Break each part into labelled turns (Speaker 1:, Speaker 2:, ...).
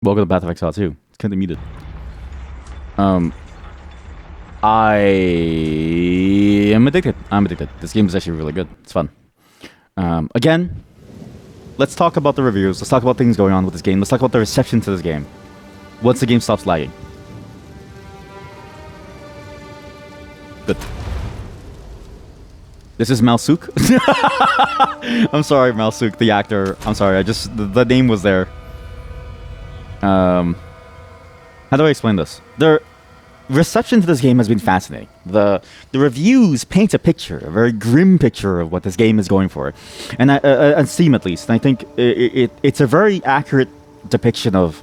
Speaker 1: Welcome to Path of Exile 2. It's kind of muted. I am addicted. I'm addicted. This game is actually really good. It's fun. Again, let's talk about the reviews. Let's talk about things going on with this game. Let's talk about the reception to this game. Once the game stops lagging. Good. This is Malsuk. I'm sorry, Malsuk, the actor. I'm sorry. The name was there. How do I explain this? The reception to this game has been fascinating. The reviews paint a picture, a very grim picture of what this game is going for, and on Steam at least. And I think it's a very accurate depiction of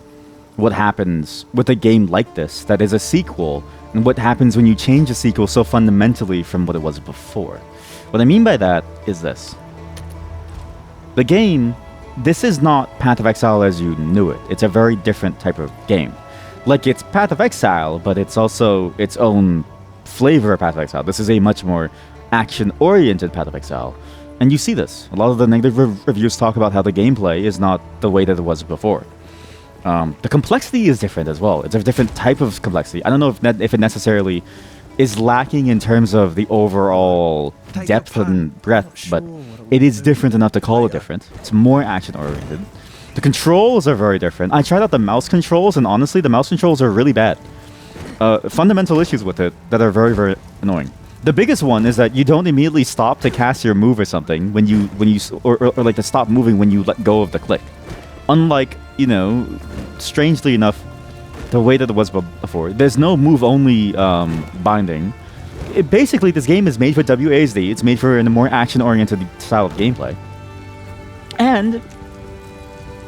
Speaker 1: what happens with a game like this that is a sequel, and what happens when you change a sequel so fundamentally from what it was before. What I mean by that is this: the game. This is not Path of Exile as you knew it. It's a very different type of game. Like, it's Path of Exile, but it's also its own flavor of Path of Exile. This is a much more action-oriented Path of Exile. And you see this. A lot of the negative reviews talk about how the gameplay is not the way that it was before. The complexity is different as well. It's a different type of complexity. I don't know if it necessarily is lacking in terms of the overall depth and breadth, but it is different enough to call it different. It's more action-oriented. The controls are very different. I tried out the mouse controls, and honestly, the mouse controls are really bad. Fundamental issues with it that are very, very annoying. The biggest one is that you don't immediately stop to cast your move or something or like to stop moving when you let go of the click. Unlike, strangely enough, the way that it was before. There's no move-only binding. Basically, this game is made for WASD. It's made for a more action-oriented style of gameplay. And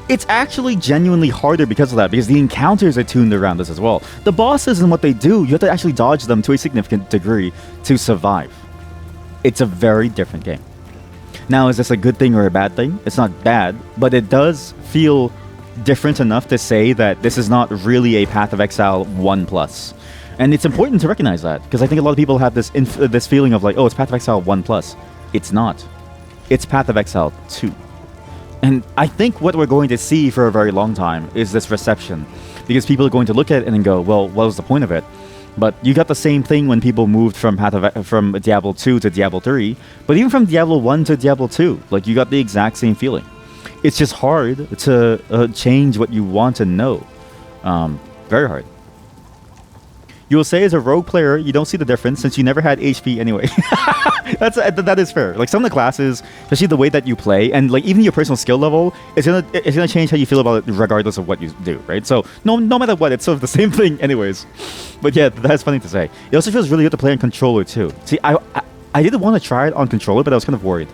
Speaker 1: it's actually genuinely harder because of that, because the encounters are tuned around this as well. The bosses and what they do, you have to actually dodge them to a significant degree to survive. It's a very different game. Now, is this a good thing or a bad thing? It's not bad, but it does feel different enough to say that this is not really a Path of Exile 1+. And it's important to recognize that, because I think a lot of people have this feeling of like, oh, it's Path of Exile 1+. It's not. It's Path of Exile 2. And I think what we're going to see for a very long time is this reception, because people are going to look at it and go, well, what was the point of it? But you got the same thing when people moved from Diablo 2 to Diablo 3, but even from Diablo 1 to Diablo 2, like, you got the exact same feeling. It's just hard to change what you want to know. Very hard. You will say as a rogue player, you don't see the difference since you never had HP anyway. That is fair. Like, some of the classes, especially the way that you play, and like even your personal skill level, it's gonna change how you feel about it regardless of what you do, right? So no matter what, it's sort of the same thing anyways. But yeah, that's funny to say. It also feels really good to play on controller too. See, I didn't want to try it on controller, but I was kind of worried.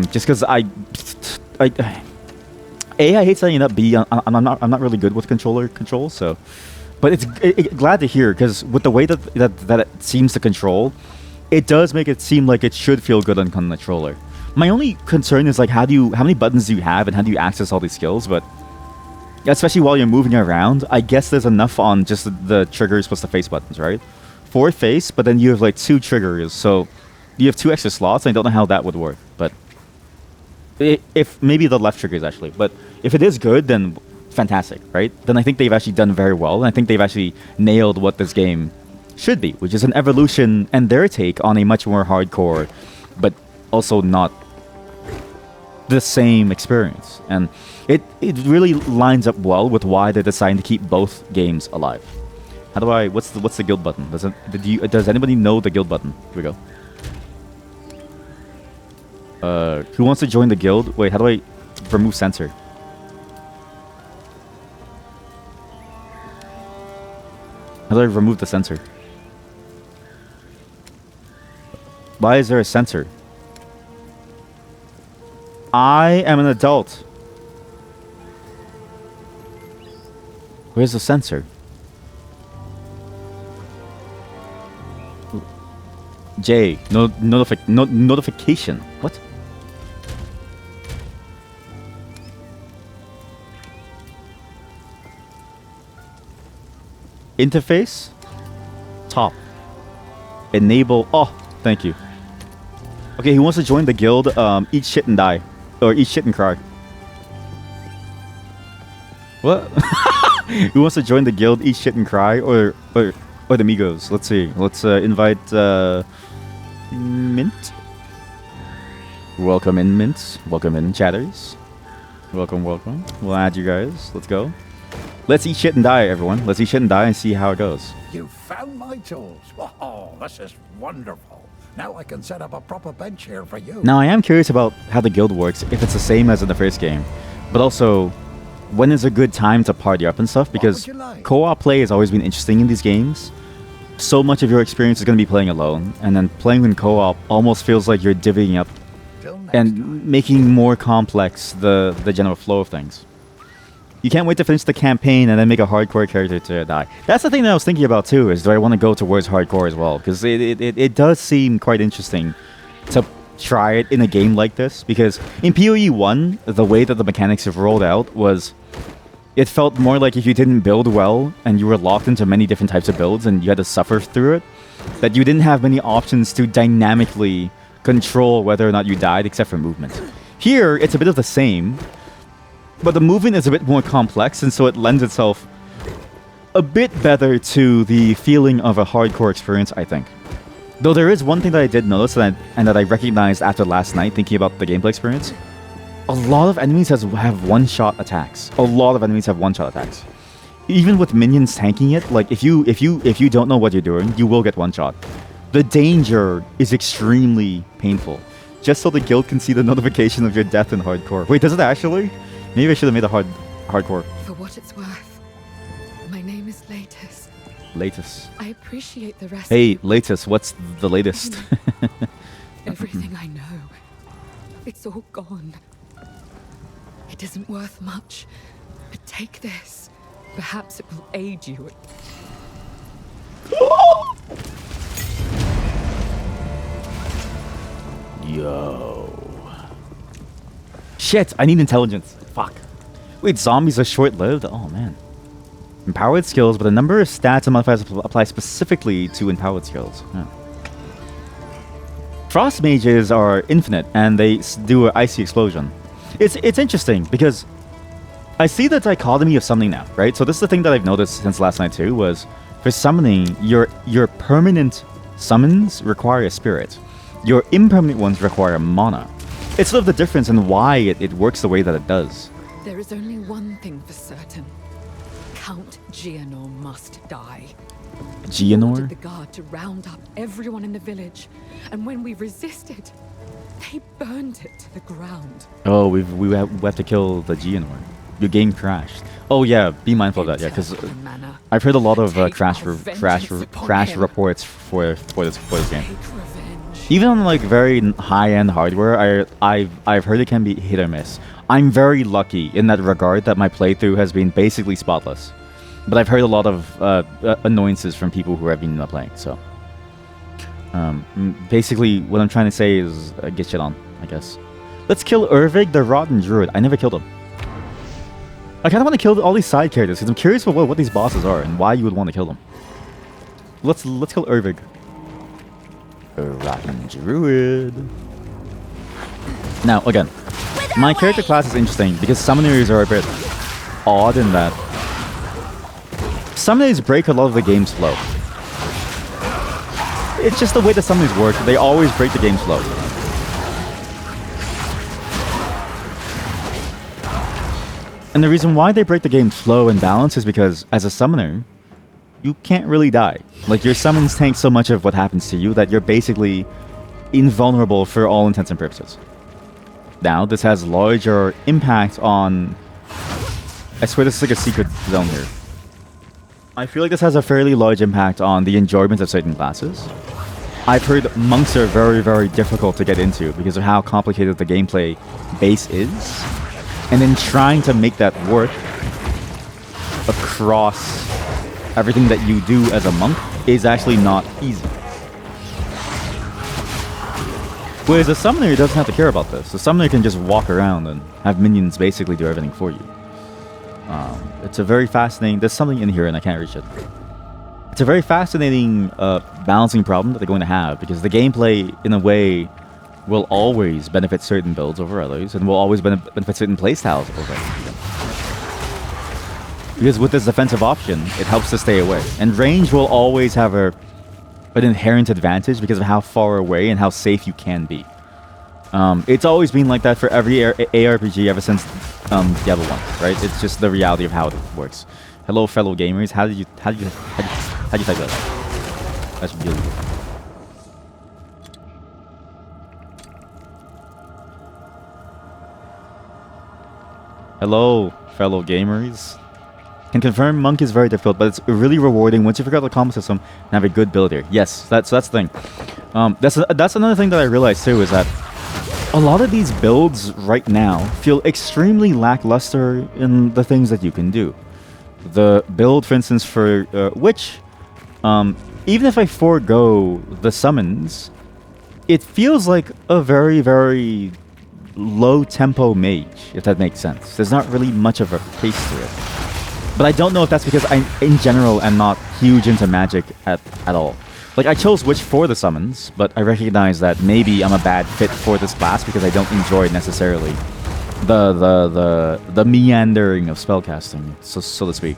Speaker 1: Just because I hate setting it up. B, I'm not really good with controller controls, so. But it's glad to hear, because with the way that it seems to control, it does make it seem like it should feel good on controller. My only concern is like how many buttons do you have and how do you access all these skills? But especially while you're moving around, I guess there's enough on just the triggers plus the face buttons, right? 4 face, but then you have like 2 triggers, so you have 2 extra slots. I don't know how that would work, but if maybe the left triggers actually. But if it is good, then fantastic, right? Then I think they've actually done very well, and I think they've actually nailed what this game should be, which is an evolution and their take on a much more hardcore, but also not the same experience. And it really lines up well with why they're deciding to keep both games alive. How do I? What's the guild button? Does anybody know the guild button? Here we go. Who wants to join the guild? Wait, how do I remove censor? How do I remove the sensor? Why is there a sensor? I am an adult. Where's the sensor? J. Notification. What? Interface? Top. Enable. Oh, thank you. Okay, who wants to join the guild? Eat shit and die. Or eat shit and cry. What? Who wants to join the guild, eat shit and cry, or the Migos? Let's see. Let's invite Mint. Welcome in, Mint. Welcome in, chatters. Welcome, welcome. We'll add you guys. Let's go. Let's eat shit and die, everyone. Let's eat shit and die and see how it goes.
Speaker 2: You found my tools. Oh, this is wonderful. Now I can set up a proper bench here for you.
Speaker 1: Now, I am curious about how the guild works, if it's the same as in the first game. But also, when is a good time to party up and stuff? Because co-op play has always been interesting in these games. So much of your experience is going to be playing alone. And then playing in co-op almost feels like you're divvying up and making more complex the general flow of things. You can't wait to finish the campaign and then make a hardcore character to die. That's the thing that I was thinking about too, is do I want to go towards hardcore as well? Because it does seem quite interesting to try it in a game like this. Because in PoE 1, the way that the mechanics have rolled out was... It felt more like if you didn't build well and you were locked into many different types of builds and you had to suffer through it, that you didn't have many options to dynamically control whether or not you died except for movement. Here, it's a bit of the same. But the movement is a bit more complex, and so it lends itself a bit better to the feeling of a hardcore experience, I think. Though there is one thing that I did notice and that I recognized after last night, thinking about the gameplay experience. A lot of enemies have one-shot attacks. A lot of enemies have one-shot attacks. Even with minions tanking it, like if you don't know what you're doing, you will get one-shot. The danger is extremely painful. Just so the guild can see the notification of your death in hardcore. Wait, does it actually? Maybe I should have made a hardcore.
Speaker 3: For what it's worth, my name is Latus.
Speaker 1: Latus.
Speaker 3: I appreciate the rest.
Speaker 1: Hey, Latus, what's the latest?
Speaker 3: Everything I know, it's all gone. It isn't worth much, but take this. Perhaps it will aid you.
Speaker 1: Yo. Shit, I need intelligence. Fuck. Wait, zombies are short-lived? Oh, man. Empowered skills, but a number of stats and modifiers apply specifically to empowered skills. Yeah. Frost mages are infinite, and they do an icy explosion. It's interesting, because I see the dichotomy of summoning now, right? So this is the thing that I've noticed since last night too, was for summoning, your permanent summons require a spirit. Your impermanent ones require mana. It's sort of the difference in why it works the way that it does.
Speaker 3: There is only one thing for certain. Count Geonor must die.
Speaker 1: Geonor?
Speaker 3: Ordered the guard to round up everyone in the village, and when we resisted, they burned it to the ground.
Speaker 1: Oh, we have to kill the Geonor. Your game crashed. Oh yeah, be mindful of that, yeah, because I've heard a lot of crash reports for this game. Even on like very high-end hardware, I've heard it can be hit or miss. I'm very lucky in that regard that my playthrough has been basically spotless. But I've heard a lot of annoyances from people who have been playing, so... basically, what I'm trying to say is get shit on, I guess. Let's kill Urvig, the Rotten Druid. I never killed him. I kind of want to kill all these side characters, because I'm curious about what these bosses are and why you would want to kill them. Let's kill Urvig. A Rotten Druid. Now, again, my character class is interesting because summoners are a bit odd in that summoners break a lot of the game's flow. It's just the way the summoners work. They always break the game's flow. And the reason why they break the game's flow and balance is because, as a summoner, you can't really die. Like, your summons tank so much of what happens to you that you're basically invulnerable for all intents and purposes. Now, this has larger impact on... I swear this is like a secret zone here. I feel like this has a fairly large impact on the enjoyment of certain classes. I've heard monks are very, very difficult to get into because of how complicated the gameplay base is. And then trying to make that work across everything that you do as a monk is actually not easy. Whereas a summoner doesn't have to care about this. The summoner can just walk around and have minions basically do everything for you. It's a very fascinating... There's something in here and I can't reach it. It's a very fascinating balancing problem that they're going to have because the gameplay, in a way, will always benefit certain builds over others and will always benefit certain playstyles over others. Because with this defensive option, it helps to stay away. And range will always have an inherent advantage because of how far away and how safe you can be. It's always been like that for every ARPG ever since Diablo 1, right? It's just the reality of how it works. Hello, fellow gamers. How did you type that out? That's really good. Hello, fellow gamers. Can confirm Monk is very difficult, but it's really rewarding once you figure out the combo system and have a good builder. Yes, that's the thing. That's another thing that I realized too, is that a lot of these builds right now feel extremely lackluster in the things that you can do. The build, for instance, for Witch, even if I forego the summons, it feels like a very, very low-tempo mage, if that makes sense. There's not really much of a pace to it. But I don't know if that's because I, in general, am not huge into magic at all. Like, I chose Witch for the summons, but I recognize that maybe I'm a bad fit for this class because I don't enjoy necessarily the meandering of spellcasting, so to speak.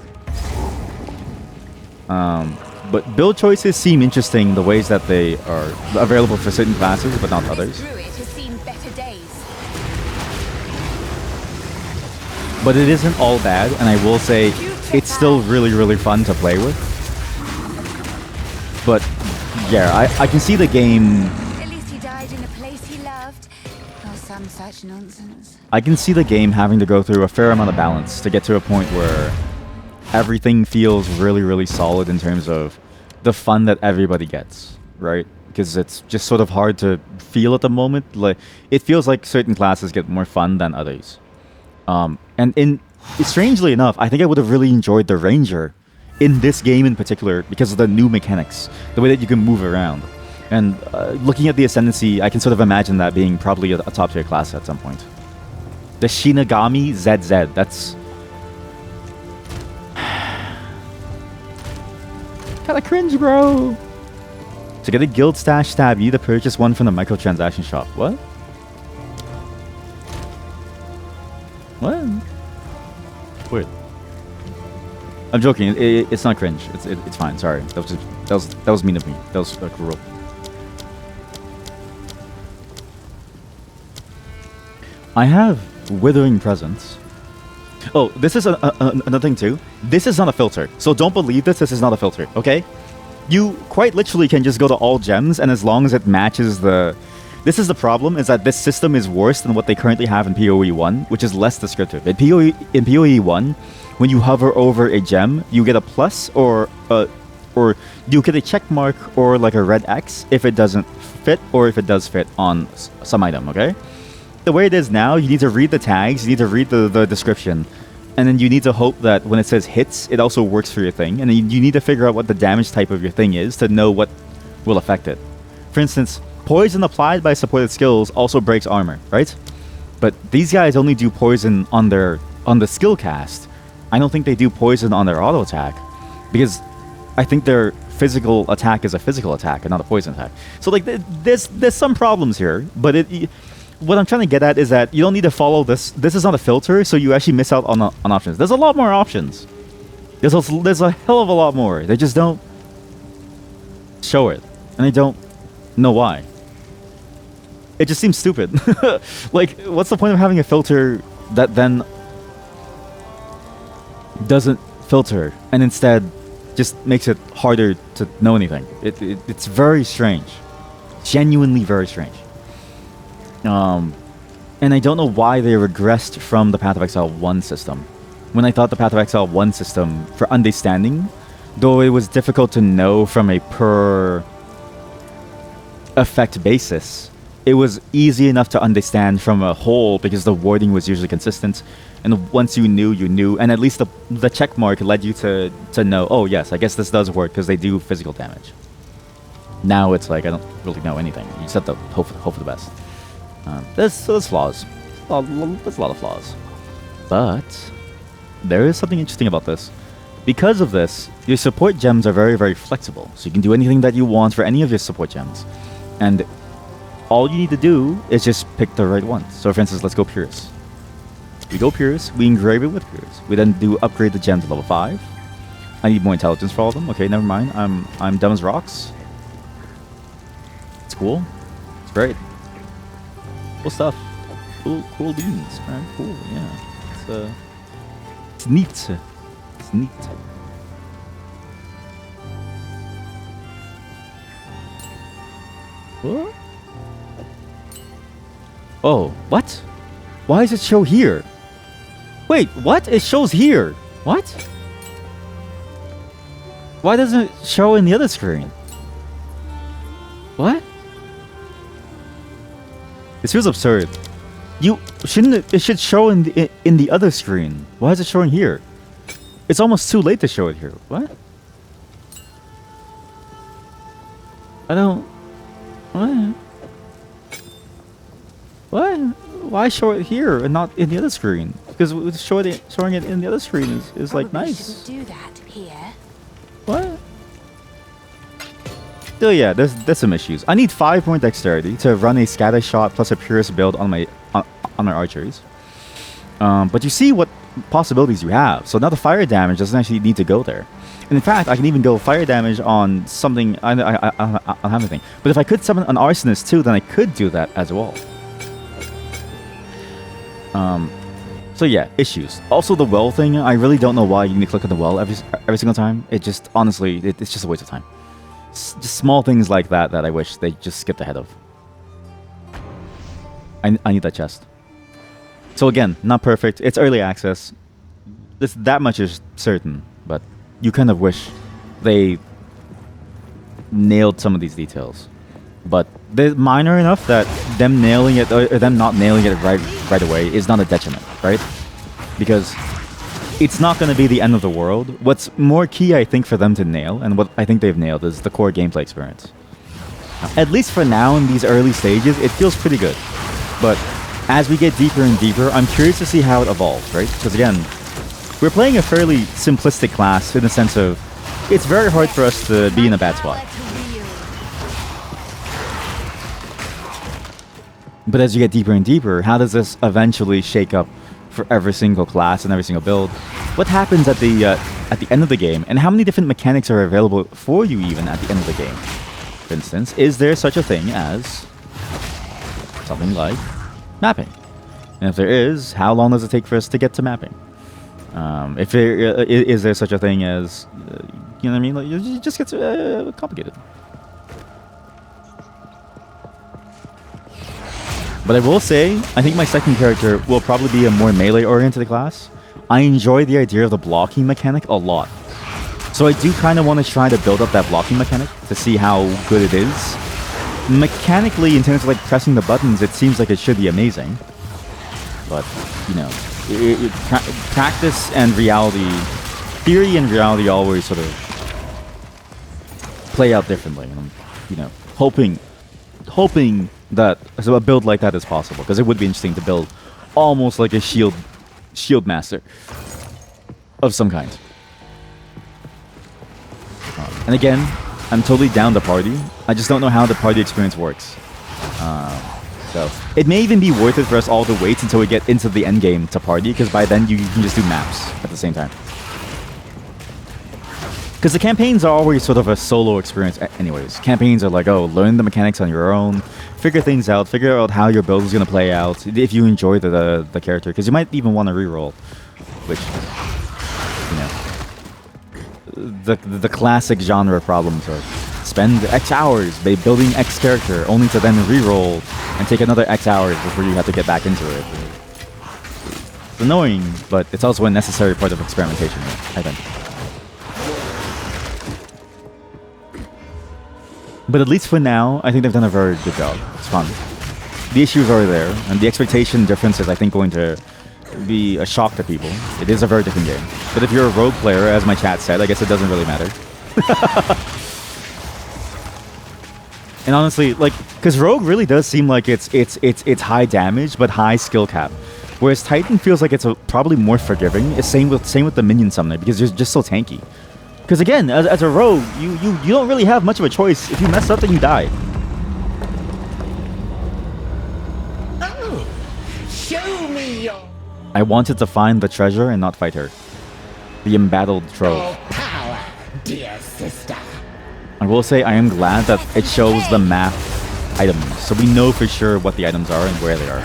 Speaker 1: But build choices seem interesting, the ways that they are available for certain classes, but not others. But it isn't all bad, and I will say it's still really, really fun to play with. But yeah, I can see the game.
Speaker 4: At least he died in a place he loved, or some such nonsense.
Speaker 1: I can see the game having to go through a fair amount of balance to get to a point where everything feels really, really solid in terms of the fun that everybody gets, right? Because it's just sort of hard to feel at the moment. Like, it feels like certain classes get more fun than others. And strangely enough, I think I would have really enjoyed the Ranger in this game in particular because of the new mechanics, the way that you can move around. And looking at the Ascendancy, I can sort of imagine that being probably a top tier class at some point. The Shinigami ZZ, that's kinda cringe, bro. To get a guild stash stab, you need to purchase one from the microtransaction shop. What? What? Weird. I'm joking. It's not cringe. It's fine. Sorry. That was mean of me. That was cruel. I have Withering Presence. Oh, this is another thing too. This is not a filter. So don't believe this. This is not a filter. Okay? You quite literally can just go to all gems, and as long as it matches the... This is the problem, is that this system is worse than what they currently have in PoE 1, which is less descriptive. In PoE 1, when you hover over a gem, you get a plus or you get a check mark or like a red X if it doesn't fit or if it does fit on some item, okay? The way it is now, you need to read the tags, you need to read the description, and then you need to hope that when it says hits, it also works for your thing, and then you need to figure out what the damage type of your thing is to know what will affect it. For instance, poison applied by supported skills also breaks armor, right? But these guys only do poison on the skill cast. I don't think they do poison on their auto attack, because I think their physical attack is a physical attack and not a poison attack. So like there's some problems here, but what I'm trying to get at is that you don't need to follow this. This is not a filter, so you actually miss out on options. There's a lot more options. There's a hell of a lot more. They just don't show it, and they don't know why. It just seems stupid. Like, what's the point of having a filter that then doesn't filter and instead just makes it harder to know anything? It's very strange. Genuinely very strange. And I don't know why they regressed from the Path of Exile 1 system. When I thought the Path of Exile 1 system, for understanding, though it was difficult to know from a per effect basis, it was easy enough to understand from a whole because the wording was usually consistent, and once you knew, and at least the check mark led you to know, oh yes, I guess this does work because they do physical damage. Now it's like I don't really know anything. You just have to hope for the best. There's flaws. There's a lot of flaws. But there is something interesting about this. Because of this, your support gems are very, very flexible. So you can do anything that you want for any of your support gems. And all you need to do is just pick the right one. So for instance, let's go Purus. We go Pierce, we engrave it with Pierce. We then do upgrade the gem to level 5. I need more intelligence for all of them. Okay, never mind. I'm dumb as rocks. It's cool. It's great. Cool stuff. Cool beans. Alright, cool, yeah. It's neat. It's neat. What? Oh, what? Why does it show here? Wait, what? It shows here. What? Why doesn't it show in the other screen? What? This feels absurd. You shouldn't. It should show in the other screen. Why is it showing here? It's almost too late to show it here. What? I don't. What? What? Why show it here and not in the other screen? Because showing it in the other screen is like nice.
Speaker 4: Do that here.
Speaker 1: What? Still, yeah, there's some issues. I need 5 more dexterity to run a scatter shot plus a purist build on my archeries. But you see what possibilities you have. So now the fire damage doesn't actually need to go there. And in fact, I can even go fire damage on something. I don't have anything. But if I could summon an arsonist too, then I could do that as well. So yeah, issues. Also the well thing, I really don't know why you need to click on the well every single time. It just, honestly, it's just a waste of time. Just small things like that I wish they just skipped ahead of. I need that chest. So again, not perfect. It's early access. That much is certain, but you kind of wish they nailed some of these details. But they're minor enough that them nailing it or them not nailing it right away is not a detriment, right? Because it's not going to be the end of the world. What's more key, I think, for them to nail, and what I think they've nailed, is the core gameplay experience. At least for now, in these early stages, it feels pretty good. But as we get deeper and deeper, I'm curious to see how it evolves, right? Because again, we're playing a fairly simplistic class in the sense of it's very hard for us to be in a bad spot. But as you get deeper and deeper, how does this eventually shake up for every single class and every single build? What happens at the end of the game, and how many different mechanics are available for you even at the end of the game? For instance, is there such a thing as something like mapping? And if there is, how long does it take for us to get to mapping? If there is there such a thing as, you know what I mean? Like, it just gets complicated. But I will say, I think my second character will probably be a more melee-oriented class. I enjoy the idea of the blocking mechanic a lot. So I do kind of want to try to build up that blocking mechanic to see how good it is. Mechanically, in terms of like pressing the buttons, it seems like it should be amazing. But, you know, practice and reality, theory and reality always sort of play out differently. And I'm, you know, hoping that so a build like that is possible, because it would be interesting to build almost like a shield master of some kind. And again, I'm totally down the party. I just don't know how the party experience works. So it may even be worth it for us all to wait until we get into the end game to party, because by then you can just do maps at the same time. Because the campaigns are always sort of a solo experience anyways. Campaigns are like, oh, learn the mechanics on your own, figure things out, figure out how your build is going to play out, if you enjoy the character, because you might even want to reroll, which, you know, the classic genre problems of spend X hours building X character, only to then reroll and take another X hours before you have to get back into it. It's annoying, but it's also a necessary part of experimentation, I think. But at least for now, I think they've done a very good job. It's fun. The issues are there, and the expectation difference is, I think, going to be a shock to people. It is a very different game. But if you're a rogue player, as my chat said, I guess it doesn't really matter. And honestly, like, because rogue really does seem like it's high damage but high skill cap, whereas Titan feels like it's probably more forgiving. It's same with the minion summoner, because you're just so tanky. Because again, as a rogue, you don't really have much of a choice. If you mess up, then you die.
Speaker 5: Oh, show me your
Speaker 1: I wanted to find the treasure and not fight her. The embattled trove.
Speaker 5: Power, dear sister.
Speaker 1: I will say I am glad that it shows the map items, so we know for sure what the items are and where they are.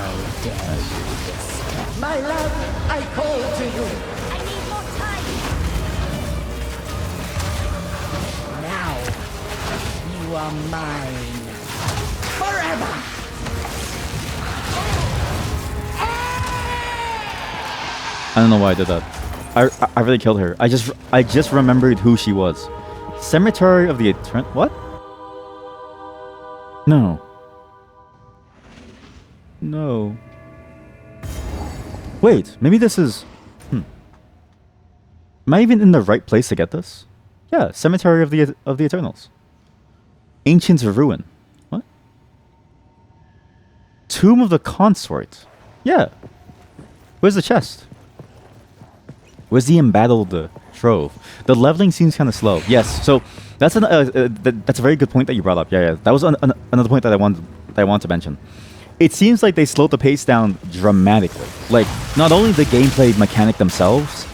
Speaker 5: My love, I call to you.
Speaker 4: I need more time.
Speaker 5: Now, you are mine. Forever.
Speaker 1: I don't know why I did that. I really killed her. I just remembered who she was. Cemetery of the Eternal. What? No. No. Wait, maybe this is. Am I even in the right place to get this? Yeah, Cemetery of the Eternals. Ancient Ruin. What? Tomb of the Consort. Yeah. Where's the chest? Where's the embattled trove? The leveling seems kind of slow. Yes, so that's that's a very good point that you brought up. Yeah. That was another point that I want to mention. It seems like they slowed the pace down dramatically. Like, not only the gameplay mechanic themselves,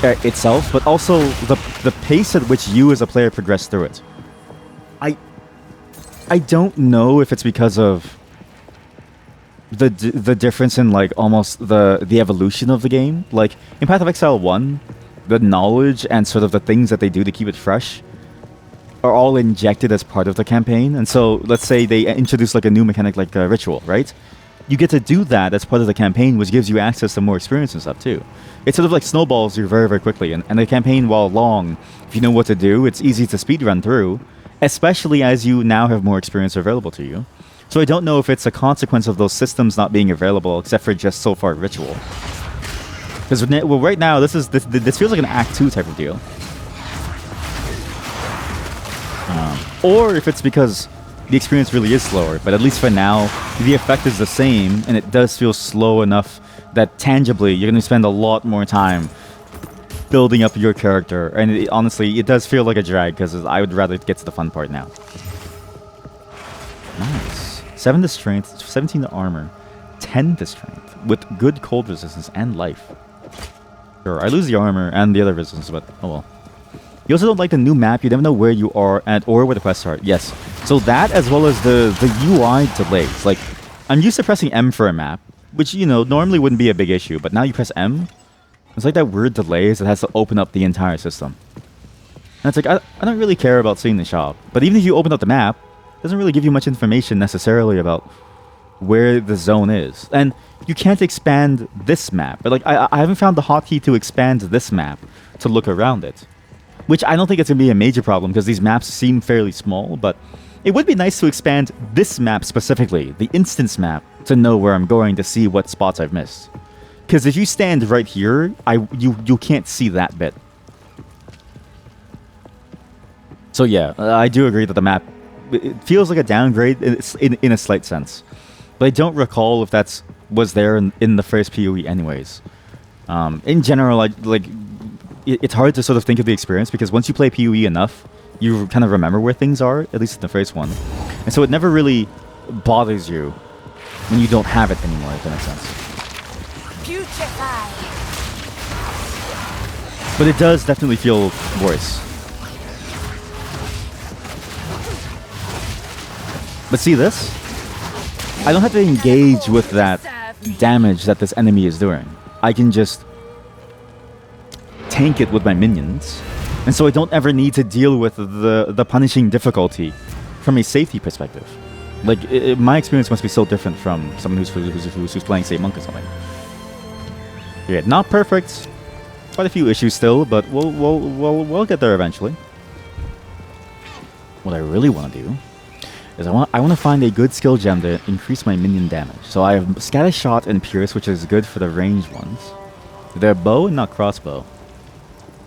Speaker 1: itself, but also the pace at which you as a player progress through it. I don't know if it's because of the difference in like almost the evolution of the game. Like in Path of Exile 1, the knowledge and sort of the things that they do to keep it fresh are all injected as part of the campaign. And so let's say they introduce like a new mechanic like a ritual, right? You get to do that as part of the campaign, which gives you access to more experience and stuff too. It sort of like snowballs you very, very quickly. And the campaign, while long, if you know what to do, it's easy to speedrun through, especially as you now have more experience available to you. So I don't know if it's a consequence of those systems not being available, except for just so far ritual. Because right now, this feels like an Act 2 type of deal. Or if it's because the experience really is slower, but at least for now, the effect is the same, and it does feel slow enough that tangibly you're going to spend a lot more time building up your character. And honestly, it does feel like a drag, because I would rather get to the fun part now. Nice. 7 to strength, 17 to armor, 10 to strength, with good cold resistance and life. Sure, I lose the armor and the other resistance, but oh well. You also don't like the new map. You never know where you are at or where the quests are. Yes. So that, as well as the UI delays. Like, I'm used to pressing M for a map, which, you know, normally wouldn't be a big issue. But now you press M, it's like that weird delays that has to open up the entire system. And it's like, I don't really care about seeing the shop. But even if you open up the map, it doesn't really give you much information necessarily about where the zone is. And you can't expand this map. But like, I haven't found the hotkey to expand this map to look around it. Which I don't think it's going to be a major problem, because these maps seem fairly small, but it would be nice to expand this map specifically, the instance map, to know where I'm going to see what spots I've missed. Because if you stand right here, you can't see that bit. So yeah, I do agree that the map, it feels like a downgrade in a slight sense. But I don't recall if that was there in the first PoE anyways. In general, it's hard to sort of think of the experience, because once you play PoE enough, you kind of remember where things are, at least in the first one. And so it never really bothers you when you don't have it anymore, if that makes sense.
Speaker 4: Putrefy.
Speaker 1: But it does definitely feel worse. But see this? I don't have to engage with that damage that this enemy is doing. I can just tank it with my minions, and so I don't ever need to deal with the punishing difficulty from a safety perspective. Like, my experience must be so different from someone who's playing, say, Monk or something. Yeah, not perfect, quite a few issues still, but we'll get there eventually. What I really want to do is I want to find a good skill gem to increase my minion damage. So I have Scatter Shot and Pierce, which is good for the ranged ones. They're bow and not crossbow.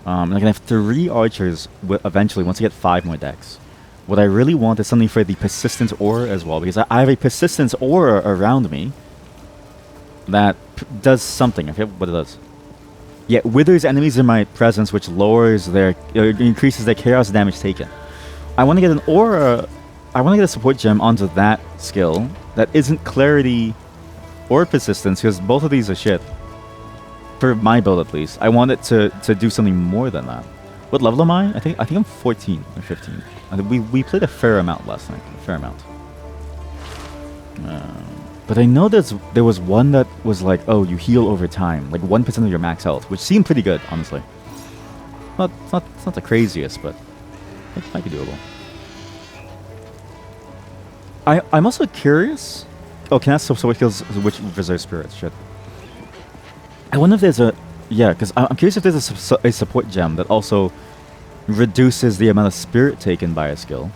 Speaker 1: And I can have 3 archers eventually once I get 5 more decks. What I really want is something for the Persistence Aura as well, because I have a Persistence Aura around me that does something. I forget what it does. Yeah, withers enemies in my presence, which lowers increases their chaos damage taken. I want to get an aura. I want to get a support gem onto that skill that isn't Clarity or Persistence, because both of these are shit. for my build at least, I want it to do something more than that. What level am I? I think I'm 14 or 15. We played a fair amount last night. A fair amount. But I know there was one that was like, oh, you heal over time, like 1% of your max health, which seemed pretty good, honestly. It's not the craziest, but it might be doable. I'm also curious. Oh, can I ask what kills which reserve spirits? Shit. I wonder if there's a because I'm curious if there's a support gem that also reduces the amount of spirit taken by a skill.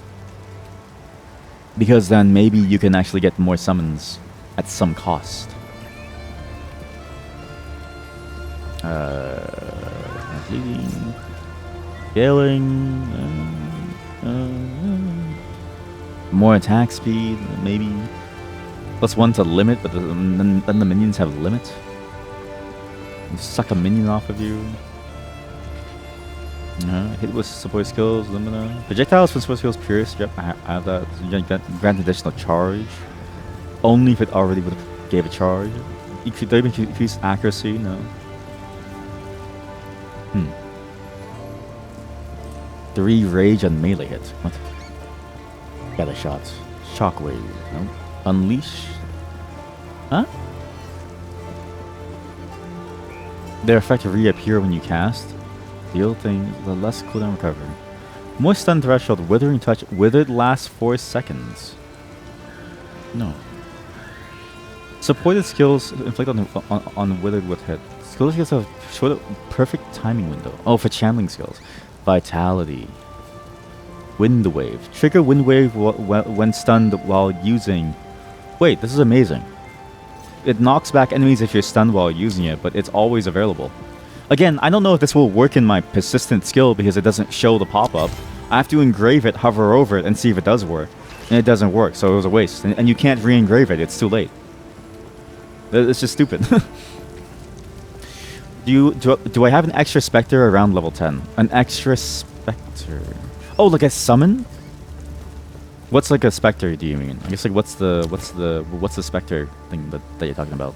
Speaker 1: Because then maybe you can actually get more summons at some cost. Leading, scaling, more attack speed, maybe. +1 to limit, but then the minions have limit. You suck a minion off of you. Hit with support skills, Lumina. Projectiles for support skills, Pierce. Yep, I have that. You grant additional charge. Only if it already would have gave a charge. Increase accuracy, no. 3 rage and melee hit. What? Gather shots. Shockwave. No. Unleash. Huh? Their effect reappear when you cast. Deal thing, the less cooldown recovery. More stun threshold, withering touch, withered lasts 4 seconds. No. Supported skills inflict on withered with hit. Skills have short, perfect timing window. Oh, for channeling skills. Vitality. Wind wave. Trigger wind wave when stunned while using. Wait, this is amazing. It knocks back enemies if you're stunned while using it, but it's always available. Again, I don't know if this will work in my persistent skill because it doesn't show the pop-up. I have to engrave it, hover over it, and see if it does work. And it doesn't work, so it was a waste. And you can't re-engrave it, it's too late. It's just stupid. Do I have an extra Spectre around level 10? An extra Spectre? Oh, like a summon? What's like a Spectre, do you mean? I guess like what's the Spectre thing that you're talking about?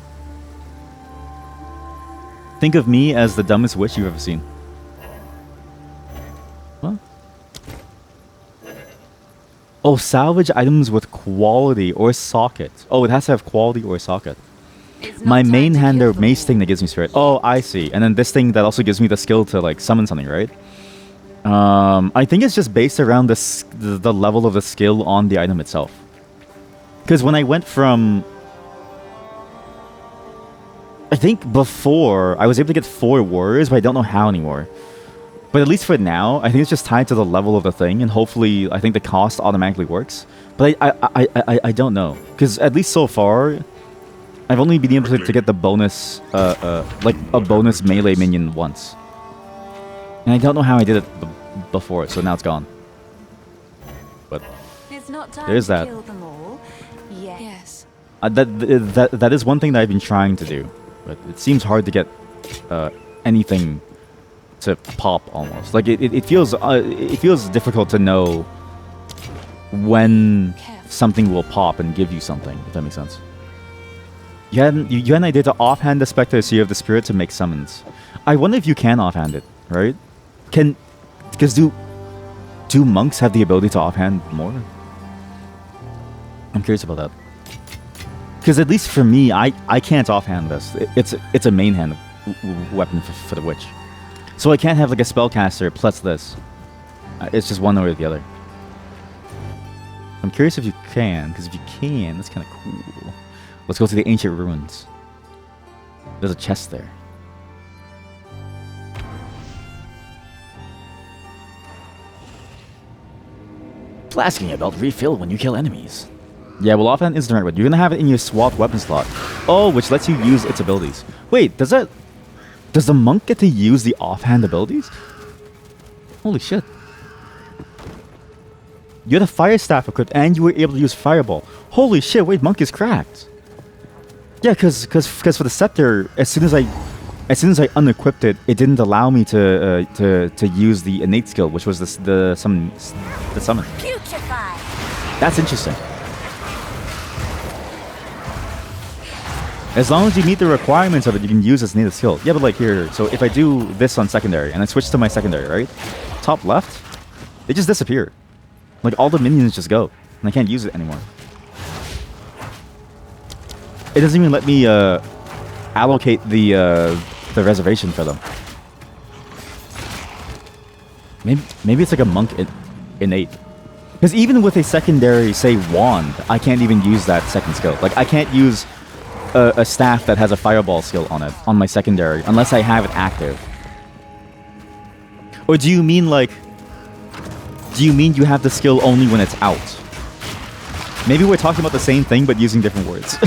Speaker 1: Think of me as the dumbest witch you've ever seen. What? Oh, salvage items with quality or socket. Oh, it has to have quality or socket. My main hand or mace thing that gives me spirit. Oh, I see. And then this thing that also gives me the skill to like summon something, right? I think it's just based around the level of the skill on the item itself. Because when I went from... I think before, I was able to get 4 warriors, but I don't know how anymore. But at least for now, I think it's just tied to the level of the thing, and hopefully, I think the cost automatically works. But I don't know. Because at least so far, I've only been able to get the bonus, like a bonus melee minion once. And I don't know how I did it before, so now it's gone. But there's that.
Speaker 4: Yes.
Speaker 1: That is one thing that I've been trying to do. But it seems hard to get anything to pop almost. Like it feels difficult to know when something will pop and give you something, if that makes sense. You had an idea to offhand the Spectre so you have the spirit to make summons. I wonder if you can offhand it, right? Because do monks have the ability to offhand more? I'm curious about that. Because at least for me, I can't offhand this. It's a main hand weapon for the witch. So I can't have like a spellcaster plus this. It's just one or the other. I'm curious if you can, because if you can, that's kind of cool. Let's go to the ancient ruins. There's a chest there. Asking about refill when you kill enemies. Yeah, well, offhand is the right one. You're gonna have it in your swapped weapon slot. Oh, which lets you use its abilities. Wait, does the monk get to use the offhand abilities? Holy shit. You had a fire staff equipped and you were able to use fireball. Holy shit, wait, monk is cracked. Yeah, cause for the scepter, as soon as I unequipped it, it didn't allow me to use the innate skill, which was the summon.
Speaker 4: Putrefy.
Speaker 1: That's interesting. As long as you meet the requirements of it, you can use this native skill. Yeah, but like here, so if I do this on secondary and I switch to my secondary, right? Top left, they just disappear. Like all the minions just go, and I can't use it anymore. It doesn't even let me allocate the reservation for them. Maybe it's like a monk innate. Because even with a secondary, say, wand, I can't even use that second skill. Like, I can't use a staff that has a fireball skill on it, on my secondary, unless I have it active. Or do you mean, like... Do you mean you have the skill only when it's out? Maybe we're talking about the same thing, but using different words.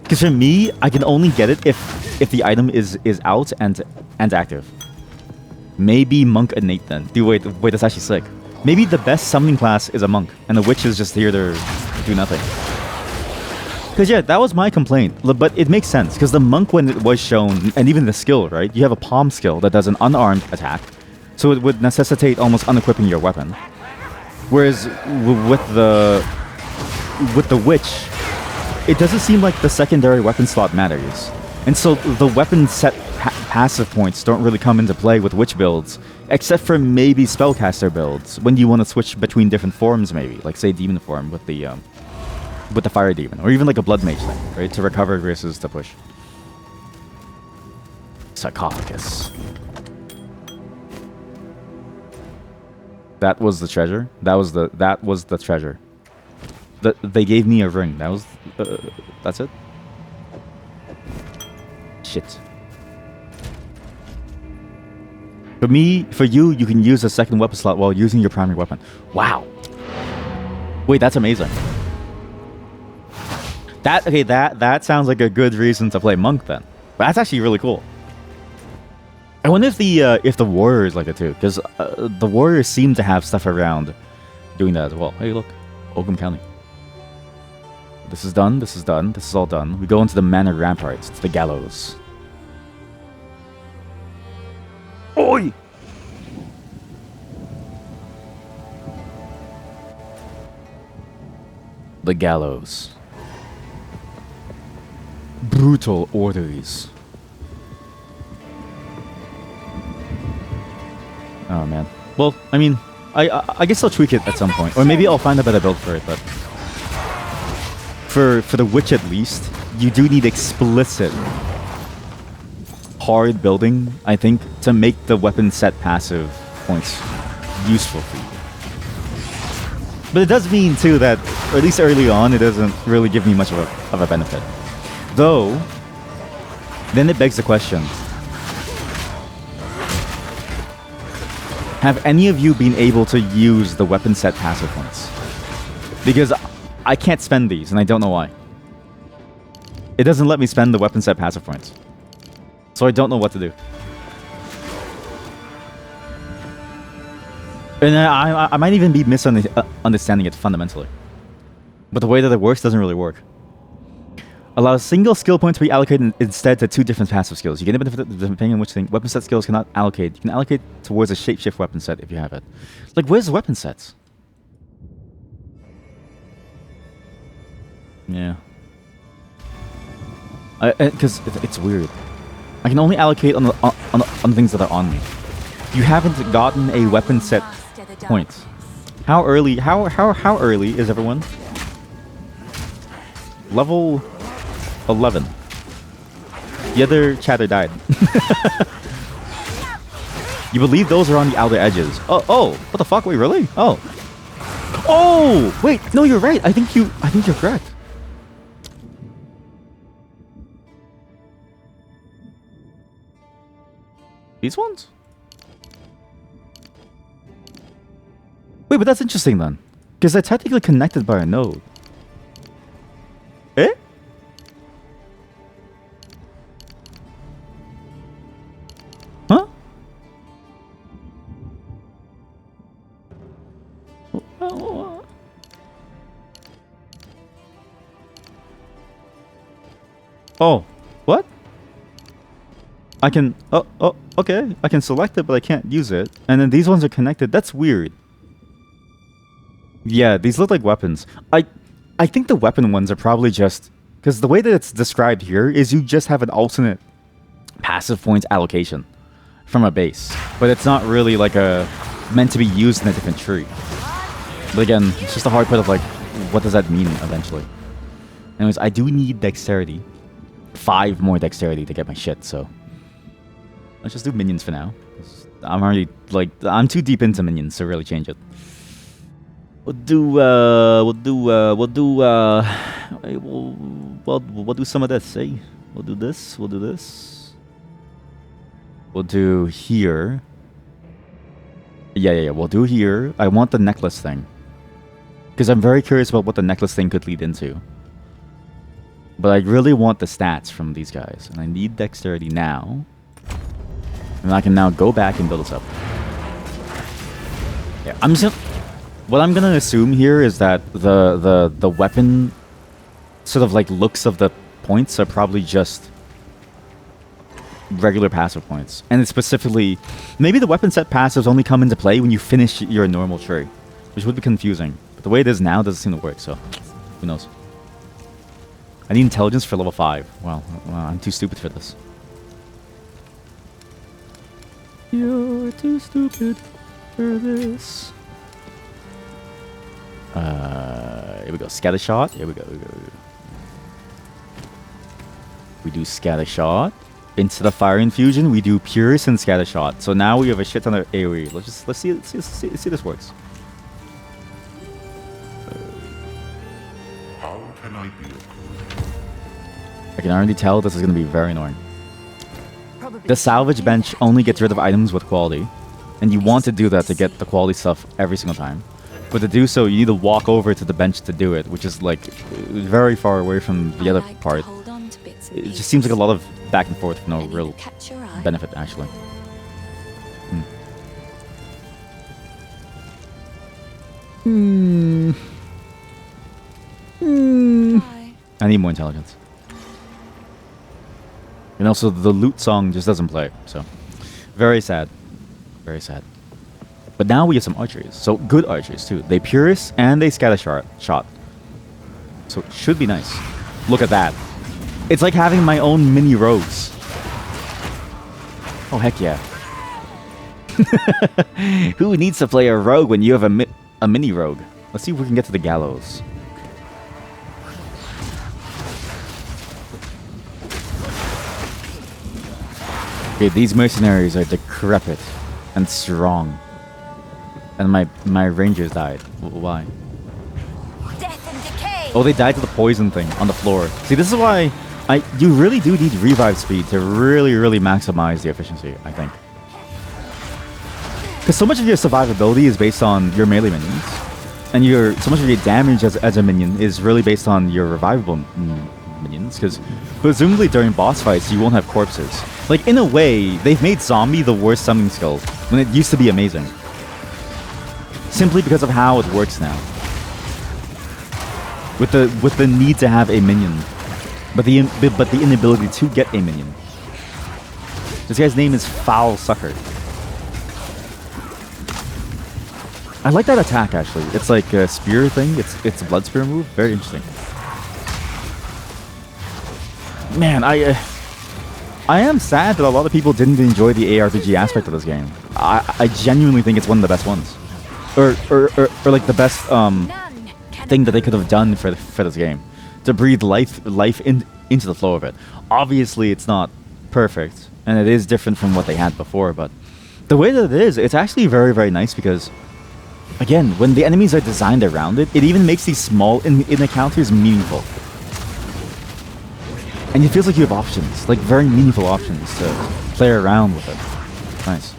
Speaker 1: Because for me, I can only get it if the item is out and active. Maybe monk innate then. Dude, wait, that's actually sick. Maybe the best summoning class is a monk, and the witch is just here to do nothing. Because yeah, that was my complaint. But it makes sense, because the monk, when it was shown, and even the skill, right? You have a palm skill that does an unarmed attack, so it would necessitate almost unequipping your weapon. Whereas with the witch, it doesn't seem like the secondary weapon slot matters. And so the weapon set passive points don't really come into play with witch builds, except for maybe spellcaster builds, when you want to switch between different forms maybe, like say demon form with the fire demon, or even like a blood mage thing, right? To recover versus to push. Sarcophagus. That was the treasure. That was the treasure. They gave me a ring. That was that's it. Shit. For you, you can use a second weapon slot while using your primary weapon. Wow. Wait, that's amazing. That sounds like a good reason to play monk then. That's actually really cool. I wonder if the warriors like it too, because the warriors seem to have stuff around doing that as well. Hey, look, Oakham County. This is done. This is done. This is all done. We go into the manor ramparts. It's the gallows. Oi! The gallows. Brutal orders. Oh man. Well, I mean, I guess I'll tweak it at some point, or maybe I'll find a better build for it. But for the witch at least, you do need explicit hard building, I think, to make the weapon set passive points useful for you. But it does mean too that, or at least early on, it doesn't really give me much of a benefit. Though, then it begs the question. Have any of you been able to use the weapon set passive points? Because I can't spend these, and I don't know why. It doesn't let me spend the weapon set passive points. So I don't know what to do. And I might even be misunderstanding it fundamentally. But the way that it works doesn't really work. Allow a single skill point to be allocated instead to two different passive skills. You get a benefit depending on which thing. Weapon set skills cannot allocate. You can allocate towards a shapeshift weapon set if you have it. Like, where's the weapon sets? Yeah. Because it's weird. I can only allocate on the things that are on me. You haven't gotten a weapon set point. How early? How early is everyone? Level 11. The other chatter died. You believe those are on the outer edges? Oh! What the fuck? Wait, really? Oh! Wait, no, you're right. I think you're correct. These ones? Wait, but that's interesting then. Because they're technically connected by a node. Eh? Huh? Oh, what? I can... Oh, okay. I can select it, but I can't use it. And then these ones are connected. That's weird. Yeah, these look like weapons. I think the weapon ones are probably just Because the way that it's described here is you just have an alternate passive points allocation from a base, but it's not really like meant to be used in a different tree. But again, it's just a hard part of like, what does that mean eventually? Anyways, I do need dexterity. 5 more dexterity to get my shit, so let's just do minions for now. I'm already like, I'm too deep into minions to really change it. We'll do some of this, eh? We'll do this. We'll do here. Yeah. We'll do here. I want the necklace thing, because I'm very curious about what the necklace thing could lead into. But I really want the stats from these guys, and I need dexterity now. And I can now go back and build this up. Yeah, what I'm gonna assume here is that the weapon sort of like looks of the points are probably just regular passive points. And it's specifically, maybe the weapon set passives only come into play when you finish your normal tree, which would be confusing. But the way it is now doesn't seem to work, so who knows. I need intelligence for level 5. Well, I'm too stupid for this. You're too stupid for this. Here we go. Scatter shot. Here we go. We do scatter shot. Into the fire infusion, we do pierce and scatter shot. So now we have a shit ton of AoE. Let's see this works.
Speaker 6: How can I be?
Speaker 1: I can already tell this is going to be very annoying.
Speaker 4: Probably
Speaker 1: The salvage bench only gets rid of items with quality, and you want to do that to get the quality stuff every single time. But to do so, you need to walk over to the bench to do it, which is like very far away from the other part. It just seems like a lot of back and forth with no real benefit, actually. I need more intelligence. And also, the loot song just doesn't play, so very sad. Very sad. But now we have some archers. So good archers too. They pierce and they scatter shot. So it should be nice. Look at that. It's like having my own mini rogues. Oh heck yeah. Who needs to play a rogue when you have a mini rogue? Let's see if we can get to the gallows. Okay, these mercenaries are decrepit and strong. And my rangers died. Why?
Speaker 4: Death and decay.
Speaker 1: Oh, they died to the poison thing on the floor. See, this is why you really do need revive speed to really maximize the efficiency, I think. Because so much of your survivability is based on your melee minions. And so much of your damage as a minion is really based on your revivable minions. Because presumably during boss fights, you won't have corpses. Like, in a way, they've made zombie the worst summoning skill, when it used to be amazing. Simply because of how it works now. With the need to have a minion, but the inability to get a minion. This guy's name is Foul Sucker. I like that attack actually. It's like a spear thing. It's a blood spear move. Very interesting. Man, I am sad that a lot of people didn't enjoy the ARPG aspect of this game. I genuinely think it's one of the best ones. Or like the best thing that they could have done for this game, to breathe life into the flow of it. Obviously, it's not perfect, and it is different from what they had before. But the way that it is, it's actually very nice because, again, when the enemies are designed around it, it even makes these small encounters meaningful, and it feels like you have options, like very meaningful options to play around with it. Nice.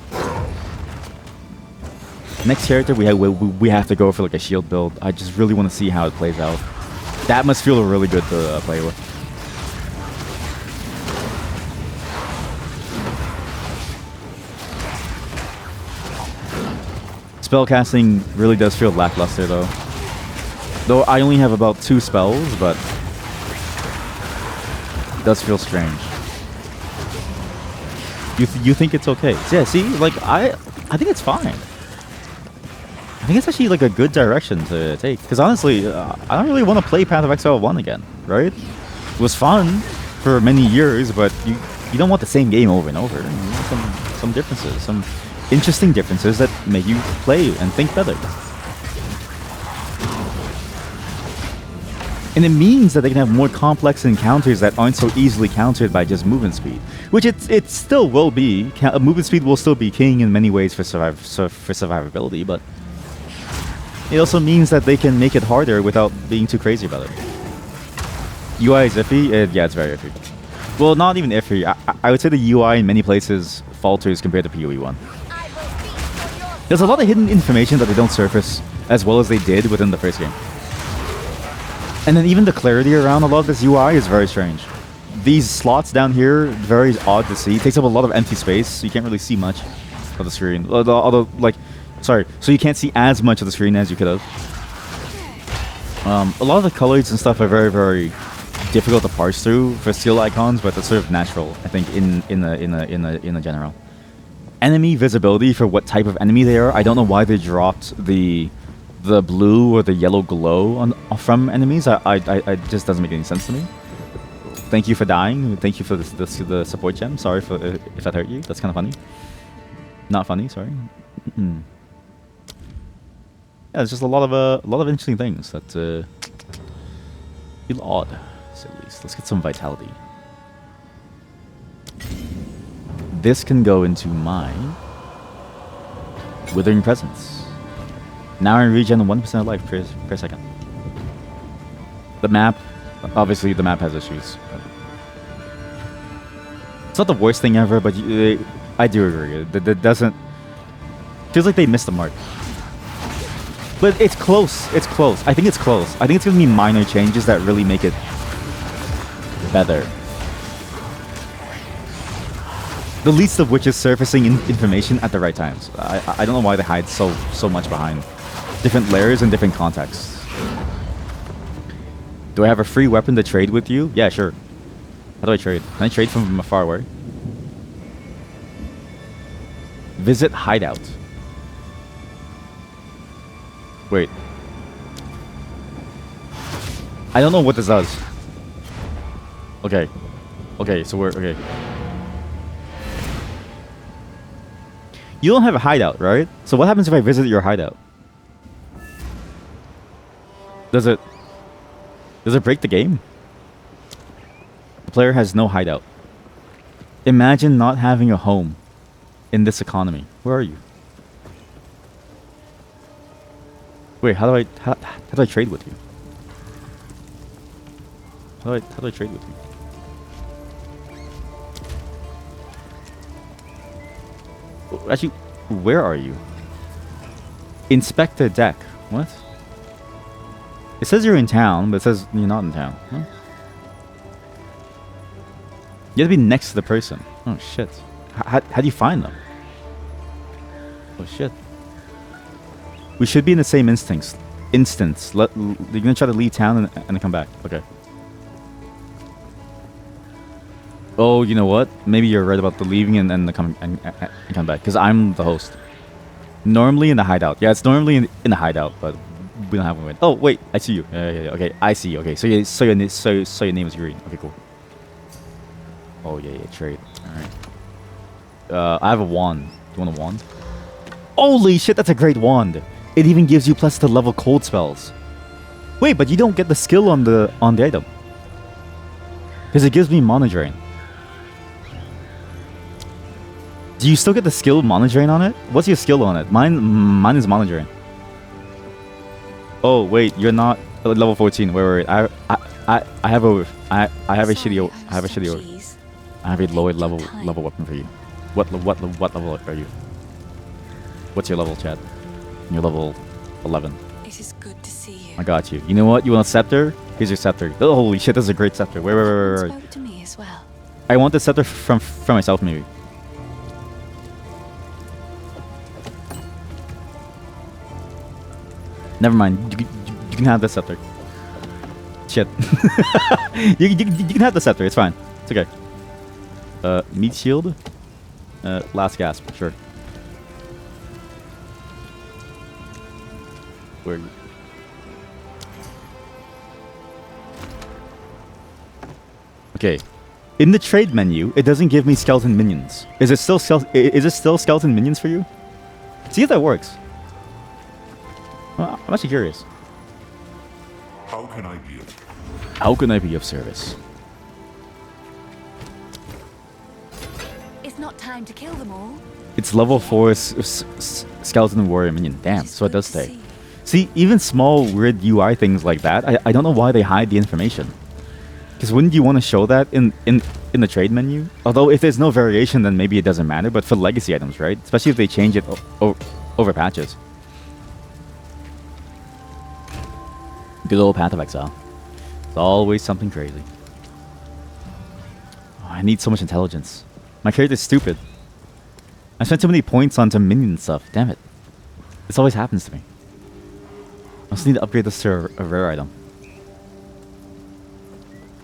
Speaker 1: Next character, we have to go for like a shield build. I just really want to see how it plays out. That must feel really good to play with. Spellcasting really does feel lackluster though. Though I only have about 2 spells, but it does feel strange. You think it's okay? Yeah, see, like I think it's fine. I think it's actually like a good direction to take. Because honestly, I don't really want to play Path of Exile 1 again, right? was fun for many years, but you don't want the same game over and over. You want some differences, some interesting differences that make you play and think better. And it means that they can have more complex encounters that aren't so easily countered by just movement speed, which it still will be. Movement speed will still be king in many ways for survivability, but it also means that they can make it harder without being too crazy about it. UI is iffy? Yeah, it's very iffy. Well, not even iffy. I would say the UI in many places falters compared to PoE 1. There's a lot of hidden information that they don't surface as well as they did within the first game. And then even the clarity around a lot of this UI is very strange. These slots down here, very odd to see. It takes up a lot of empty space, so you can't really see much of the screen. Although, like, sorry, so you can't see as much of the screen as you could have. A lot of the colors and stuff are very, very difficult to parse through for skill icons, but that's sort of natural, I think, in the general. Enemy visibility for what type of enemy they are. I don't know why they dropped the blue or the yellow glow from enemies. It just doesn't make any sense to me. Thank you for dying. Thank you for the support gem. Sorry for if that hurt you. That's kind of funny. Not funny. Sorry. Yeah, there's just a lot of interesting things that feel odd. At least let's get some vitality. This can go into my Withering Presence. Now I regen 1% of life per second. The map, obviously the map has issues. It's not the worst thing ever, but I do agree. That doesn't... Feels like they missed the mark. But it's close. It's close. I think it's close. I think it's going to be minor changes that really make it better. The least of which is surfacing information at the right times. I don't know why they hide so much behind different layers and different contexts. Do I have a free weapon to trade with you? Yeah, sure. How do I trade? Can I trade from far away? Visit hideout. Wait. I don't know what this does. Okay. Okay, so we're... Okay. You don't have a hideout, right? So what happens if I visit your hideout? Does it break the game? The player has no hideout. Imagine not having a home in this economy. Where are you? Wait, how do I trade with you? How do I trade with you? Actually, where are you? Inspect the deck. What? It says you're in town, but it says you're not in town. Huh? You have to be next to the person. Oh shit. How do you find them? Oh shit. We should be in the same instance. You're gonna try to leave town and then come back. Okay. Oh, you know what? Maybe you're right about the leaving and the come back. Because I'm the host. Normally in the hideout. Yeah, it's normally in the hideout, but we don't have one. Oh wait, I see you. Yeah. Okay, I see you. Okay, so your name is Green. Okay, cool. Oh yeah, trade. All right. I have a wand. Do you want a wand? Holy shit, that's a great wand. It even gives you plus to level cold spells. Wait, but you don't get the skill on the item. Because it gives me mana drain. Do you still get the skill mana drain on it? What's your skill on it? Mine is mana drain. Oh wait, you're not level 14. Wait. I have a shitty I have a lower level weapon for you. What level are you? What's your level, Chad? You're level 11.
Speaker 4: It is good to see you.
Speaker 1: I got you. You know what? You want a scepter? Here's your scepter. Oh, holy shit, this is a great scepter. Wait.
Speaker 4: Spoke to me as well.
Speaker 1: I want the scepter from myself, maybe. Never mind. You can have the scepter. Shit. you can have the scepter. It's fine. It's okay. Meat shield. Last gasp. Sure. Where are you? Okay. In the trade menu, it doesn't give me skeleton minions. Is it still skeleton minions for you? See if that works. Well, I'm actually curious.
Speaker 6: How can I be of
Speaker 1: How can I be of service?
Speaker 4: It's not time to kill them all.
Speaker 1: It's level 4 skeleton warrior minion. Damn, so it does stay. See, even small weird UI things like that, I don't know why they hide the information. Because wouldn't you want to show that in the trade menu? Although if there's no variation, then maybe it doesn't matter. But for legacy items, right? Especially if they change it over patches. Good old Path of Exile. It's always something crazy. Oh, I need so much intelligence. My character's stupid. I spent too many points on some minion stuff. Damn it. This always happens to me. I also need to upgrade this to a rare item.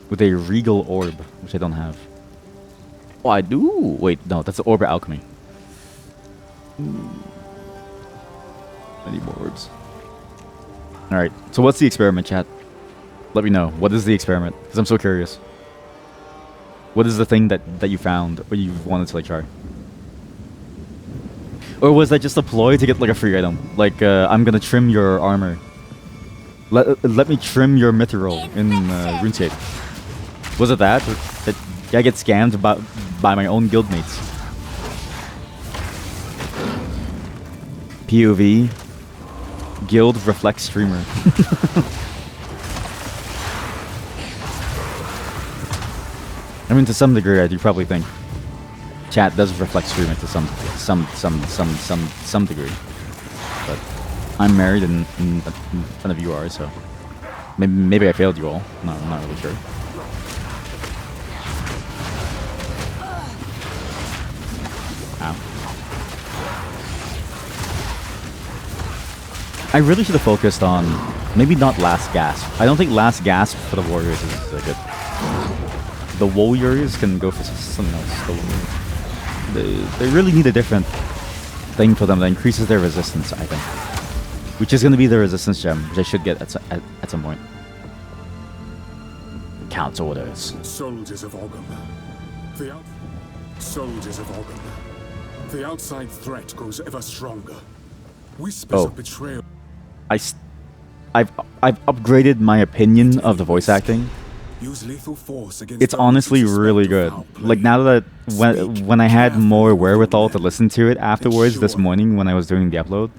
Speaker 1: With a regal orb, which I don't have. Oh, I do? Wait, no, that's the orb of alchemy. I need more orbs. Alright, so what's the experiment, chat? Let me know. What is the experiment? Because I'm so curious. What is the thing that you found or you wanted to like try? Or was that just a ploy to get like a free item? Like, I'm gonna trim your armor. Let me trim your mithril in RuneScape. Was it that? That I get scammed by my own guildmates? POV. Guild reflects streamer. I mean, to some degree, I do probably think chat does reflect streamer to some degree. But I'm married and none of you are, so maybe I failed you all. No, I'm not really sure. Ow. I really should have focused on maybe not last gasp. I don't think last gasp for the warriors is good. The warriors can go for something else. They really need a different thing for them that increases their resistance, I think. Which is going to be the resistance gem, which I should get at some point. Count's orders.
Speaker 6: soldiers of Ogham? Soldiers of Ogham. The outside threat grows ever stronger. Whispers of betrayal.
Speaker 1: I've upgraded my opinion of the voice acting.
Speaker 6: Use lethal force against
Speaker 1: It's honestly really good. Like now that when I had more wherewithal to listen to it afterwards this morning when I was doing the upload,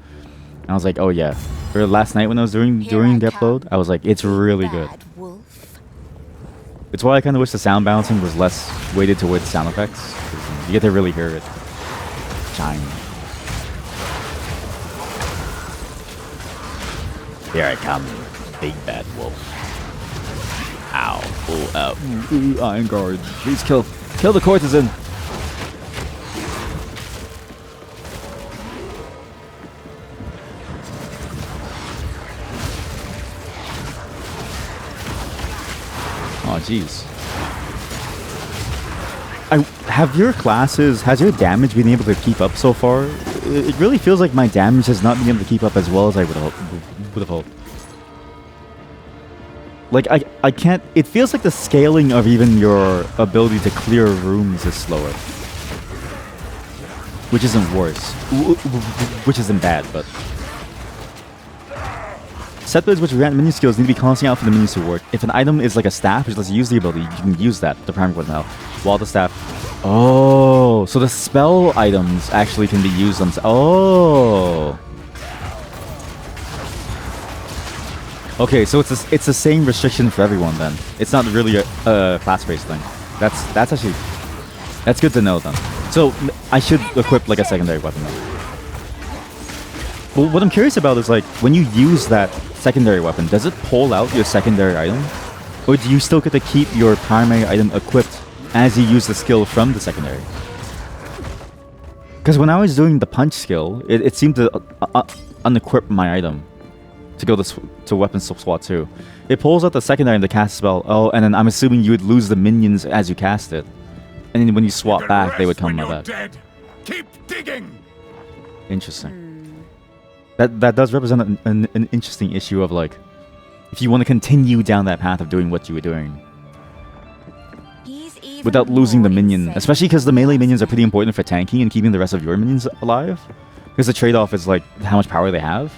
Speaker 1: I was like, oh yeah. Or last night when I was doing the upload, I was like, it's really good. It's why I kind of wish the sound balancing was less weighted towards sound effects. 'Cause you get to really hear it. Chime. Here I come, big bad wolf. Ow. Oh, ow. Ooh, iron guard. Please kill the courtesan. Oh, jeez. Has your damage been able to keep up so far? It really feels like my damage has not been able to keep up as well as I would have hoped. Like, I can't... It feels like the scaling of even your ability to clear rooms is slower. Which isn't worse. Which isn't bad, but... Set builds which grant minion skills need to be constantly out for the minions to work. If an item is like a staff, which lets you use the ability, you can use that, the primary one now. While the staff... Oh, so the spell items actually can be used on... Oh! Okay, so it's the same restriction for everyone then. It's not really a class-based thing. That's actually... That's good to know then. So, I should equip like a secondary weapon then. Well, what I'm curious about is like, when you use that secondary weapon, does it pull out your secondary item? Or do you still get to keep your primary item equipped as you use the skill from the secondary? Because when I was doing the punch skill, it seemed to unequip my item to go to weapon swap 2. It pulls out the secondary to cast a spell. Oh, and then I'm assuming you would lose the minions as you cast it. And then when you swap back, they would come like that.
Speaker 2: Dead. Keep digging.
Speaker 1: Interesting. That does represent an interesting issue of like, if you want to continue down that path of doing what you were doing. without losing the minion, especially because the melee minions are pretty important for tanking and keeping the rest of your minions alive. Because the trade-off is like how much power they have.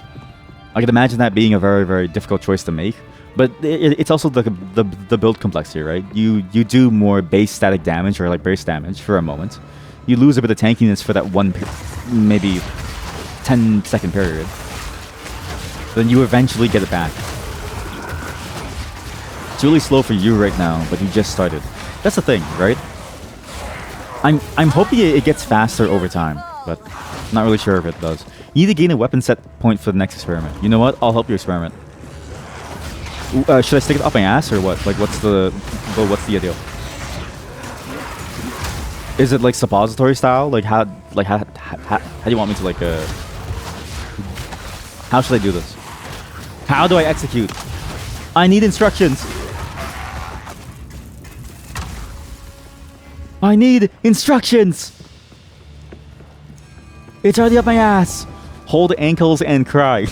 Speaker 1: I can imagine that being a very, very difficult choice to make. But it's also the build complexity, right? You do more base static damage or like burst damage for a moment. You lose a bit of tankiness for that one, maybe 10-second period. Then you eventually get it back. It's really slow for you right now, but you just started. That's the thing, right? I'm hoping it gets faster over time, but not really sure if it does. You need to gain a weapon set point for the next experiment. You know what? I'll help you experiment. Should I stick it up my ass or what? Like, what's the deal? Is it like suppository style? Like how do you want me to like how should I do this? How do I execute? I need instructions. I need instructions. It's already up my ass. Hold ankles and cry.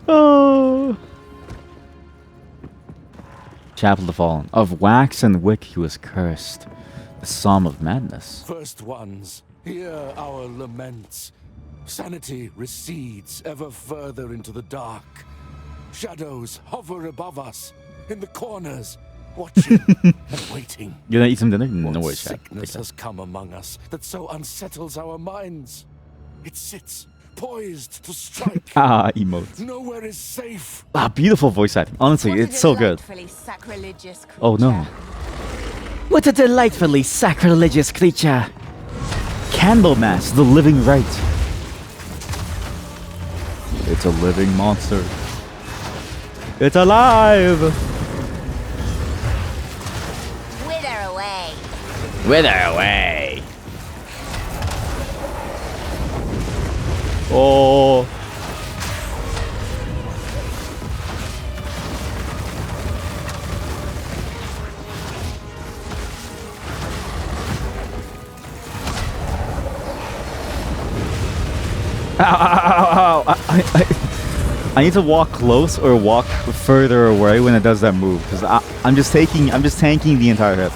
Speaker 1: Oh. Chapel of the Fallen. Of wax and wick he was cursed. The Psalm of Madness.
Speaker 7: First ones, hear our laments. Sanity recedes ever further into the dark. Shadows hover above us, in the corners, watching and waiting.
Speaker 1: You gonna eat some dinner? No
Speaker 7: What
Speaker 1: way, chat.
Speaker 7: sickness has come among us that so unsettles our minds? It sits, poised to strike.
Speaker 1: Ah, emotes.
Speaker 7: Nowhere is safe.
Speaker 1: Ah, beautiful voice acting. Honestly,
Speaker 4: What a
Speaker 1: it's so good.
Speaker 4: delightfully sacrilegious
Speaker 1: Oh no.
Speaker 4: creature.
Speaker 1: What a delightfully sacrilegious creature. Candlemas, the living rite. It's a living monster. It's alive!
Speaker 4: Wither away.
Speaker 1: Wither away! Oh. Ow, ow, ow, ow. I need to walk close or walk further away when it does that move, because I'm just tanking the entire hit.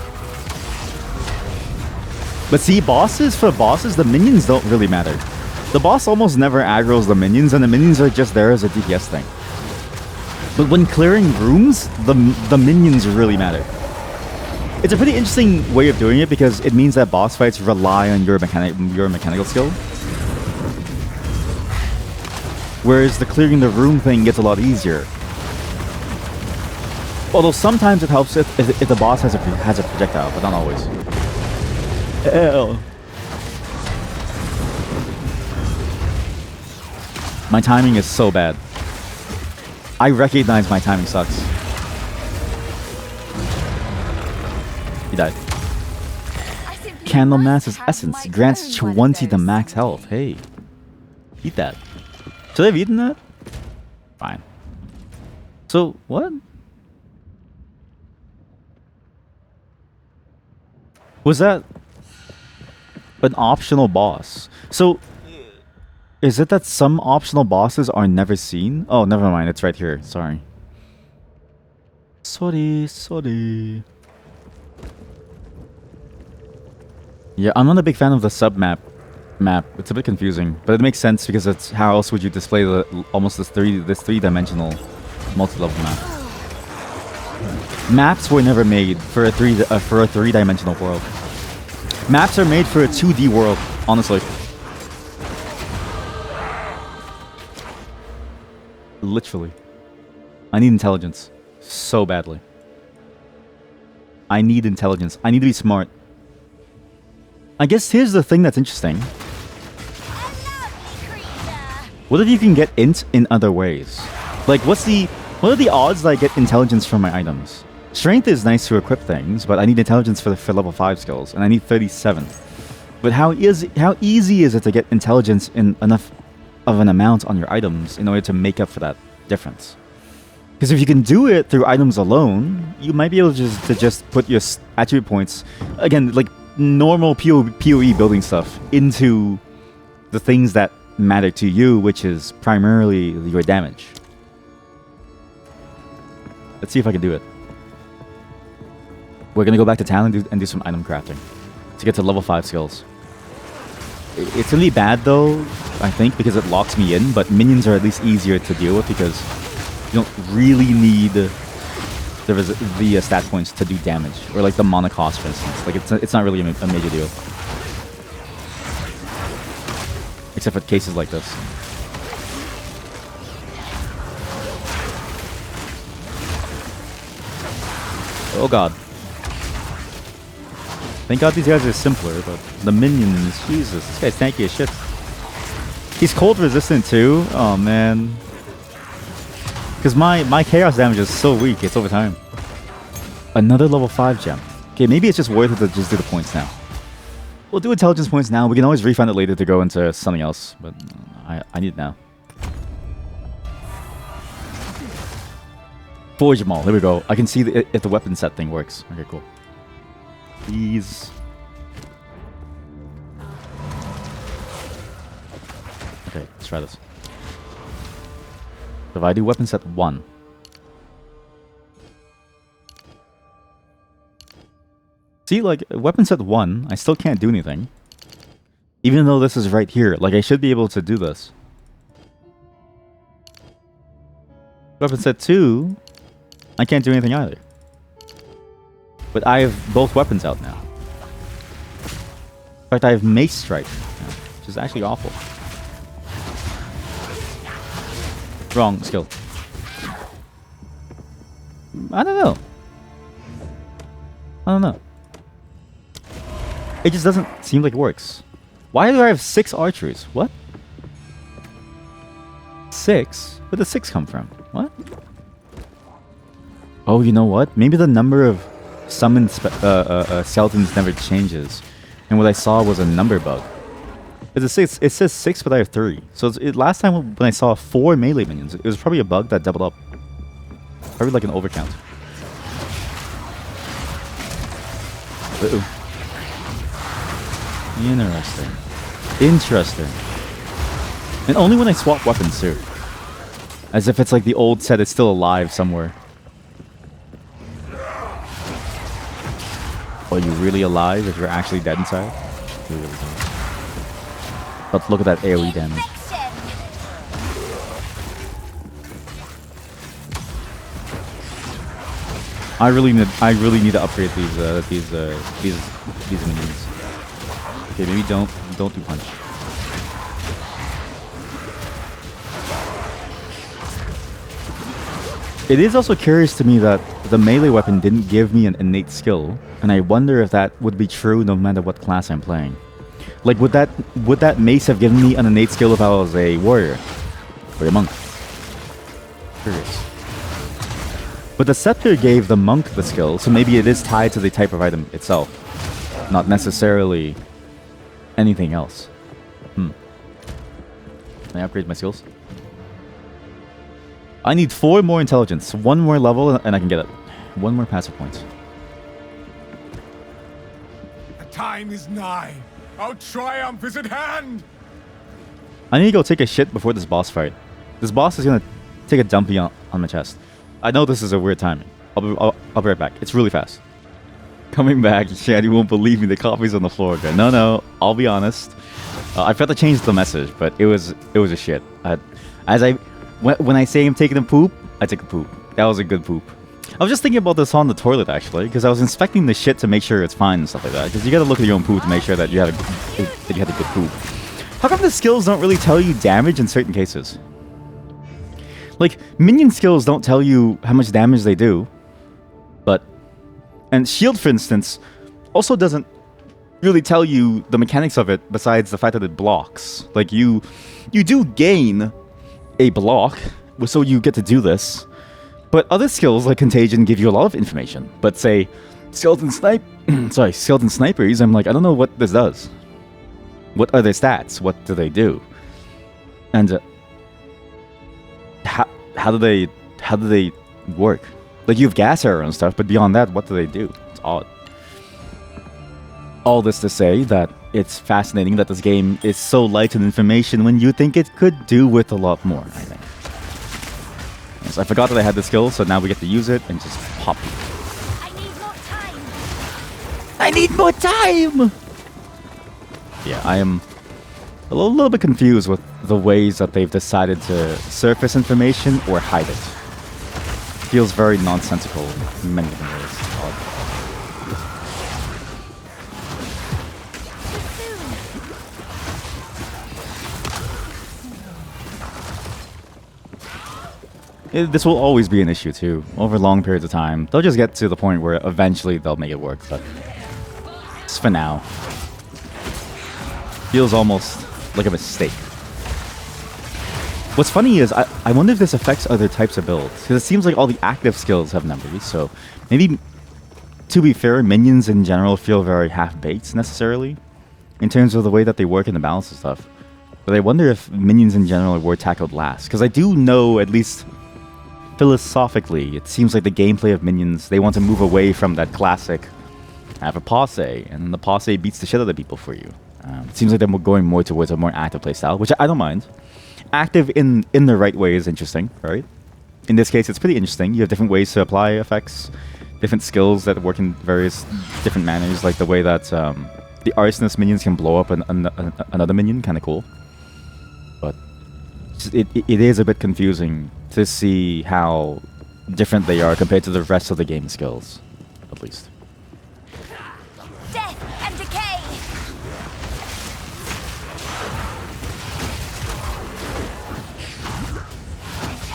Speaker 1: But see, for bosses, the minions don't really matter. The boss almost never aggroes the minions, and the minions are just there as a DPS thing. But when clearing rooms, the minions really matter. It's a pretty interesting way of doing it because it means that boss fights rely on your mechanical skill. Whereas the clearing the room thing gets a lot easier. Although sometimes it helps if the boss has a projectile, but not always. Ew. My timing is so bad. I recognize my timing sucks. He died. Candlemas's essence grants 20 to max health. Hey, eat that. Should I have eaten that? Fine. So, what? Was that an optional boss? So, is it that some optional bosses are never seen? Oh, never mind. It's right here. Sorry. Sorry. Yeah, I'm not a big fan of the sub-map. It's a bit confusing, but it makes sense because it's how else would you display this three-dimensional multi-level map? Maps were never made for a three-dimensional world. Maps are made for a 2D world, honestly. Literally. I need intelligence so badly. I need intelligence. I need to be smart. I guess here's the thing that's interesting. What if you can get int in other ways? Like, what are the odds that I get intelligence from my items? Strength is nice to equip things, but I need intelligence for level 5 skills, and I need 37. But how easy is it to get intelligence in enough of an amount on your items in order to make up for that difference? Because if you can do it through items alone, you might be able to just put your attribute points, again, like normal PoE building stuff, into the things that matter to you, which is primarily your damage. Let's see if I can do it. we're gonna go back to town and do some item crafting to get to level 5 skills. It's really bad though, I think, because it locks me in, but minions are at least easier to deal with because you don't really need the stat points to do damage, or like the mana cost, for instance. Like it's not really a major deal, except for cases like this. Oh god. Thank god these guys are simpler, but the minions, Jesus, this guy's tanky as shit. He's cold resistant too? Oh man. Because my chaos damage is so weak, it's over time. Another level 5 gem. Okay, maybe it's just worth it to just do the points now. We'll do intelligence points now. We can always refund it later to go into something else, but I need it now. Forge them all. Here we go. I can see if the weapon set thing works. Okay, cool. Please. Okay, let's try this. So if I do weapon set 1. See, like, weapon set 1, I still can't do anything. Even though this is right here. Like, I should be able to do this. Weapon set 2, I can't do anything either. But I have both weapons out now. In fact, I have Mace Strike now, which is actually awful. Wrong skill. I don't know. I don't know. It just doesn't seem like it works. Why do I have 6 archers? What? 6? Where did 6 come from? What? Oh, you know what? Maybe the number of summoned skeletons never changes. And what I saw was a number bug. It says 6, but I have 3. So last time when I saw 4 melee minions, it was probably a bug that doubled up. Probably like an overcount. Uh-oh. Interesting. Interesting. And only when I swap weapons too. As if it's like the old set is still alive somewhere. Are you really alive if you're actually dead inside? You're really dead. But look at that AoE damage. I really need to upgrade these minions. Okay, maybe don't do punch. It is also curious to me that the melee weapon didn't give me an innate skill, and I wonder if that would be true no matter what class I'm playing. Like, would that mace have given me an innate skill if I was a warrior or a monk? Curious. But the scepter gave the monk the skill, so maybe it is tied to the type of item itself, not necessarily anything else. Can I upgrade my skills? I need 4 more intelligence, 1 more level, and I can get it. 1 more passive point.
Speaker 6: The time is nigh. Our triumph is at hand.
Speaker 1: I need to go take a shit before this boss fight. This boss is gonna take a dumpy on my chest. I know this is a weird timing. I'll be right back. It's really fast. Coming back, Chad, you won't believe me. The coffee's on the floor again. No, I'll be honest. I forgot to change the message, but it was a shit. When I say I'm taking a poop, I take a poop. That was a good poop. I was just thinking about this on the toilet actually, because I was inspecting the shit to make sure it's fine and stuff like that. Because you gotta look at your own poop to make sure that you had a good poop. How come the skills don't really tell you damage in certain cases? Like, minion skills don't tell you how much damage they do, and shield, for instance, also doesn't really tell you the mechanics of it besides the fact that it blocks. Like, you do gain a block, so you get to do this, but other skills like Contagion give you a lot of information. But say, Skeleton Snipers, I'm like, I don't know what this does. What are their stats? What do they do? And how do they work? Like, you have gas arrow and stuff, but beyond that, what do they do? It's odd. All this to say that it's fascinating that this game is so light in information when you think it could do with a lot more, I think. Yes, I forgot that I had the skill, so now we get to use it and just pop people.
Speaker 4: I need more time.
Speaker 1: I need more time! Yeah, I am a little bit confused with the ways that they've decided to surface information or hide it. Feels very nonsensical in many different ways. It's odd. This will always be an issue too. Over long periods of time, they'll just get to the point where eventually they'll make it work. But just for now, feels almost like a mistake. What's funny is I wonder if this affects other types of builds, because it seems like all the active skills have numbers. So maybe, to be fair, minions in general feel very half-baked necessarily in terms of the way that they work in the balance and stuff. But I wonder if minions in general were tackled last, because I do know, at least philosophically, it seems like the gameplay of minions, they want to move away from that classic have a posse, and the posse beats the shit out of people for you. It seems like they're going more towards a more active playstyle, which I don't mind. Active in the right way is interesting, right? In this case, it's pretty interesting. You have different ways to apply effects, different skills that work in various different manners, like the way that the arsonist minions can blow up another minion, kind of cool. But it is a bit confusing to see how different they are compared to the rest of the game skills, at least.
Speaker 4: Death and decay.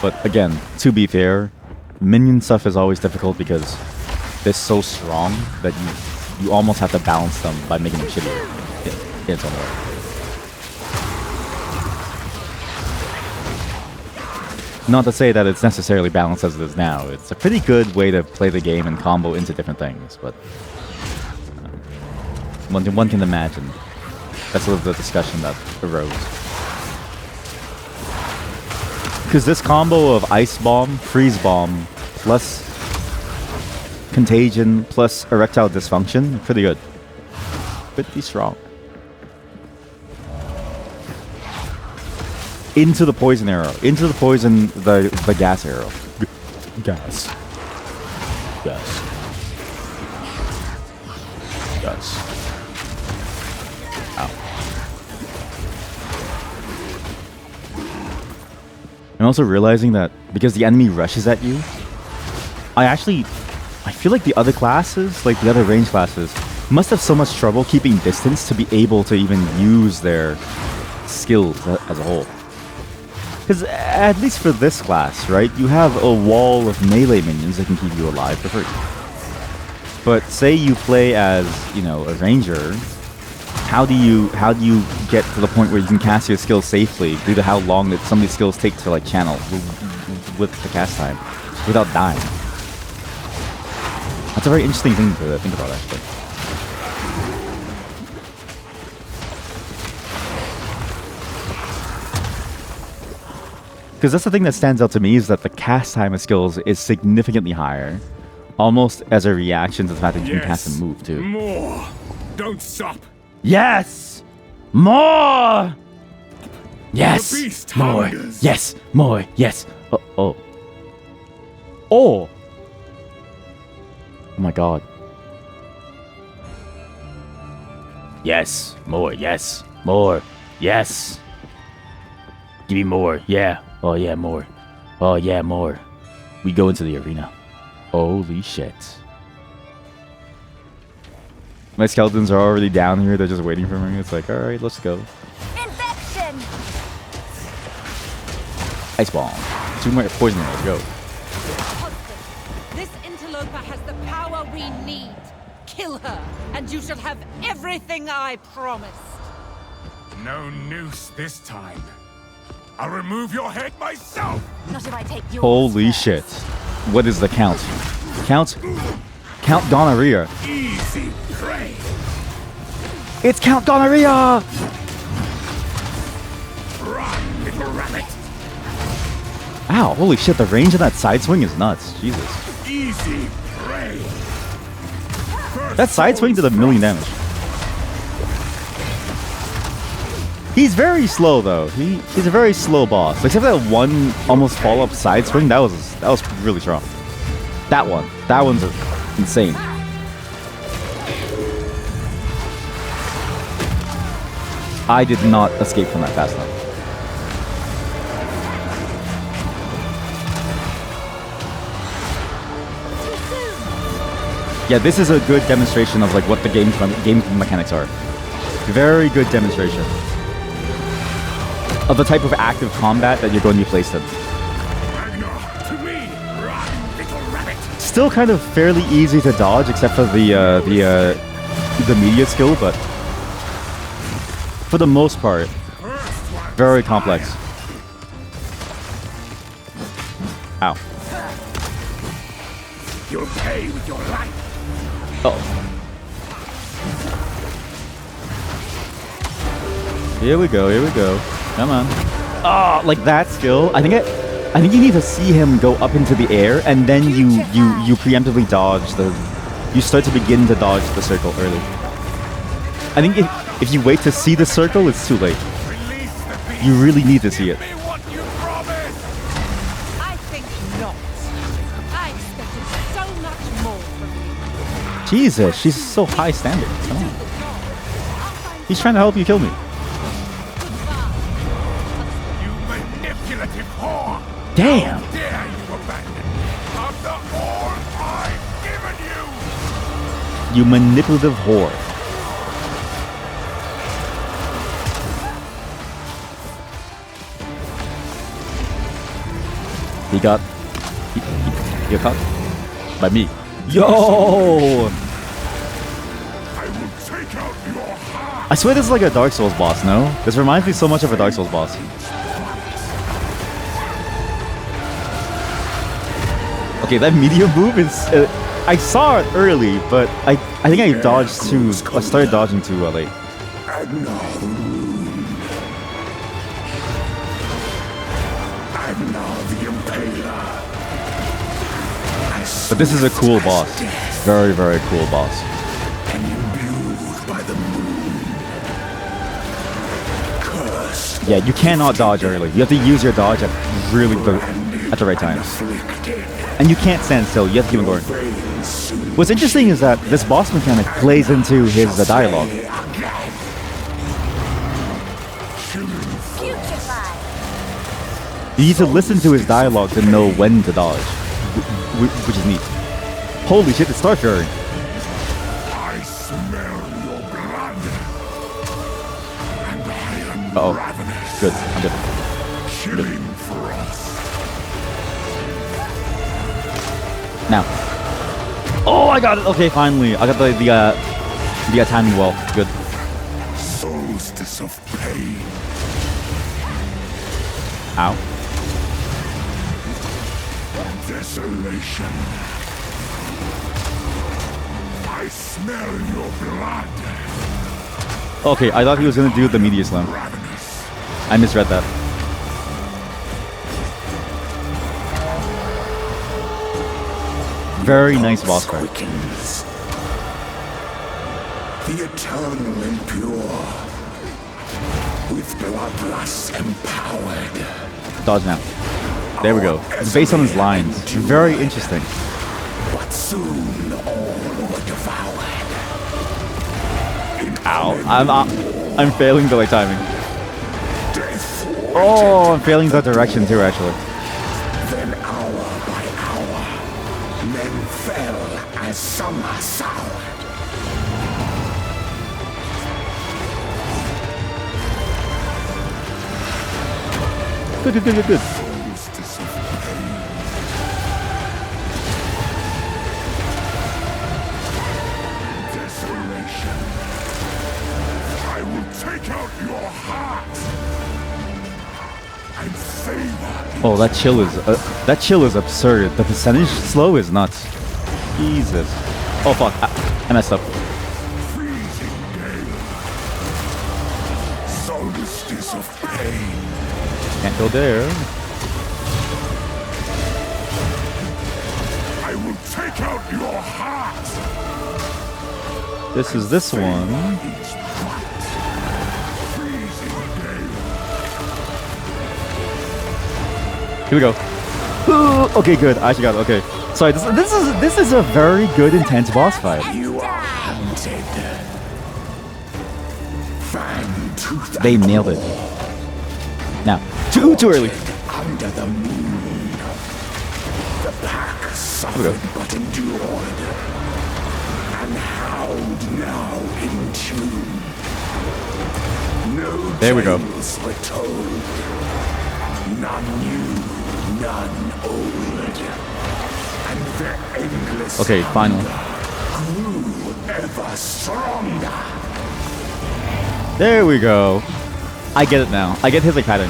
Speaker 1: But again, to be fair, minion stuff is always difficult because they're so strong that you almost have to balance them by making them shittier in its own way. Not to say that it's necessarily balanced as it is now. It's a pretty good way to play the game and combo into different things, but one can imagine. That's sort of the discussion that arose. Because this combo of Ice Bomb, Freeze Bomb, plus Contagion, plus Erectile Dysfunction, pretty good. Pretty strong. Into the poison arrow. Into the poison, the gas arrow. Gas. Gas. Gas. Ow. I'm also realizing that because the enemy rushes at you, I feel like the other classes, like the other range classes, must have so much trouble keeping distance to be able to even use their skills as a whole. Because at least for this class, right, you have a wall of melee minions that can keep you alive for free. But say you play as, you know, a ranger, how do you get to the point where you can cast your skills safely due to how long that some of these skills take to like channel with the cast time without dying? That's a very interesting thing to think about, actually. Because that's the thing that stands out to me, is that the cast time of skills is significantly higher, almost as a reaction to the fact that you can cast and move too.
Speaker 6: More! Don't stop!
Speaker 1: Yes! More! Yes!
Speaker 6: The beast
Speaker 1: More!
Speaker 6: hungers.
Speaker 1: Yes! More! Yes! Oh! Oh! Oh my god. Yes! More! Yes! More! Yes! Give me more! Yeah! Oh yeah, more. Oh yeah, more. We go into the arena. Holy shit. My skeletons are already down here, they're just waiting for me. It's like, alright, let's go.
Speaker 4: Infection.
Speaker 1: Ice bomb. 2 more poison arrows, go.
Speaker 8: This interloper has the power we need. Kill her, and you shall have everything I promised.
Speaker 6: No noose this time. I'll remove your head myself!
Speaker 4: Not if I take yours
Speaker 1: Holy
Speaker 4: first.
Speaker 1: shit. What is the count? Count gonorrhea.
Speaker 6: Easy prey!
Speaker 1: It's Count Gonorrhea!
Speaker 6: Run, little rabbit!
Speaker 1: Ow, holy shit, the range of that side swing is nuts. Jesus.
Speaker 6: Easy prey!
Speaker 1: That side swing did 1,000,000 damage. He's very slow though. He's a very slow boss. Except for that one almost follow-up side swing, that was really strong. That one's insane. I did not escape from that fast enough. Yeah, this is a good demonstration of like what the game mechanics are. Very good demonstration of the type of active combat that you're going to be placed in. Still kind of fairly easy to dodge, except for the media skill, but for the most part, very complex. Ow.
Speaker 2: You'll pay with your life.
Speaker 1: Oh. Here we go, here we go. Come on. Oh, like that skill. I think you need to see him go up into the air, and then you preemptively dodge you start to begin to dodge the circle early. I think if you wait to see the circle, it's too late. You really need to see it.
Speaker 8: I think not. I expected so much more from you.
Speaker 1: Jesus, she's so high standard. Come on. He's trying to help you kill me.
Speaker 2: You manipulative whore!
Speaker 1: Damn.
Speaker 2: How dare you abandon me after all I've given you!
Speaker 1: You manipulative whore. He got caught by me. Yo!
Speaker 2: I will take out your heart!
Speaker 1: I swear this is like a Dark Souls boss, no? This reminds me so much of a Dark Souls boss. Okay, that medium move is... I saw it early, but I think I dodged too... I started dodging too late.
Speaker 2: I'm now the Impaler.
Speaker 1: But this is a cool boss. Very, very cool boss.
Speaker 2: And imbued by the moon. Cursed.
Speaker 1: Yeah, you cannot dodge early. You have to use your dodge at really at the right time. And you can't stand still. You have to keep on going. What's interesting is that this boss mechanic plays into his dialogue. You need to listen to his dialogue to know when to dodge, which is neat. Holy shit, it's Starfury.
Speaker 2: I smell your blood. And I am
Speaker 1: Uh-oh.
Speaker 2: ravenous.
Speaker 1: Good, I'm good.
Speaker 2: Killing for us.
Speaker 1: Now. Oh, I got it. Okay, finally. I got the timing well. Good.
Speaker 2: Solstice of pain.
Speaker 1: Ow.
Speaker 2: Desolation. I smell your blood.
Speaker 1: Okay, I thought he was gonna do the media slam.
Speaker 2: Ravenous.
Speaker 1: I misread that. Very nice boss fight.
Speaker 2: Quickens. The eternal impure. With bloodlust empowered.
Speaker 1: Dodge now. There we go. It's based on his lines. Very interesting.
Speaker 2: But soon all were devoured.
Speaker 1: Ow. I'm failing the timing.
Speaker 2: Death.
Speaker 1: Oh, I'm failing the direction too, actually.
Speaker 2: Then hour by hour, men fell as summer soured.
Speaker 1: Good, good, good, good, good.
Speaker 2: Solstice of pain. Desolation. I will take out your heart. And favor.
Speaker 1: Oh, that chill is absurd. The percentage slow is nuts. Jesus. Oh fuck, I messed up.
Speaker 2: Freezing gale. Solstice of pain.
Speaker 1: Can't go there.
Speaker 2: I will take out your heart.
Speaker 1: This is this one.
Speaker 2: Freezing gale.
Speaker 1: Here we go. Ooh, okay, good. I actually got it. Okay. Sorry, this is a very good intense boss fight.
Speaker 2: You are hunted. Fang to
Speaker 1: They nailed it. Now, too early.
Speaker 2: Under the moon, the pack suffered but endured, and howled now in tune. No
Speaker 1: There we go.
Speaker 2: tales were told, none new, none old, and their endless
Speaker 1: Okay, final.
Speaker 2: grew ever stronger.
Speaker 1: There we go. I get it now. I get his like pattern.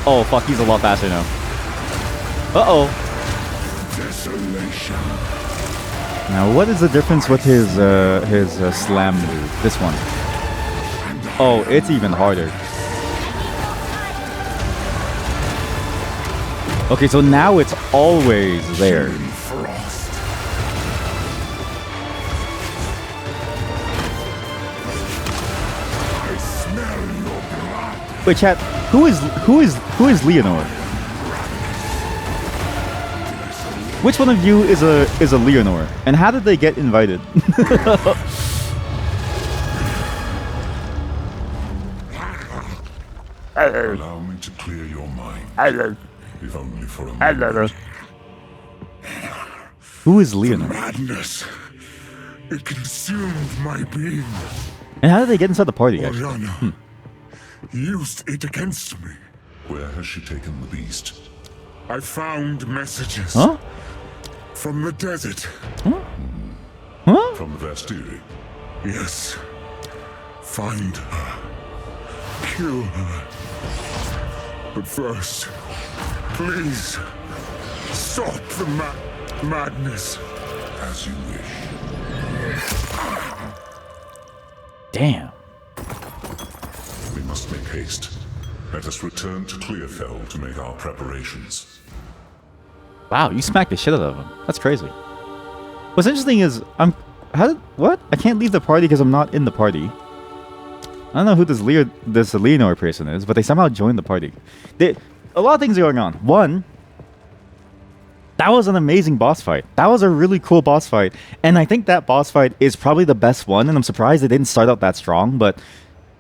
Speaker 1: Oh fuck, he's a lot faster now. Uh-oh.
Speaker 2: Desolation.
Speaker 1: Now what is the difference with his slam move? This one. Oh, it's even harder. Okay, so now it's always there.
Speaker 2: Frost. I smell your blood.
Speaker 1: Wait, chat. Who is Leonor? Which one of you is a Leonor? And how did they get invited?
Speaker 6: Allow me to clear your mind, if only for a moment.
Speaker 1: Who is Leonor?
Speaker 6: Madness. It consumed my being.
Speaker 1: And how did they get inside the party, guys?
Speaker 6: Oriana used it against me. Where has she taken the beast? I found messages
Speaker 1: Huh?
Speaker 6: from the desert.
Speaker 1: Huh? Huh?
Speaker 6: From the Vastiri. Yes. Find her. Kill her. But first, please, stop the madness. As you wish.
Speaker 1: Damn.
Speaker 6: We must make haste. Let us return to Clearfell to make our preparations.
Speaker 1: Wow, you smacked the shit out of him. That's crazy. What's interesting is what? I can't leave the party because I'm not in the party. I don't know who this Leonor person is, but they somehow joined the party. A lot of things are going on. One, that was an amazing boss fight. That was a really cool boss fight. And I think that boss fight is probably the best one, and I'm surprised they didn't start out that strong, but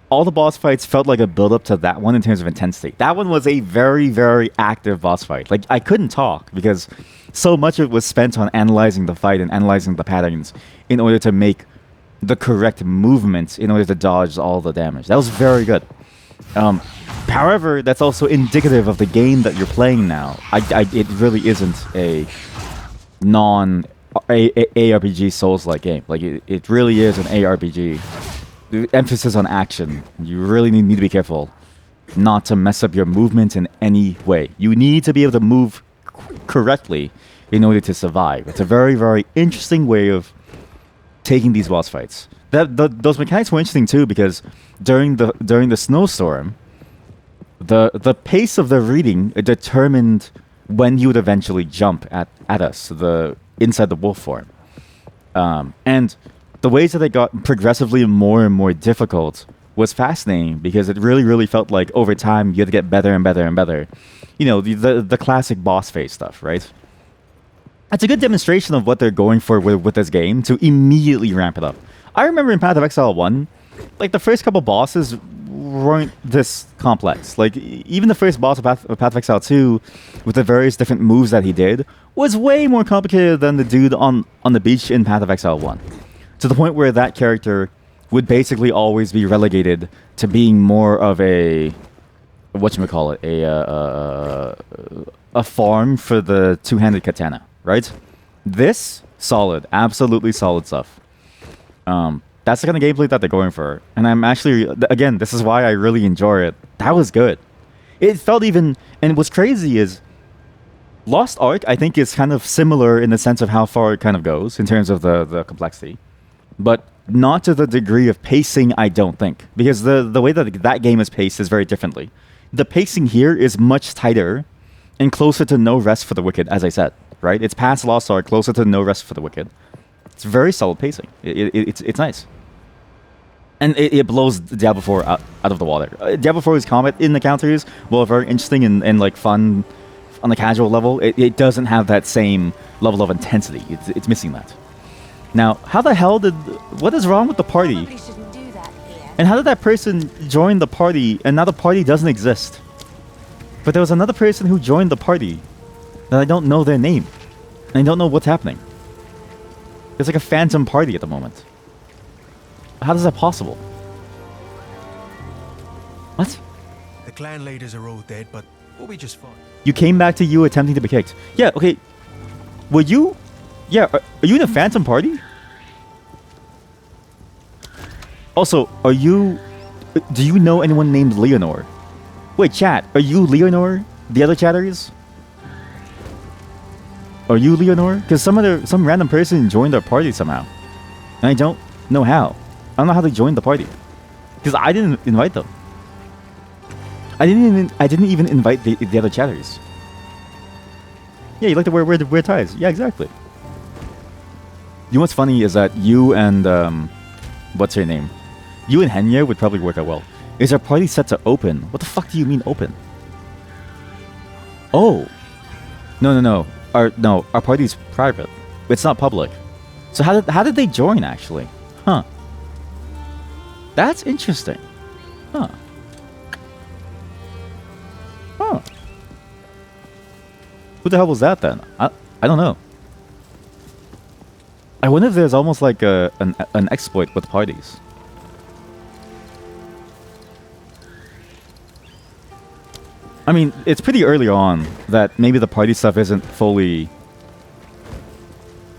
Speaker 1: all the boss fights felt like a build-up to that one in terms of intensity. That one was a very, very active boss fight. Like, I couldn't talk because so much of it was spent on analyzing the fight and analyzing the patterns in order to make the correct movements in order to dodge all the damage. That was very good. However, that's also indicative of the game that you're playing now. It really isn't a ARPG Souls-like game. Like, it really is an ARPG. The emphasis on action. You really need to be careful not to mess up your movement in any way. You need to be able to move correctly in order to survive. It's a very, very interesting way of taking these boss fights. Those mechanics were interesting too because during the snowstorm, the pace of the reading determined when he would eventually jump at us, inside the wolf form, and the ways that they got progressively more and more difficult was fascinating because it really, really felt like over time you had to get better and better and better. You know, the classic boss phase stuff, right? It's a good demonstration of what they're going for with this game to immediately ramp it up. I remember in Path of Exile 1, like the first couple bosses weren't this complex. Like even the first boss of Path of Exile 2 with the various different moves that he did was way more complicated than the dude on the beach in Path of Exile 1. To the point where that character would basically always be relegated to being more of a whatchamacallit, a farm for the two-handed katana, right? This, solid, absolutely solid stuff. That's the kind of gameplay that they're going for. And I'm actually, again, this is why I really enjoy it. That was good. It felt even, and what's crazy is Lost Ark, I think, is kind of similar in the sense of how far it kind of goes in terms of the complexity. But not to the degree of pacing, I don't think. Because the way that game is paced is very differently. The pacing here is much tighter and closer to No Rest for the Wicked, as I said. Right? It's past Lost Ark, closer to No Rest for the Wicked. It's very solid pacing. It's nice. And it blows Diablo 4 out of the water. Diablo 4's combat in the counters, while very interesting and like fun on the casual level, it doesn't have that same level of intensity. It's missing that. Now, how the hell what is wrong with the party?
Speaker 4: Probably shouldn't do that here.
Speaker 1: And how did that person join the party and now the party doesn't exist? But there was another person who joined the party that I don't know their name. And I don't know what's happening. It's like a phantom party at the moment. How is that possible? What?
Speaker 9: The clan leaders are all dead, but we'll be just fine.
Speaker 1: You came back to you attempting to be kicked. Yeah, okay. Were you... Yeah, are you in a phantom party? Also, are you... Do you know anyone named Leonor? Wait, chat. Are you Leonor? The other chatters? Are you Leonor? Because some random person joined our party somehow. And I don't know how. I don't know how they joined the party. Because I didn't invite them. I didn't even invite the other chatters. Yeah, you like to wear ties. Yeah, exactly. You know what's funny is that you and what's her name? You and Henya would probably work out well. Is our party set to open? What the fuck do you mean open? Oh. No. Our party's private. It's not public. So how did they join actually? Huh. That's interesting. Huh. Huh. Who the hell was that then? I don't know. I wonder if there's almost like an exploit with parties. I mean, it's pretty early on that maybe the party stuff isn't fully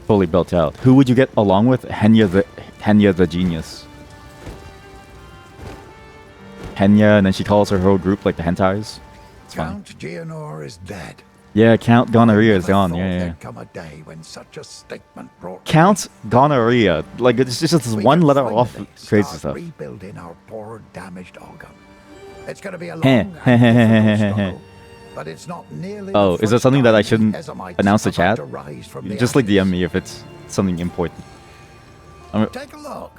Speaker 1: built out. Who would you get along with? Henya the genius. Henya, and then she calls her whole group like the hentais. It's
Speaker 2: Count Geonor is dead.
Speaker 1: Yeah, Count Gonorrhea is gone.
Speaker 2: Never thought
Speaker 1: Yeah.
Speaker 2: there'd come a day when such a statement brought
Speaker 1: Count Gonorrhea. Like, it's just this
Speaker 2: We
Speaker 1: one
Speaker 2: can
Speaker 1: letter
Speaker 2: finally
Speaker 1: off crazy
Speaker 2: start
Speaker 1: stuff.
Speaker 2: rebuilding our poor damaged organ. It's going to be a long
Speaker 1: Heh,
Speaker 2: and
Speaker 1: heh, heh, heh, heh,
Speaker 2: difficult
Speaker 1: heh.
Speaker 2: struggle, but it's not nearly
Speaker 1: Oh,
Speaker 2: the
Speaker 1: is there
Speaker 2: first
Speaker 1: something that I
Speaker 2: time
Speaker 1: shouldn't
Speaker 2: the Ezomites
Speaker 1: announce to
Speaker 2: have had
Speaker 1: chat?
Speaker 2: to rise from the
Speaker 1: Just like
Speaker 2: ashes.
Speaker 1: DM me if it's something important.
Speaker 2: Take a look.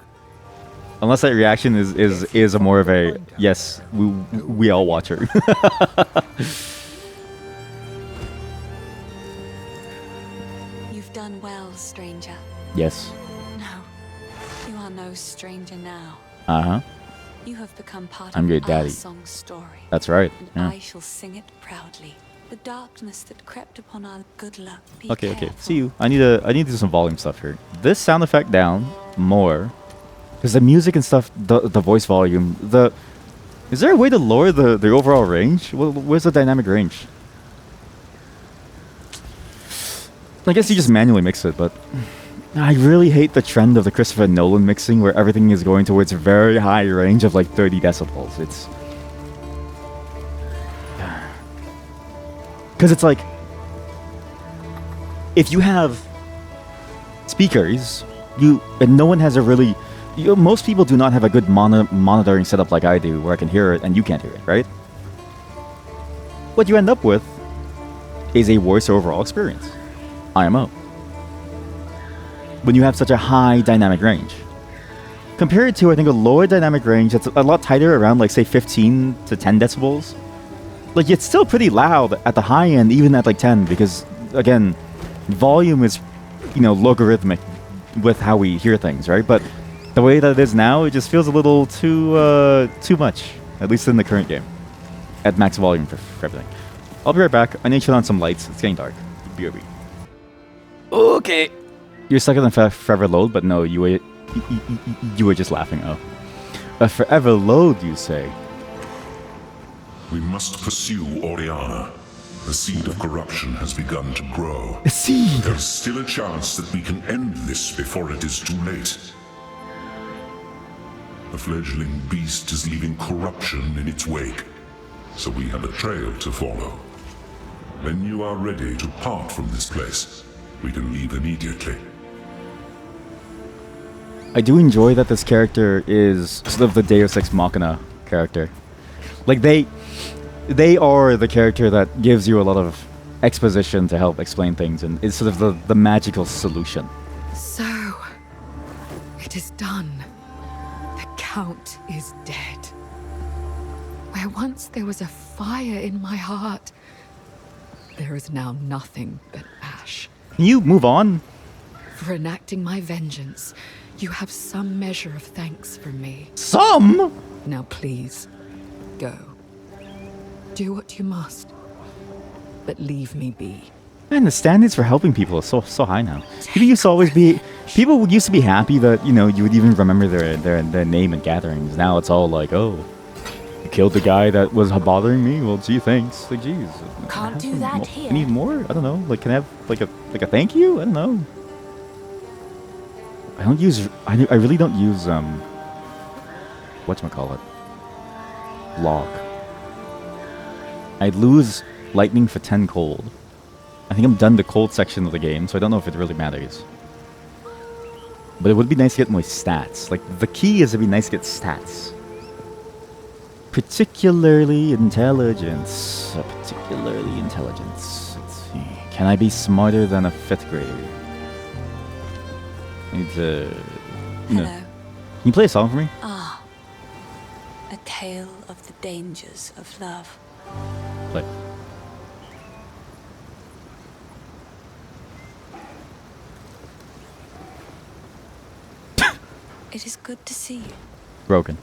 Speaker 1: Unless that reaction is a more of a yes, we all watch her.
Speaker 4: You've done well, stranger.
Speaker 1: Yes.
Speaker 4: No, you are no stranger now.
Speaker 1: Uh-huh.
Speaker 4: You have become part
Speaker 1: I'm
Speaker 4: of
Speaker 1: your
Speaker 4: our
Speaker 1: daddy.
Speaker 4: song's story.
Speaker 1: That's right.
Speaker 4: And
Speaker 1: Yeah.
Speaker 4: I shall sing it proudly. The darkness that crept upon our good luck. Be
Speaker 1: Okay.
Speaker 4: careful.
Speaker 1: See you. I need to do some volume stuff here. This sound effect down more. Because the music and stuff, the voice volume, is there a way to lower the overall range? Where's the dynamic range? I guess you just manually mix it, but I really hate the trend of the Christopher Nolan mixing where everything is going towards a very high range of like 30 decibels. It's because it's like if you have speakers, and no one has a really. Most people do not have a good monitoring setup like I do, where I can hear it and you can't hear it, right? What you end up with is a worse overall experience. IMO. When you have such a high dynamic range. Compared to, I think, a lower dynamic range that's a lot tighter, around like, say, 15 to 10 decibels. Like, it's still pretty loud at the high end, even at like 10, because, again, volume is, logarithmic with how we hear things, right? But the way that it is now, it just feels a little too much, at least in the current game, at max volume for everything. I'll be right back. I need to turn on some lights. It's getting dark. BRB. Okay. You're stuck in the forever load, but no, you were just laughing. Oh, a forever load, you say?
Speaker 6: We must pursue Oriana. The seed of corruption has begun to grow.
Speaker 1: A seed.
Speaker 6: There's still a chance that we can end this before it is too late. The fledgling beast is leaving corruption in its wake, so we have a trail to follow. When you are ready to part from this place, we can leave immediately.
Speaker 1: I do enjoy that this character is sort of the Deus Ex Machina character. Like, they are the character that gives you a lot of exposition to help explain things, and it's sort of the magical solution.
Speaker 3: So, it is done. The Count is dead. Where once there was a fire in my heart, there is now nothing but ash.
Speaker 1: Can you move on?
Speaker 3: For enacting my vengeance, You have some measure of thanks from me.
Speaker 1: Some?
Speaker 3: Now please, go. Do what you must. But leave me be.
Speaker 1: Man, the standards for helping people is so high now. People used to be happy that, you know, you would even remember their name at gatherings. Now it's all like, oh, you killed the guy that was bothering me? Well, gee, thanks. Like, geez.
Speaker 4: Can't do that here.
Speaker 1: I need more? I don't know. Like, can I have like a thank you? I don't know. I really don't use whatchamacallit? Log. I lose lightning for 10 cold. I think I'm done the cold section of the game, so I don't know if it really matters. But it would be nice to get my stats. Like, the key is it'd be nice to get stats. Particularly intelligence. Particularly intelligence. Let's see. Can I be smarter than a 5th grader? I need to...
Speaker 10: Hello.
Speaker 1: Can you play a song for me?
Speaker 10: Ah. A tale of the dangers of love.
Speaker 1: Play.
Speaker 10: It is good to see you.
Speaker 1: Broken.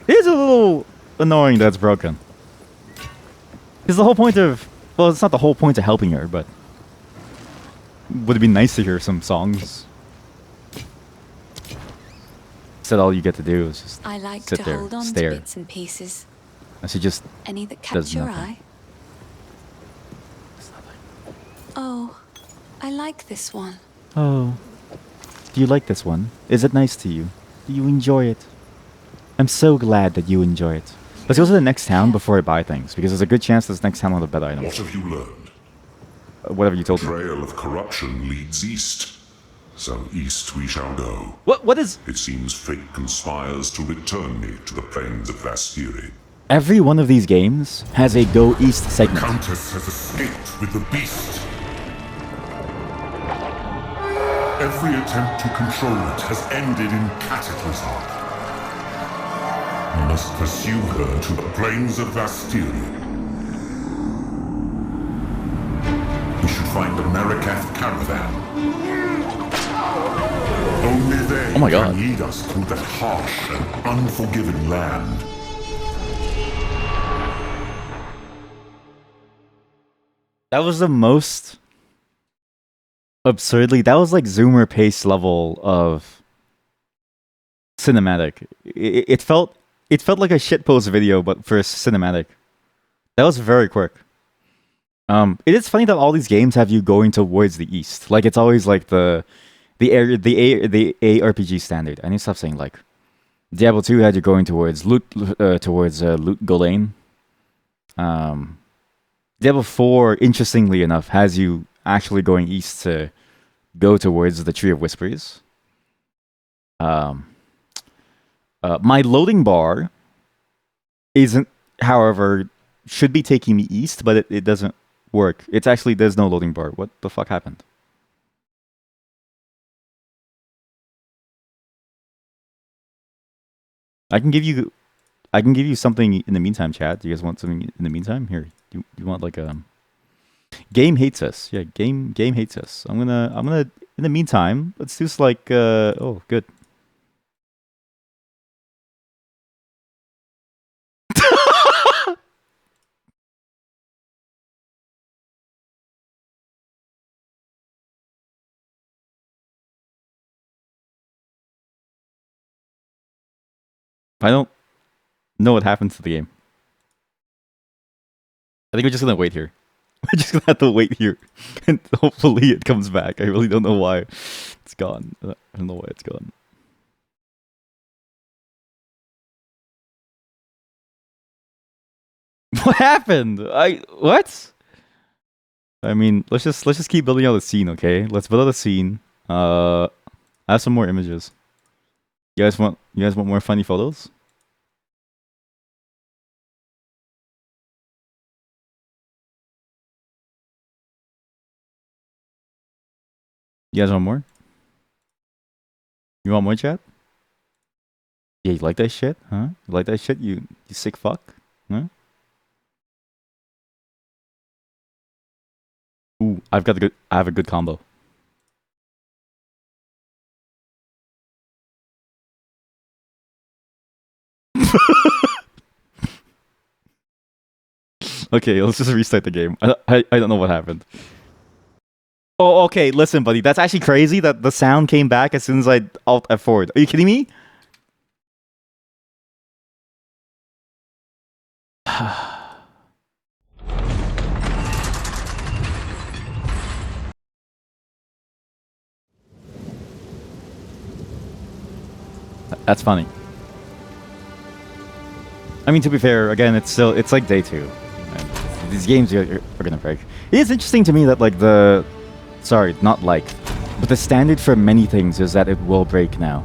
Speaker 1: It is a little annoying that it's broken. Because the whole point of... Well, it's not the whole point of helping her, but... Would it be nice to hear some songs? Instead, all you get to do is just
Speaker 10: I like
Speaker 1: sit
Speaker 10: to
Speaker 1: there,
Speaker 10: hold on
Speaker 1: stare.
Speaker 10: to bits and pieces.
Speaker 1: And she just
Speaker 10: Any that
Speaker 1: does
Speaker 10: catch your
Speaker 1: nothing.
Speaker 10: eye? Oh, I like this one.
Speaker 1: Oh. Do you like this one? Is it nice to you? Do you enjoy it? I'm so glad that you enjoy it. Let's go to the next town before I buy things, because there's a good chance this next town will have better items.
Speaker 6: What have you learned?
Speaker 1: Whatever you told me.
Speaker 6: Trail of corruption leads east. So east we shall go.
Speaker 1: What is...
Speaker 6: It seems fate conspires to return me to the plains of Vastiri.
Speaker 1: Every one of these games has a Go East
Speaker 6: The
Speaker 1: segment.
Speaker 6: Countess has escaped with the beast. Every attempt to control it has ended in cataclysm. We must pursue her to the plains of Vastiri. We should find a Marikath caravan. Only they
Speaker 1: Oh my God.
Speaker 6: can lead us through that harsh and unforgiving land.
Speaker 1: That was the most absurdly... That was like Zoomer pace level of cinematic. It felt like a shitpost video, but for a cinematic. That was very quick. It is funny that all these games have you going towards the east. Like, it's always like the ARPG standard. I need to stop saying like. Diablo 2 had you going towards Loot Golain. Diablo 4, interestingly enough, has you actually going east to go towards the Tree of Whispers. My loading bar isn't, however, should be taking me east, but it doesn't work. It's actually, there's no loading bar. What the fuck happened? I can give you something in the meantime, chat. Do you guys want something in the meantime? Here, you want like game hates us. Yeah, game hates us. I'm gonna in the meantime, let's do like oh, good. I don't know what happens to the game. I think we're just gonna wait here. We're just gonna have to wait here, and hopefully it comes back. I really don't know why it's gone. I don't know why it's gone. What happened? What? I mean, let's just keep building out the scene, okay? Let's build out the scene. I have some more images. You guys want more funny photos? You guys want more? You want more, chat? Yeah, you like that shit? Huh? You like that shit? You sick fuck? Huh? Ooh, I have a good combo. Okay, let's just restart the game. I don't know what happened. Oh, okay, listen, buddy. That's actually crazy that the sound came back as soon as I Alt F4'd. Are you kidding me? That's funny. I mean, to be fair, again, it's like day 2. And these games are gonna break. It is interesting to me that like but the standard for many things is that it will break now.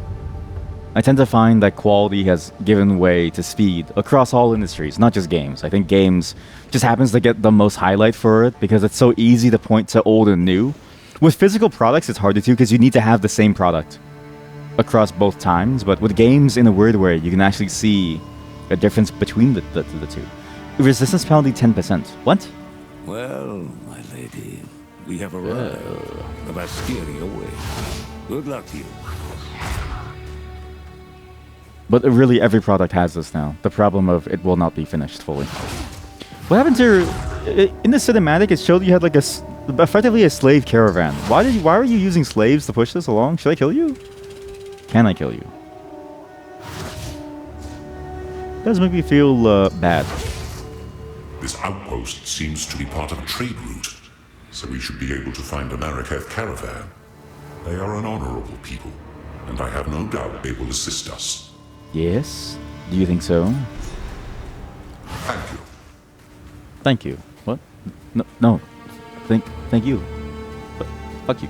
Speaker 1: I tend to find that quality has given way to speed across all industries, not just games. I think games just happens to get the most highlight for it because it's so easy to point to old and new. With physical products, it's harder to because you need to have the same product across both times. But with games, in a weird way, you can actually see a difference between the two. Resistance penalty 10%. What?
Speaker 11: Well, my lady, we have arrived. The Bastille away. Good luck to you.
Speaker 1: But really, every product has this now. The problem of it will not be finished fully. What happened to in the cinematic? It showed you had like effectively a slave caravan. Why were you using slaves to push this along? Should I kill you? Can I kill you? It does make me feel bad.
Speaker 6: This outpost seems to be part of a trade route, so we should be able to find a Marraketh caravan. They are an honorable people, and I have no doubt they will assist us.
Speaker 1: Yes? Do you think so?
Speaker 6: Thank you.
Speaker 1: Thank you. What? No. Thank you. Fuck you.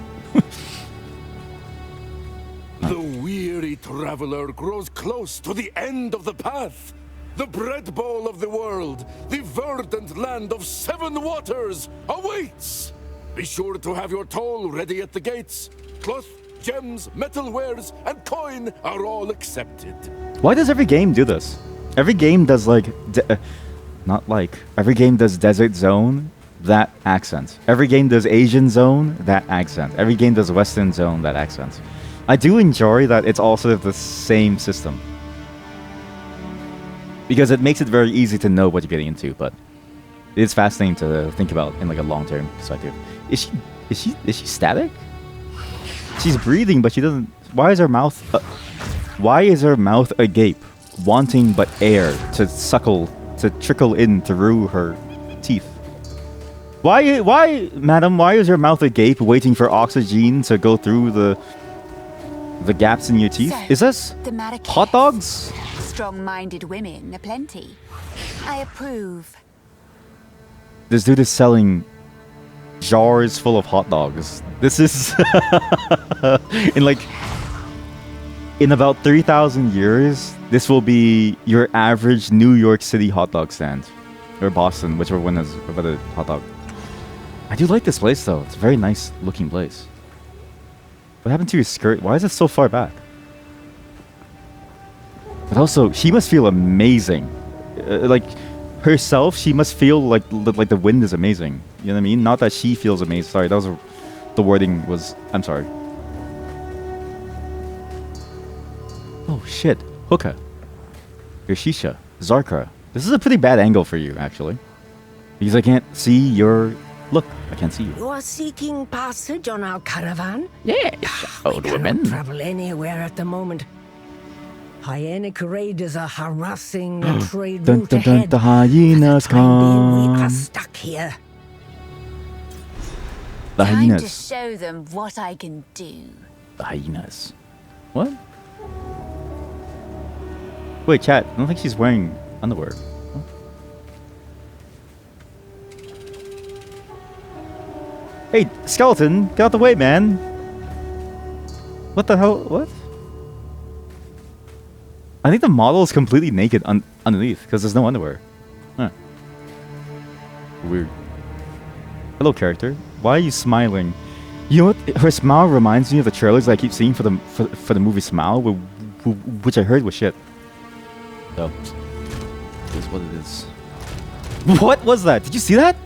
Speaker 7: The weary traveler grows close to the end of the path. The bread bowl of the world, the verdant land of 7 waters, awaits! Be sure to have your toll ready at the gates. Cloth, gems, metalwares, and coin are all accepted.
Speaker 1: Why does every game do this? Every game does every game does Desert Zone, that accent. Every game does Asian Zone, that accent. Every game does Western Zone, that accent. I do enjoy that it's also the same system. Because it makes it very easy to know what you're getting into, but it's fascinating to think about in like a long-term perspective. Is she static? She's breathing, but she doesn't. Why is her mouth agape, wanting but air to trickle in through her teeth? Why, madam? Why is your mouth agape, waiting for oxygen to go through the gaps in your teeth?
Speaker 4: So,
Speaker 1: is this hot dogs?
Speaker 4: Strong-minded women aplenty. I approve.
Speaker 1: This dude is selling jars full of hot dogs. This is in about 3,000 years, this will be your average New York City hot dog stand, or Boston, whichever one has a better hot dog. I do like this place though. It's a very nice looking place. What happened to your skirt? Why is it so far back? But also, she must feel amazing. Like herself, she must feel like the wind is amazing. You know what I mean? Not that she feels amazing. Sorry, the wording was. I'm sorry. Oh shit, Hookah, Yoshisha, Zarkra. This is a pretty bad angle for you, actually, because I can't see your. Look, I can't see you.
Speaker 5: You are seeking passage on our caravan?
Speaker 1: Yes,
Speaker 5: We cannot travel anywhere at the moment. Hyenic raiders are harassing a trade route ahead.
Speaker 1: The hyenas
Speaker 5: For the time being, we are
Speaker 1: come.
Speaker 5: stuck here.
Speaker 1: The
Speaker 4: Time to
Speaker 1: hyenas.
Speaker 4: show them what I can do.
Speaker 1: The hyenas. What? Wait, chat. I don't think she's wearing underwear. Huh? Hey, skeleton, get out the way, man. What the hell? What? I think the model is completely naked underneath because there's no underwear. Huh. Weird. Hello, character. Why are you smiling? You know what? Her smile reminds me of the trailers that I keep seeing for the movie Smile, which I heard was shit. So, it is what it is. What was that? Did you see that?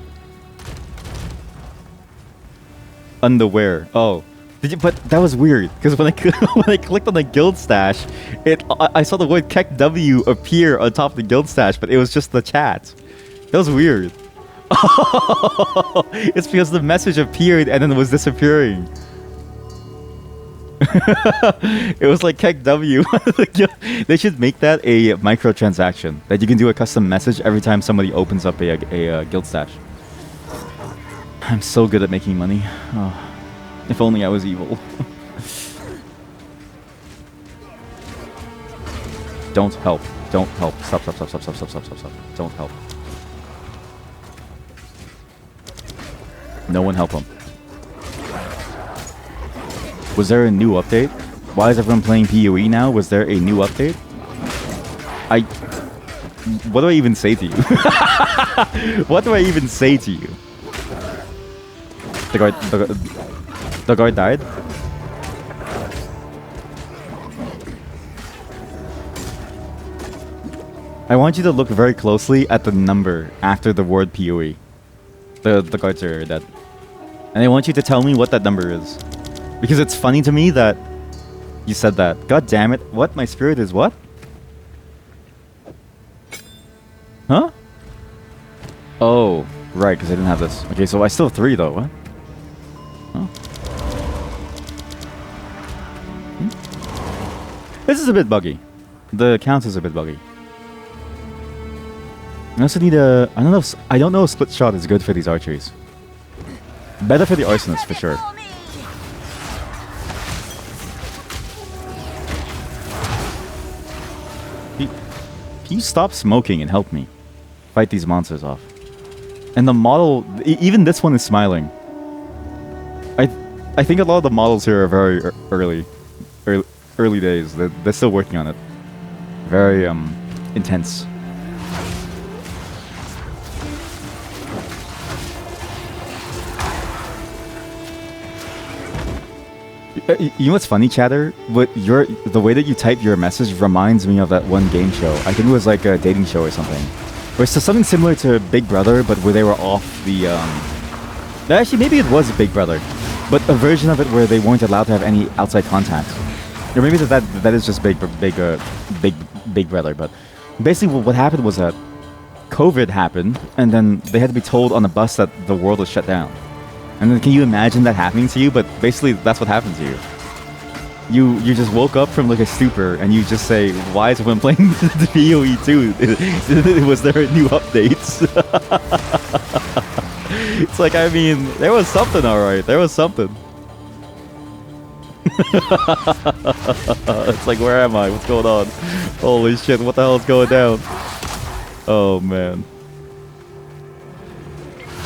Speaker 1: Underwear. Oh. Did you? But that was weird because when I when I clicked on the guild stash, I saw the word Kek W appear on top of the guild stash, but it was just the chat. That was weird. It's because the message appeared and then it was disappearing. It was like Kek W. They should make that a microtransaction that you can do a custom message every time somebody opens up a guild stash. I'm so good at making money. Oh, if only I was evil. Don't help. Don't help. Stop. Don't help. No one help him. Was there a new update? Why is everyone playing PoE now? Was there a new update? What do I even say to you? What do I even say to you? The guard died? I want you to look very closely at the number after the word PoE. The guards are dead. And I want you to tell me what that number is. Because it's funny to me that you said that. God damn it. What? My spirit is what? Huh? Oh, right, because I didn't have this. Okay, so I still have 3 though. What? Huh? This is a bit buggy. The count is a bit buggy. I also need a... I don't know if split shot is good for these archeries. Better for the arsonists, for sure. Can you stop smoking and help me fight these monsters off? And the model... Even this one is smiling. I think a lot of the models here are very early days. They're still working on it. Very intense. You know what's funny, chatter? The way that you type your message reminds me of that one game show. I think it was like a dating show or something. Or it's something similar to Big Brother, but where they were off the... Actually, maybe it was Big Brother, but a version of it where they weren't allowed to have any outside contact. Or maybe that is just Big Brother. But basically, what happened was that COVID happened, and then they had to be told on the bus that the world was shut down. And then can you imagine that happening to you? But basically, that's what happened to you. You just woke up from like a stupor, and you just say, "Why is everyone playing the PoE 2? Was there a new updates?" It's like, I mean, there was something, all right. There was something. It's like, where am I? What's going on? Holy shit! What the hell is going down? Oh man,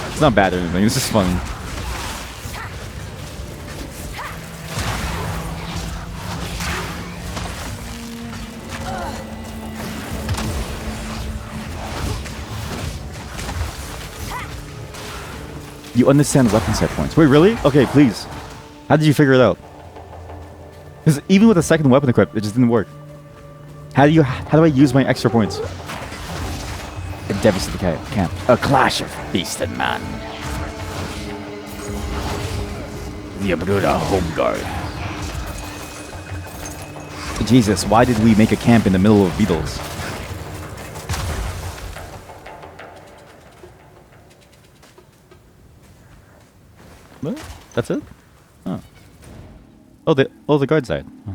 Speaker 1: it's not bad or anything. It's just funny. You understand weapon set points. Wait, really? Okay, please. How did you figure it out? Because even with a second weapon equipped, it just didn't work. How do I use my extra points? A devastating camp. A clash of beast and man. The Abruda Home Guard. Jesus, why did we make a camp in the middle of beetles? What? That's it? Oh. Oh, the guards died. Oh.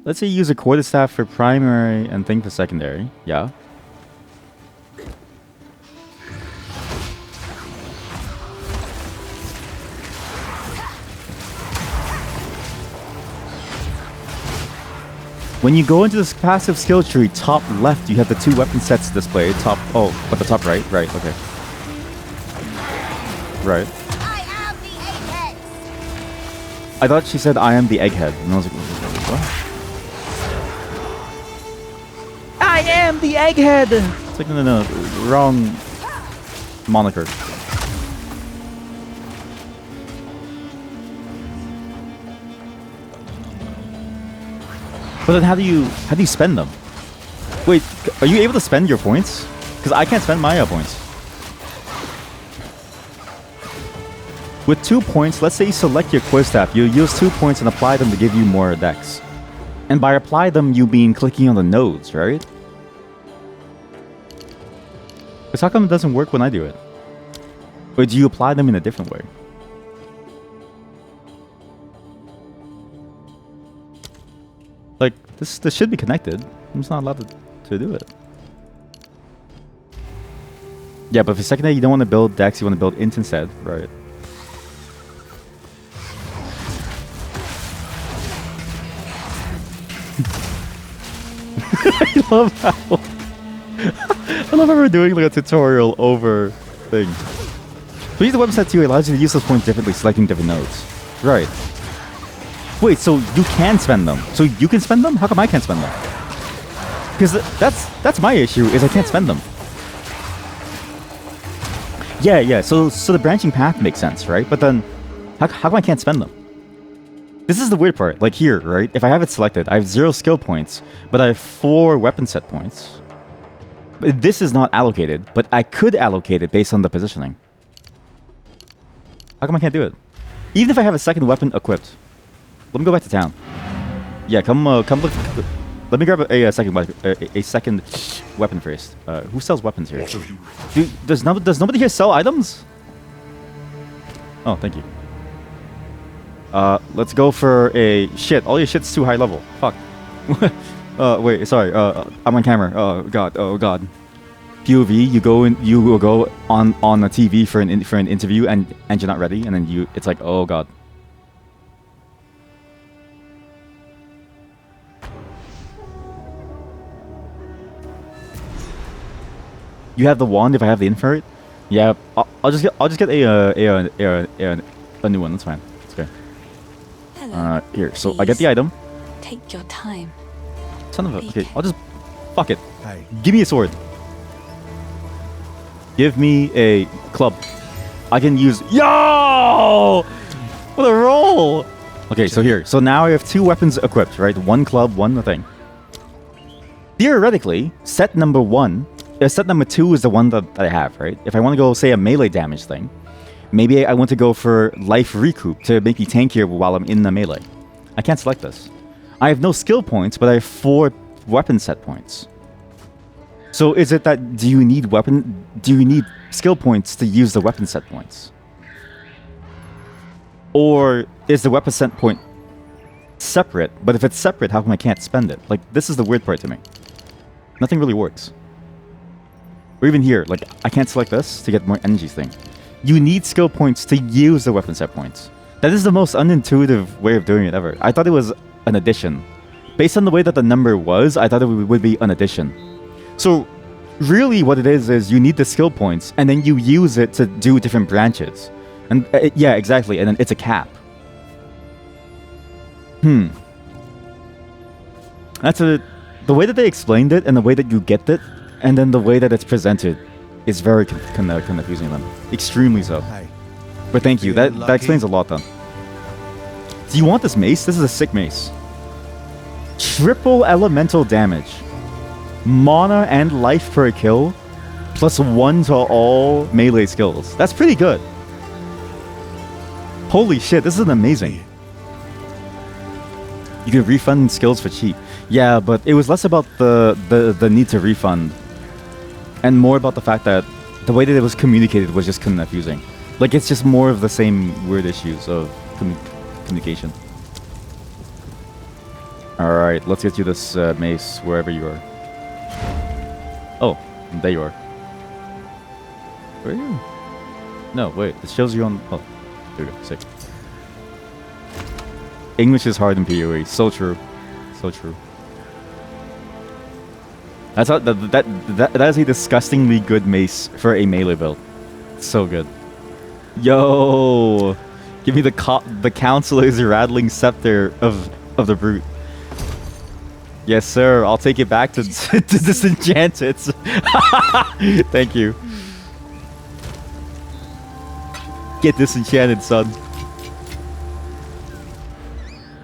Speaker 1: Let's say you use a quarterstaff for primary and thing for secondary. Yeah. When you go into this passive skill tree, top left, you have the 2 weapon sets displayed. Top... Oh, but the top right? Right, okay. Right. I thought she said, "I am the egghead." And I was like, what? I am the egghead! It's like, no, wrong moniker. But then how do you spend them? Wait, are you able to spend your points? Because I can't spend my points. With 2 points, let's say you select your quiz tab, you use 2 points and apply them to give you more dex. And by apply them, you mean clicking on the nodes, right? Because how come it doesn't work when I do it? Or do you apply them in a different way? Like, this should be connected. I'm just not allowed to do it. Yeah, but for secondary, you don't want to build dex, you want to build int instead, right? I love how I love how we're doing like a tutorial over thing. So use the website too allows you to use those points differently, selecting different nodes. Right. Wait, so you can spend them. So you can spend them? How come I can't spend them? Because that's my issue, is I can't spend them. Yeah, so the branching path makes sense, right? But then how come I can't spend them? This is the weird part. Like here, right? If I have it selected, I have 0 skill points, but I have 4 weapon set points. But this is not allocated, but I could allocate it based on the positioning. How come I can't do it? Even if I have a second weapon equipped. Let me go back to town. Yeah, come look. Let me grab a second weapon first. Who sells weapons here? Dude, does nobody here sell items? Oh, thank you. Let's go for a shit. All your shit's too high level. Fuck. Wait, sorry. I'm on camera. Oh god. POV. You will go on a TV for an interview and you're not ready, and then it's like, oh god. You have the wand. If I have the infrared, yeah. I'll just get a new one. That's fine.
Speaker 10: Hello,
Speaker 1: here, so I get the item.
Speaker 10: Take your time.
Speaker 1: Son of a... Okay, I'll just... Fuck it.
Speaker 9: Hey.
Speaker 1: Give me a sword. Give me a club. I can use... Yo! What a roll! Okay, so here. So now I have 2 weapons equipped, right? 1 club, 1 thing. Theoretically, set number 2 is the one that I have, right? If I want to go, say, a melee damage thing, maybe I want to go for life recoup to make me tankier while I'm in the melee. I can't select this. I have no skill points, but I have 4 weapon set points. So is it that do you need skill points to use the weapon set points? Or is the weapon set point separate? But if it's separate, how come I can't spend it? Like, this is the weird part to me. Nothing really works. Or even here, like, I can't select this to get more energy thing. You need skill points to use the weapon set points. That is the most unintuitive way of doing it ever. I thought it was an addition. Based on the way that the number was, I thought it would be an addition. So, really what it is you need the skill points, and then you use it to do different branches. And yeah, exactly, and then it's a cap. The way that they explained it, and the way that you get it, and then the way that it's presented is very confusing them. Extremely so.
Speaker 9: Hey.
Speaker 1: But thank you. That explains a lot then. Do you want this mace? This is a sick mace. Triple elemental damage. Mana and life per kill. Plus 1 to all melee skills. That's pretty good. Holy shit, this is amazing. You can refund skills for cheap. Yeah, but it was less about the need to refund and more about the fact that the way that it was communicated was just confusing. Like, it's just more of the same weird issues of communication. Alright, let's get you this mace wherever you are. Oh, there you are. Where are you? No, wait, it shows you on... Oh, there we go, sick. English is hard in PoE, so true. So true. That's how, that is a disgustingly good mace for a melee build. So good. Yo, give me the counselor's rattling scepter of the brute. Yes, sir. I'll take it back to disenchant it. Thank you. Get disenchanted, son.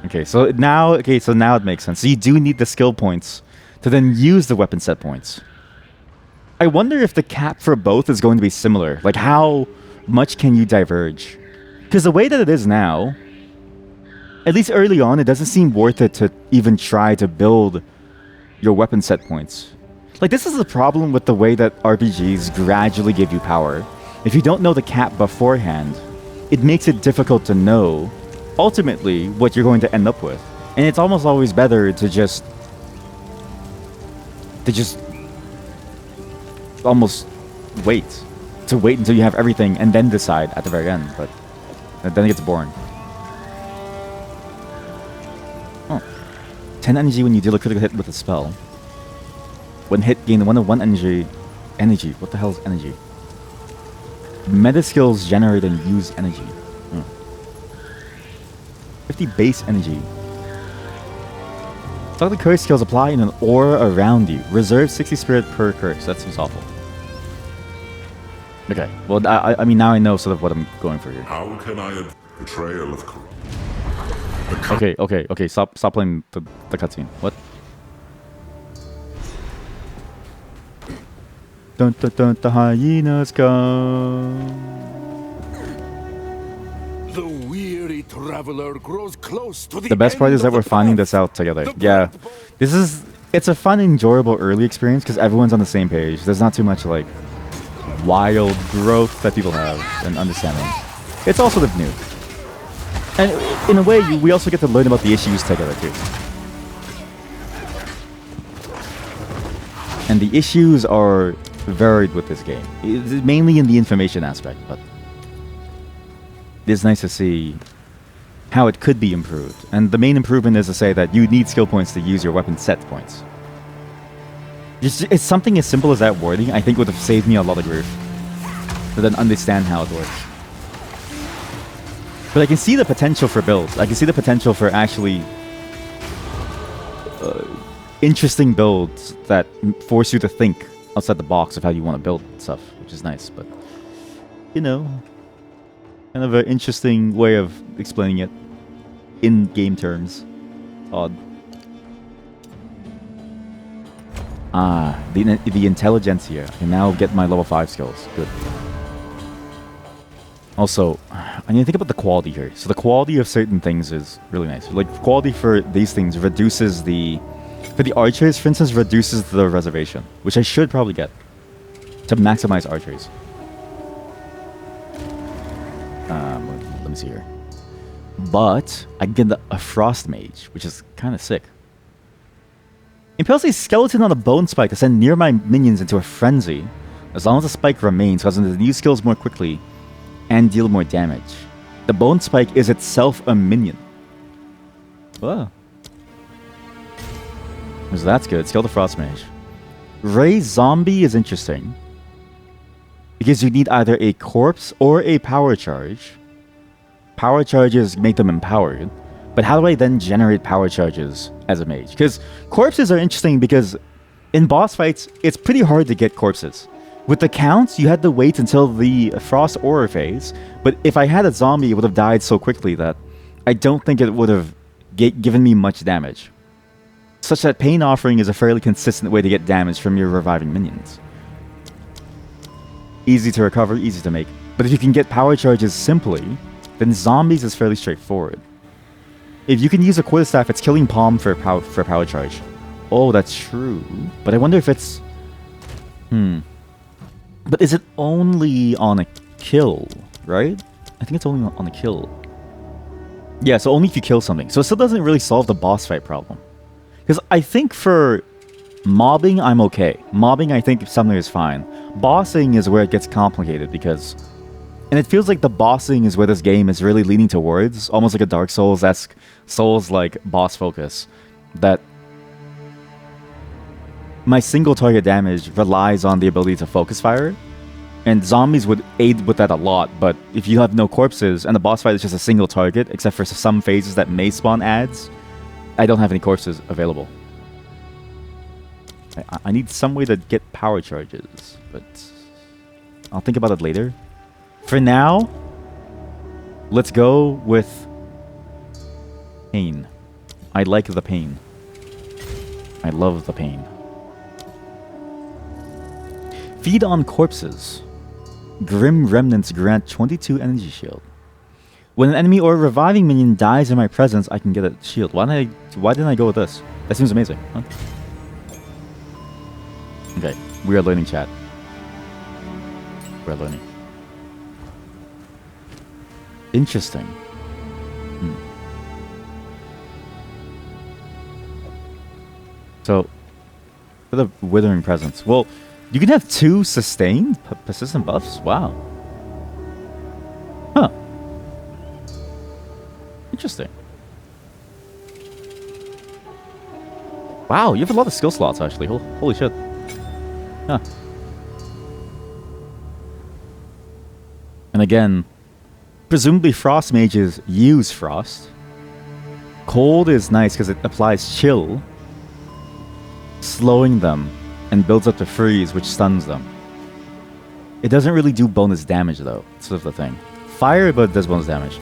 Speaker 1: Okay, so now it makes sense. So you do need the skill points to then use the weapon set points. I wonder if the cap for both is going to be similar. Like, how much can you diverge? Because the way that it is now, at least early on, it doesn't seem worth it to even try to build your weapon set points. Like, this is the problem with the way that RPGs gradually give you power. If you don't know the cap beforehand, it makes it difficult to know, ultimately, what you're going to end up with. And it's almost always better to just almost wait. To wait until you have everything and then decide at the very end. But then it gets boring. Oh. 10 energy when you deal a critical hit with a spell. When hit, gain 1 energy. Energy. What the hell is energy? Meta skills generate and use energy. 50 base energy. Talk the curse skills apply in an aura around you. Reserve 60 spirit per curse. That seems awful. Okay. Well, I mean, now I know sort of what I'm going for here.
Speaker 6: How can I betrayal of
Speaker 1: Okay. Stop playing the cutscene. What? Dun dun dun, the hyenas come.
Speaker 7: The weary traveler grows close to
Speaker 1: The best part is that we're finding this out together. Yeah. It's a fun, enjoyable early experience because everyone's on the same page. There's not too much like wild growth that people have and understanding. It's all sort of new. And in a way, we also get to learn about the issues together too. And the issues are varied with this game. It's mainly in the information aspect, but it's nice to see how it could be improved. And the main improvement is to say that you need skill points to use your weapon set points. It's something as simple as that wording, I think would have saved me a lot of grief. To then understand how it works. But I can see the potential for builds. I can see the potential for actually interesting builds that force you to think outside the box of how you want to build stuff, which is nice. But, you know, kind of an interesting way of explaining it in game terms. Odd. Ah, the intelligentsia. I can now get my level 5 skills. Good. Also, I need to think about the quality here. So the quality of certain things is really nice. Like, quality for these things reduces the... For the archers, for instance, reduces the reservation, which I should probably get to maximize archers. Let me see here. But I can get a frost mage, which is kind of sick. Impels a skeleton on a bone spike to send nearby minions into a frenzy, as long as the spike remains, causing them to use skills more quickly and deal more damage. The bone spike is itself a minion. Whoa. So that's good. Skill the frost mage. Ray zombie is interesting because you need either a corpse or a power charge. Power charges make them empowered, but how do I then generate power charges as a mage? Because corpses are interesting because in boss fights, it's pretty hard to get corpses. With the counts, you had to wait until the frost aura phase, but if I had a zombie, it would have died so quickly that I don't think it would have given me much damage. Such that Pain Offering is a fairly consistent way to get damage from your reviving minions. Easy to recover, easy to make. But if you can get power charges simply, then zombies is fairly straightforward. If you can use a quarterstaff, it's killing Palm for power charge. Oh, that's true. But I wonder if it's... But is it only on a kill, right? I think it's only on a kill. Yeah, so only if you kill something. So it still doesn't really solve the boss fight problem. Because I think for mobbing, I'm okay. Mobbing, I think Summoner is fine. Bossing is where it gets complicated because... And it feels like the bossing is where this game is really leaning towards. Almost like a Dark Souls-esque, Souls-like boss focus. That my single target damage relies on the ability to focus fire. And zombies would aid with that a lot, but if you have no corpses and the boss fight is just a single target, except for some phases that may spawn adds, I don't have any corpses available. I need some way to get power charges, but I'll think about it later. For now, let's go with pain. I like the pain. I love the pain. Feed on corpses. Grim remnants grant 22 energy shield. When an enemy or reviving minion dies in my presence, I can get a shield. Why didn't I go with this? That seems amazing. Huh? Okay, we are learning, chat. We are learning. Interesting. So, for the Withering Presence, well, you can have 2 sustained persistent buffs? Wow. Huh. Interesting. Wow, you have a lot of skill slots, actually. Holy shit. Huh. And again, presumably Frost mages use Frost. Cold is nice because it applies chill, slowing them, and builds up to freeze, which stuns them. It doesn't really do bonus damage, though. That's sort of the thing. Fire, but it does bonus damage.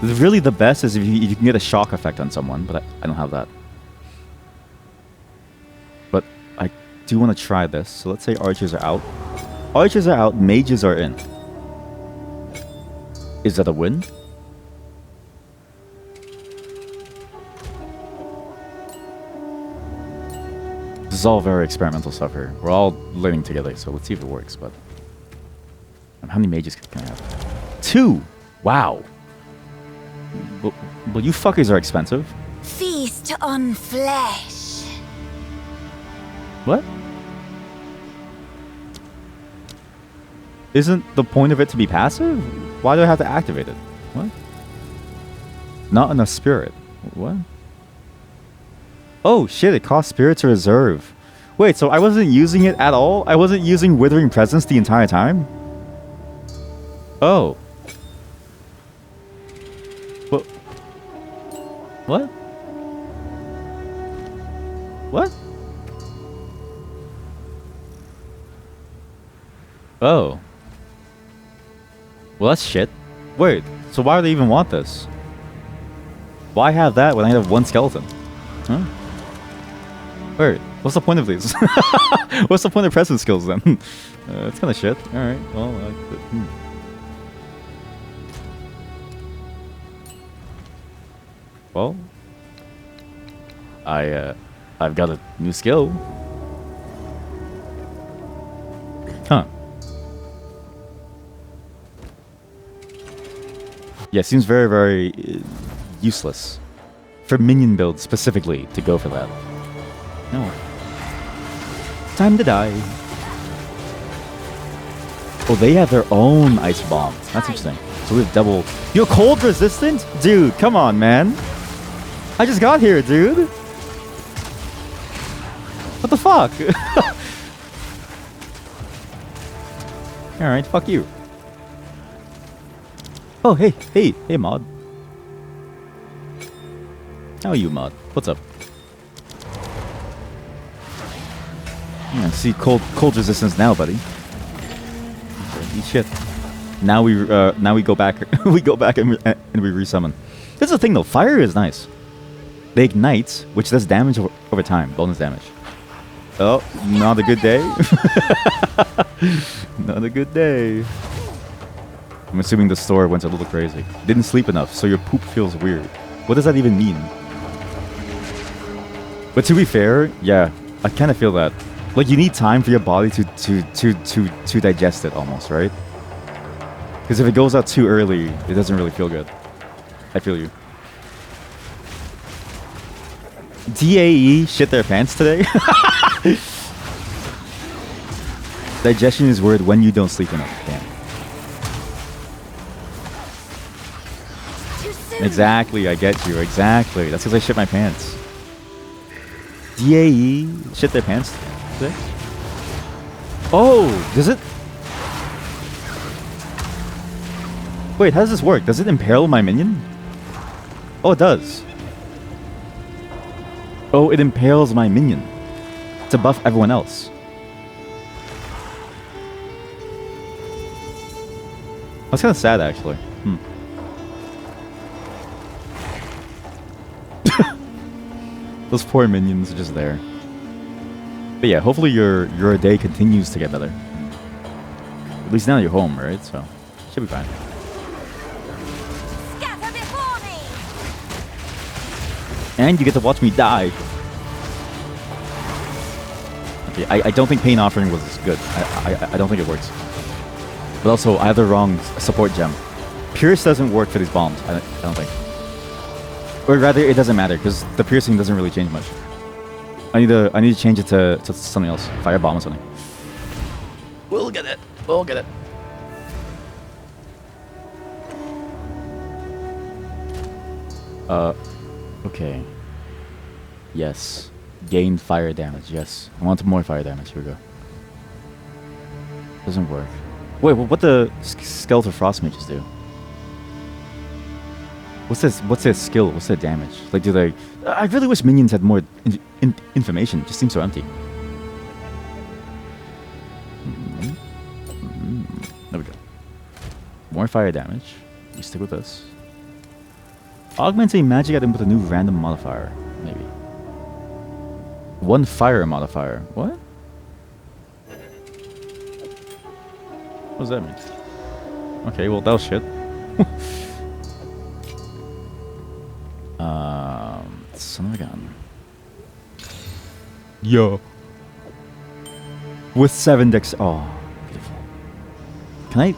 Speaker 1: Really, the best is if you can get a shock effect on someone, but I don't have that. But I do want to try this. So let's say archers are out. Archers are out, mages are in. Is that a win? This is all very experimental stuff here. We're all learning together, so let's see if it works. But how many mages can I have? 2! Wow! Well, you fuckers are expensive.
Speaker 4: Feast on flesh.
Speaker 1: What? Isn't the point of it to be passive? Why do I have to activate it? What? Not enough spirit. What? Oh shit, it costs spirit to reserve. Wait, so I wasn't using it at all? I wasn't using Withering Presence the entire time? Oh. What? What? Oh. Well, that's shit. Wait, so why do they even want this? Why have that when I have 1 skeleton? Huh? Wait, what's the point of these? What's the point of presence skills then? It's kind of shit. Alright, well, Well, I've got a new skill. Huh. Yeah, seems very, very useless. For minion builds specifically, to go for that. No. Time to die. Oh, they have their own ice bomb. That's interesting. So we have double... You're cold resistant? Dude, come on, man. I just got here, dude. What the fuck? Alright, fuck you. Oh, hey, mod. How are you, mod? What's up? Yeah, see cold resistance now, buddy. Okay, eat shit. Now we go back. We go back and we resummon. This is the thing though. Fire is nice. They ignite, which does damage over time, bonus damage. Oh, not a good day. Not a good day. I'm assuming the store went a little crazy. Didn't sleep enough, so your poop feels weird. What does that even mean? But to be fair, yeah, I kind of feel that. Like you need time for your body to digest it almost, right? Because if it goes out too early, it doesn't really feel good. I feel you. DAE shit their pants today? Digestion is weird when you don't sleep enough. Damn. Exactly, I get you. Exactly. That's because I shit my pants. DAE shit their pants today? Oh, does it? Wait, how does this work? Does it imperil my minion? Oh, it does. Oh, it impales my minion to buff everyone else. That's kind of sad, actually. Those poor minions are just there. But yeah, hopefully your day continues to get better. At least now you're home, right? So should be fine. And you get to watch me die. Okay, I don't think Pain Offering was good. I don't think it works. But also, I have the wrong support gem. Pierce doesn't work for these bombs, I don't think. Or rather, it doesn't matter, because the piercing doesn't really change much. I need to change it to something else. Firebomb or something. We'll get it. We'll get it. Okay. Yes. Gain fire damage, yes. I want more fire damage, here we go. Doesn't work. Wait, what the Skeletal Frost Mages do? What's their skill? What's their damage? Like, do they... I really wish minions had more information. It just seems so empty. There we go. More fire damage. We stick with this. Augment a magic item with a new random modifier. Maybe. One fire modifier. What? What does that mean? Okay, well, that was shit. Son of a gun. Yo. With 7 dex. Oh, beautiful. Can I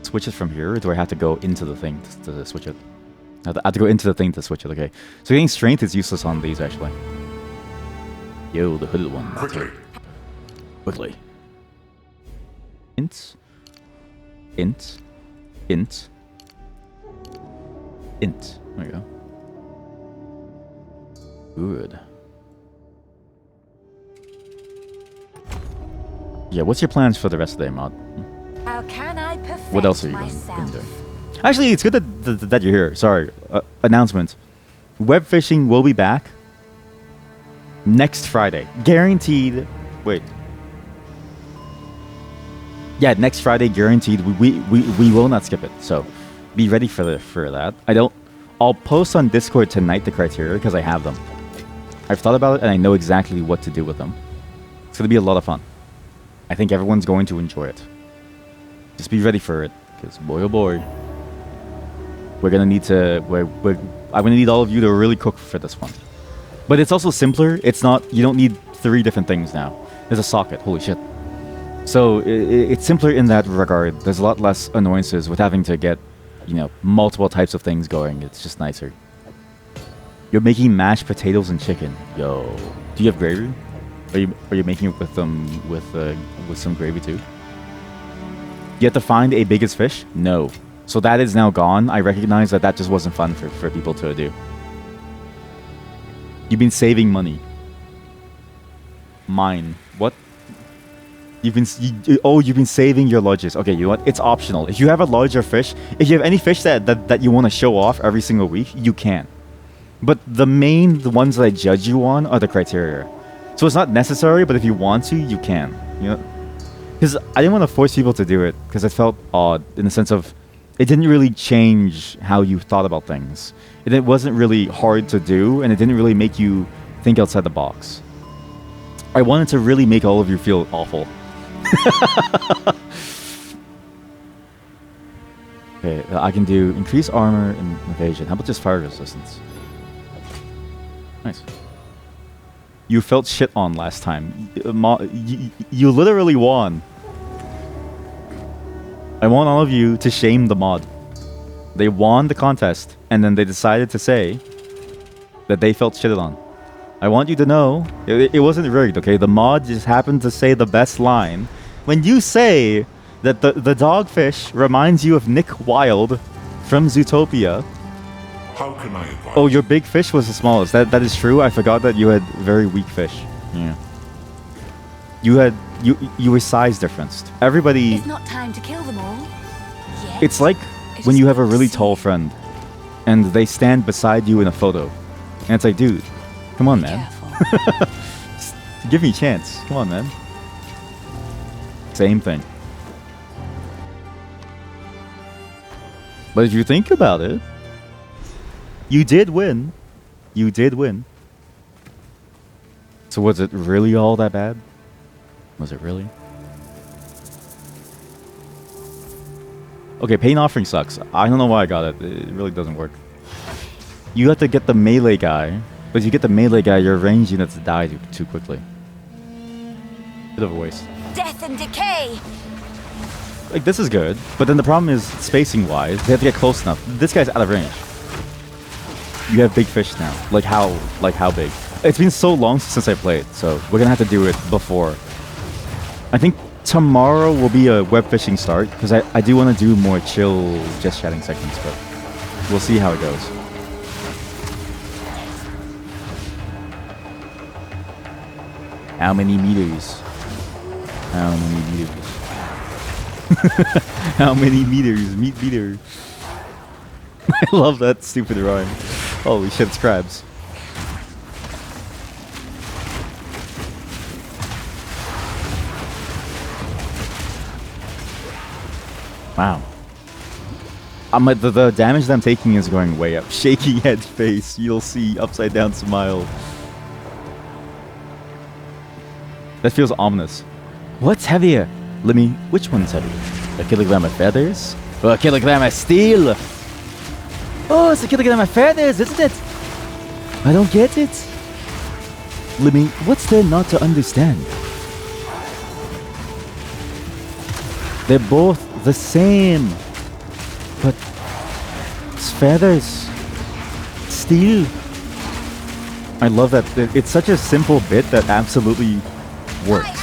Speaker 1: switch it from here, or do I have to go into the thing to switch it? I have to go into the thing to switch it, okay. So getting strength is useless on these, actually. Yo, the hooded one. Quickly. Int. Int. Int. Int. There you go. Good. Yeah, what's your plans for the rest of the day, Mod?
Speaker 4: How can I perfect
Speaker 1: What else are you going to
Speaker 4: myself?
Speaker 1: do? Actually, it's good that you're here. Sorry. Announcement. Web fishing will be back next Friday. Guaranteed. Wait. Yeah, next Friday, guaranteed. We will not skip it. So be ready for that. I'll post on Discord tonight the criteria because I have them. I've thought about it and I know exactly what to do with them. It's going to be a lot of fun. I think everyone's going to enjoy it. Just be ready for it, because boy oh boy, we're gonna need to. I'm gonna need all of you to really cook for this one. But it's also simpler. It's not. You don't need 3 different things now. There's a socket. Holy shit. So it's simpler in that regard. There's a lot less annoyances with having to get, multiple types of things going. It's just nicer. You're making mashed potatoes and chicken. Yo, do you have gravy? Are you making it with some gravy too? You have to find a biggest fish? No. So that is now gone. I recognize that just wasn't fun for people to do. You've been saving money. Mine. What? You've been saving your lodges. Okay, you know what? It's optional. If you have a larger fish, if you have any fish that you want to show off every single week, you can. But the ones that I judge you on are the criteria. So it's not necessary, but if you want to, you can. Because I didn't want to force people to do it, because it felt odd in the sense of it didn't really change how you thought about things. It wasn't really hard to do, and it didn't really make you think outside the box. I wanted to really make all of you feel awful. Okay, I can do increase armor and evasion. How about just fire resistance? Nice. You felt shit on last time. You literally won. I want all of you to shame the mod. They won the contest, and then they decided to say that they felt shitted on. I want you to know, it wasn't rigged, okay? The mod just happened to say the best line. When you say that the dogfish reminds you of Nick Wilde from Zootopia...
Speaker 6: How can I advise?
Speaker 1: Oh, your big fish was the smallest. That is true. I forgot that you had very weak fish. Yeah. You were size differenced. Everybody.
Speaker 4: It's not time to kill them all. Yet.
Speaker 1: It's like when you have a really tall friend, and they stand beside you in a photo, and it's like, dude, come on, man. Give me a chance. Come on, man. Same thing. But if you think about it. You did win. You did win. So was it really all that bad? Was it really? Okay, Pain Offering sucks. I don't know why I got it. It really doesn't work. You have to get the melee guy, but if you get the melee guy, your range units die too quickly. Bit of a waste.
Speaker 4: Death and decay.
Speaker 1: Like, this is good, but then the problem is spacing-wise, they have to get close enough. This guy's out of range. You have big fish now. Like how big? It's been so long since I played, so we're gonna have to do it before. I think tomorrow will be a web fishing start, because I do want to do more chill, just chatting segments, but we'll see how it goes. How many meters? How many meters? How many meters? Meter. I love that stupid rhyme. Holy shit, it's crabs. Wow. The damage that I'm taking is going way up. Shaky head face. You'll see upside down smile. That feels ominous. What's heavier? Let me. Which one's heavier? A kilogram of feathers? Or a kilogram of steel? Oh, it's a kilogram of feathers, isn't it? I don't get it. Let me. What's there not to understand? They're both the same. But it's feathers. Steel. I love that. It's such a simple bit that absolutely works.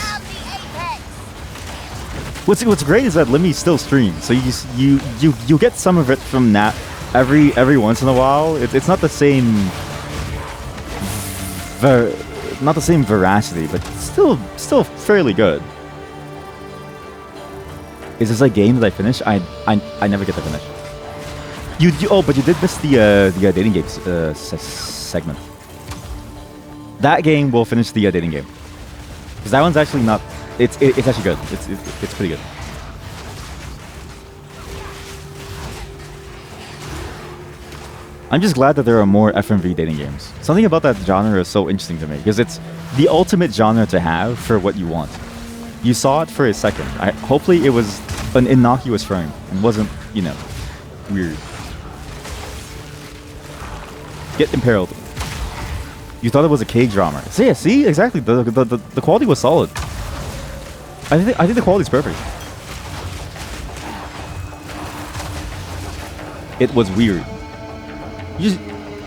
Speaker 1: What's great is that Lemmy still streams, so you get some of it from that every once in a while. It's not the same veracity, but still fairly good. Is this a game that I finish? I never get to finish. But you did miss the dating games segment. That game will finish the dating game, because that one's actually not. It's actually good. It's pretty good. I'm just glad that there are more FMV dating games. Something about that genre is so interesting to me, because it's the ultimate genre to have for what you want. You saw it for a second. Hopefully it was an innocuous frame and wasn't, weird. Get imperiled. You thought it was a K-drama. So yeah, see? Exactly. The quality was solid. I think the quality's perfect. It was weird. You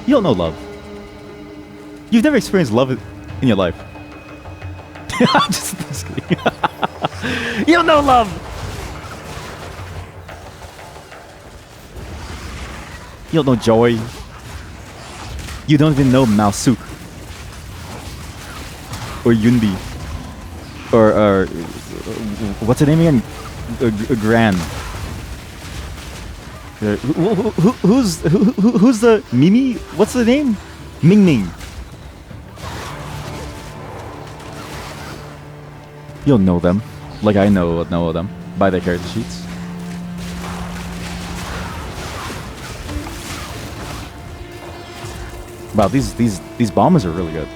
Speaker 1: don't know love. You've never experienced love in your life. I'm just kidding. You don't know love. You don't know joy. You don't even know Maosuk or Yunbi or what's her name again? Gran. Who's the Mimi? What's the name? Ming Ming. You'll know them, like I know them by their character sheets. Wow, these bombers are really good.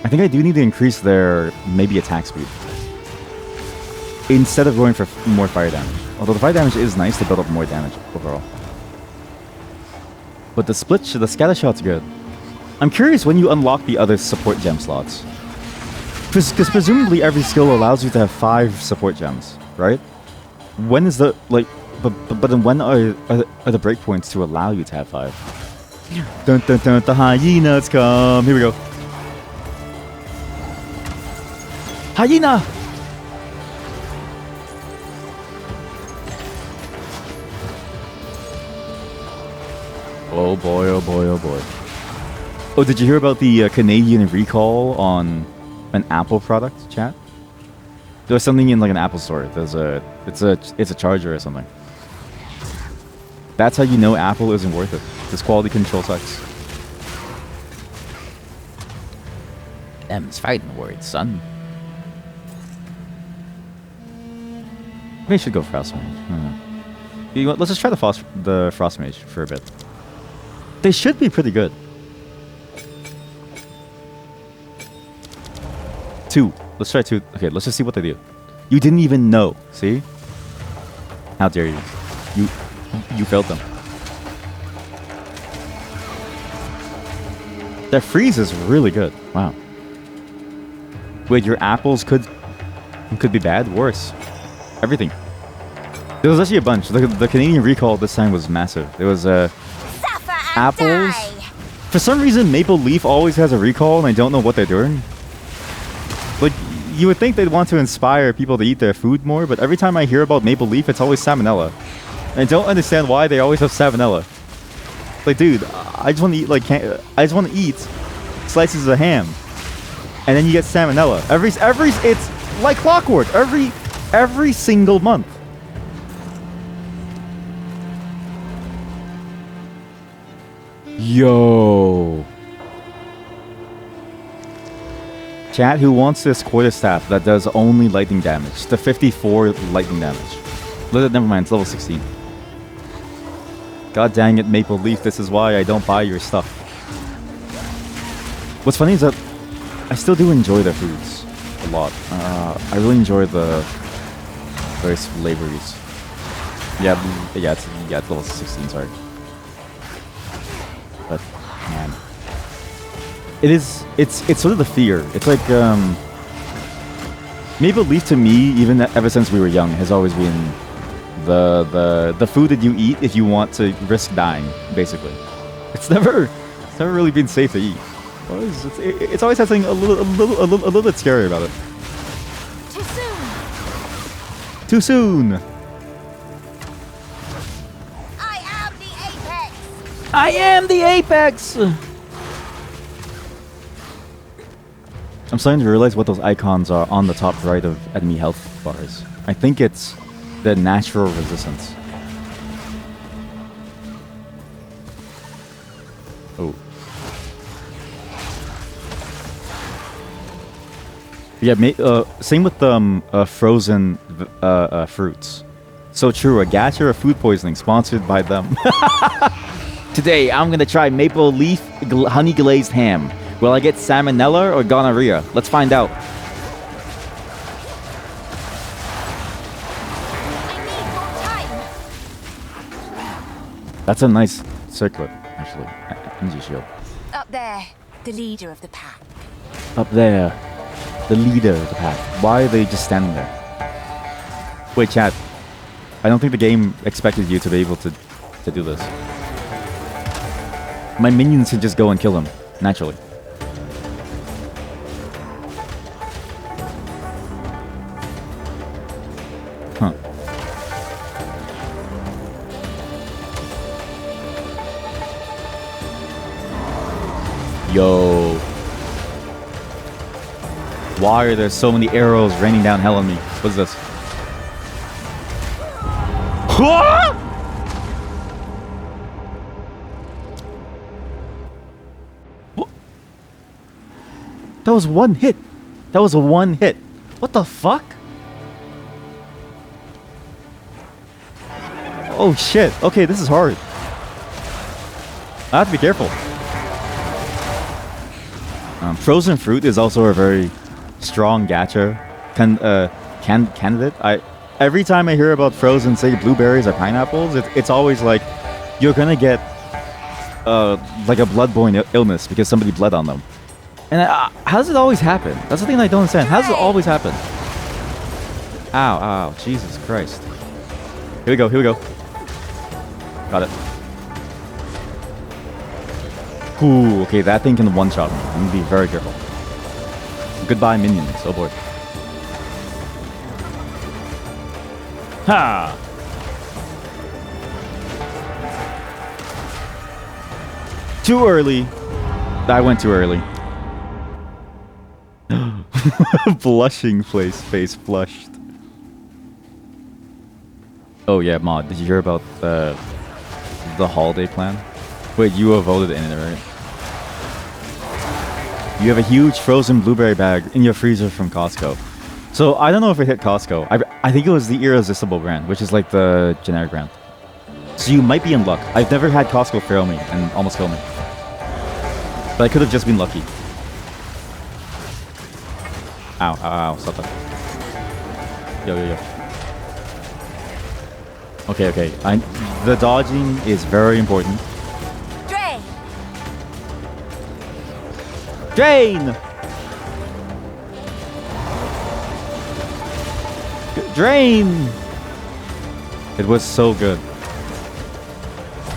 Speaker 1: I think I do need to increase their maybe attack speed instead of going for more fire damage. Although the fire damage is nice to build up more damage overall. But the scatter shot's good. I'm curious when you unlock the other support gem slots. Because presumably every skill allows you to have 5 support gems, right? When is the, but then when are the breakpoints to allow you to have 5? Dun dun dun, the hyenas come. Here we go. Hyena! Oh boy, oh boy, oh boy. Oh, did you hear about the Canadian recall on an Apple product, chat? There was something in like an Apple store. It's a charger or something. That's how you know Apple isn't worth it. This quality control sucks. Them's fighting words, son. Maybe I should go Frost Mage. You know what, let's just try the Frost Mage for a bit. They should be pretty good. 2. Let's try 2. Okay, let's just see what they do. You didn't even know. See? How dare you? You failed them. That freeze is really good. Wow. Wait, your apples could be bad? Worse. Everything. There was actually a bunch. The Canadian recall this time was massive. There was apples. For some reason, Maple Leaf always has a recall, and I don't know what they're doing. Like, you would think they'd want to inspire people to eat their food more, but every time I hear about Maple Leaf, it's always salmonella. And I don't understand why they always have salmonella. Like, dude, I just want to eat I just want to eat slices of ham, and then you get salmonella. It's like clockwork. Every single month. Yo. Chat, who wants this quarterstaff that does only lightning damage? The 54 lightning damage. Never mind, it's level 16. God dang it, Maple Leaf, this is why I don't buy your stuff. What's funny is that I still do enjoy their foods a lot. I really enjoy the various flavors. Yeah, it's level 16, sorry. But man, it's sort of the fear. It's like Maple Leaf to me, even ever since we were young, has always been the food that you eat if you want to risk dying. Basically, it's never really been safe to eat. It's always had something a little bit scary about it.
Speaker 4: Too soon.
Speaker 1: Too soon. I am the apex! I'm starting to realize what those icons are on the top right of enemy health bars. I think it's the natural resistance. Oh. Yeah, same with frozen fruits. So true, a gacha or food poisoning sponsored by them. Today, I'm gonna try maple leaf honey glazed ham. Will I get salmonella or gonorrhea? Let's find out. That's a nice circlet, actually. Energy shield.
Speaker 4: Up there, the leader of the pack.
Speaker 1: Up there, the leader of the pack. Why are they just standing there? Wait, chat. I don't think the game expected you to be able to do this. My minions can just go and kill him, naturally. Huh. Yo. Why are there so many arrows raining down hell on me? What's this? That was one hit. That was a one hit. What the fuck? Oh shit. Okay, this is hard. I have to be careful. Frozen fruit is also a very strong gacha candidate. Every time I hear about frozen, say blueberries or pineapples, it's always like you're gonna get like a bloodborne illness because somebody bled on them. And how does it always happen? That's the thing I don't understand. How does it always happen? Ow, ow, Jesus Christ. Here we go, here we go. Got it. Ooh, okay, that thing can one-shot me. I'm gonna be very careful. Goodbye, minions. Oh boy. Ha! Too early. I went too early. Blushing face flushed. Oh yeah, Mod, did you hear about the holiday plan? Wait, you voted in it, right? You have a huge frozen blueberry bag in your freezer from Costco. So I don't know if it hit Costco. I think it was the Irresistible brand, which is like the generic brand. So you might be in luck. I've never had Costco fail me and almost kill me. But I could have just been lucky. Ow, ow, ow, stop that. Yo, yo, yo. Okay, okay. The dodging is very important.
Speaker 4: Dre!
Speaker 1: Drain! Drain! It was so good.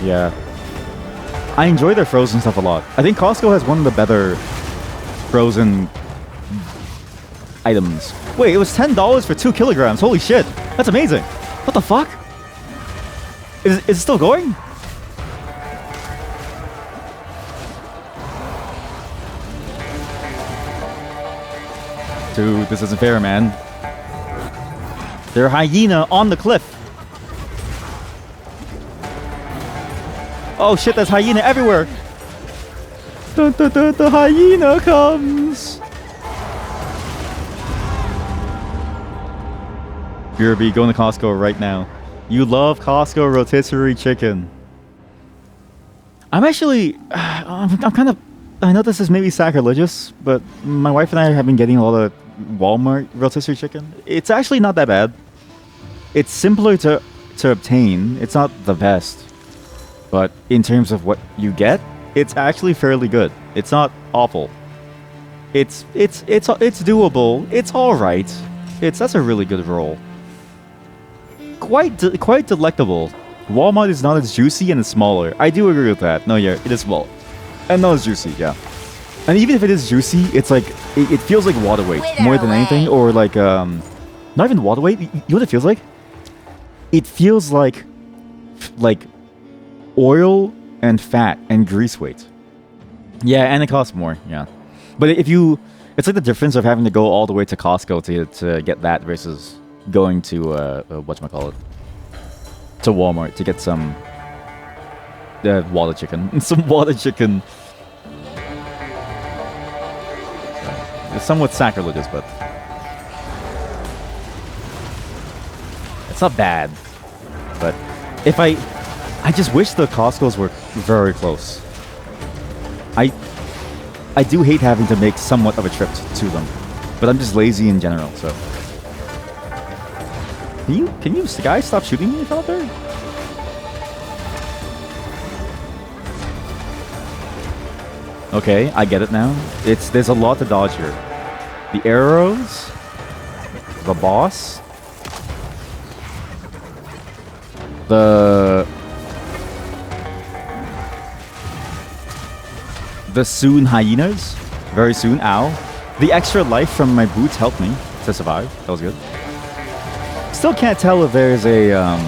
Speaker 1: Yeah. I enjoy their frozen stuff a lot. I think Costco has one of the better frozen items. Wait, it was $10 for 2 kilograms. Holy shit. That's amazing. What the fuck? Is it still going? Dude, this isn't fair, man. There's a hyena on the cliff. Oh shit, there's hyena everywhere. The hyena comes. BRB, going to Costco right now. You love Costco rotisserie chicken. I'm actually, I'm kind of, I know this is maybe sacrilegious, but my wife and I have been getting a lot of Walmart rotisserie chicken. It's actually not that bad. It's simpler to obtain. It's not the best. But in terms of what you get, it's actually fairly good. It's not awful. It's doable. It's all right. That's a really good roll. Quite delectable. Walmart is not as juicy and it's smaller. I do agree with that. No, yeah, it is small and not as juicy. Yeah, and even if it is juicy, it's like it feels like water weight more than anything, or like not even water weight. You know what it feels like? It feels like oil and fat and grease weight. Yeah, and it costs more. Yeah, but if you, it's like the difference of having to go all the way to Costco to get that versus going to whatchamacallit, to Walmart to get some water chicken. Some water chicken. It's somewhat sacrilegious, but it's not bad. But if I just wish the Costco's were very close. I do hate having to make somewhat of a trip to them, but I'm just lazy in general, so. Can you guys stop shooting me out there? Okay, I get it now. There's a lot to dodge here. The arrows, the boss, the soon hyenas, very soon. Ow! The extra life from my boots helped me to survive. That was good. Still can't tell if there's an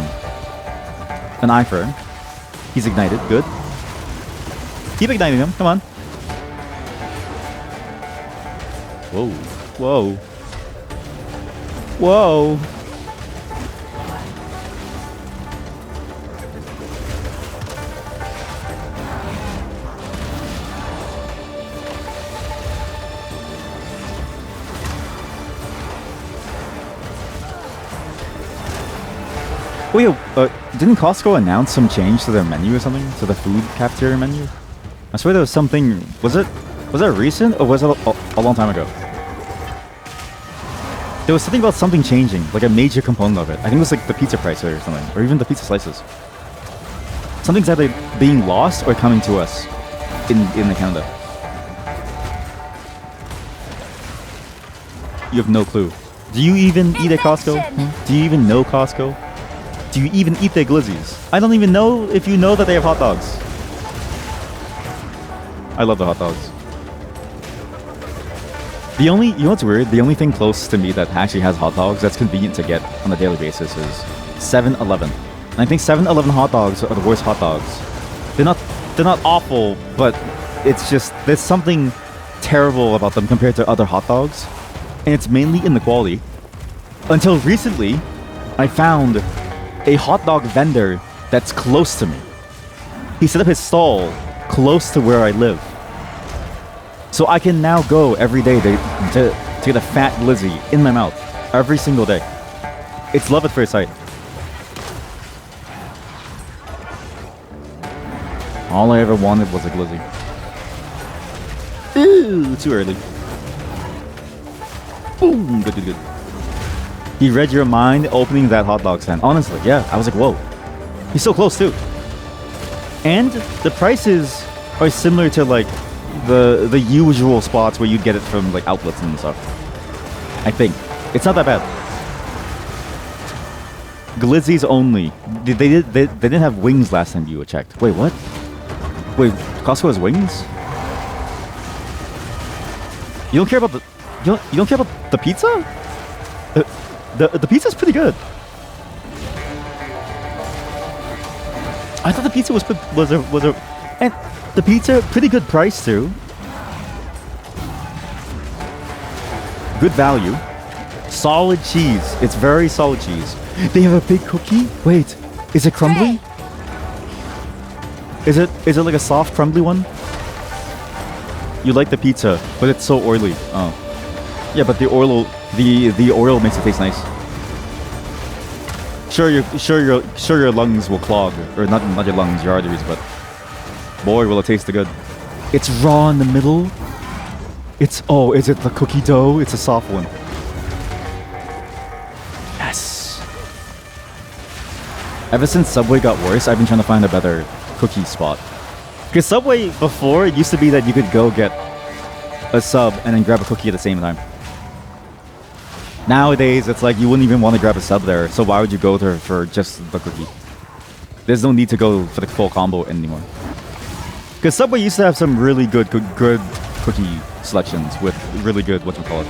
Speaker 1: eye for him. He's ignited. Good. Keep igniting him. Come on. Whoa. Whoa. Whoa. Wait, didn't Costco announce some change to their menu or something? To the food cafeteria menu? I swear there was something... Was it recent or was it a long time ago? There was something about something changing, like a major component of it. I think it was like the pizza price or something, or even the pizza slices. Something's either being lost or coming to us in Canada. You have no clue. Do you even eat at Costco? Do you even know Costco? Do you even eat their glizzies? I don't even know if you know that they have hot dogs. I love the hot dogs. You know what's weird? The only thing close to me that actually has hot dogs that's convenient to get on a daily basis is 7-Eleven. And I think 7-Eleven hot dogs are the worst hot dogs. They're not awful, but it's just there's something terrible about them compared to other hot dogs. And it's mainly in the quality. Until recently, I found a hot dog vendor that's close to me. He set up his stall close to where I live. So I can now go every day to get a fat glizzy in my mouth every single day. It's love at first sight. All I ever wanted was a glizzy. Ooh, too early. Boom, good. He read your mind opening that hot dog stand. Honestly, yeah. I was like, whoa. He's so close too. And the prices are similar to like the usual spots where you'd get it from like outlets and stuff. I think it's not that bad. Glizzies only. They didn't have wings last time you checked. Wait, what? Wait, Costco has wings? You don't care about the you don't care about the pizza? The pizza's pretty good. I thought the pizza was a and the pizza pretty good price too. Good value. Solid cheese. It's very solid cheese. They have a big cookie? Wait, is it crumbly? Is it like a soft crumbly one? You like the pizza, but it's so oily. Oh. Yeah, but the oil makes it taste nice. Sure your lungs will clog, or not your lungs, your arteries, but boy will it taste good. It's raw in the middle. Is it the cookie dough? It's a soft one. Yes. Ever since Subway got worse, I've been trying to find a better cookie spot. Because Subway before, it used to be that you could go get a sub and then grab a cookie at the same time. Nowadays, it's like you wouldn't even want to grab a sub there, so why would you go there for just the cookie? There's no need to go for the full combo anymore. Because Subway used to have some really good cookie selections with really good, whatchamacallit.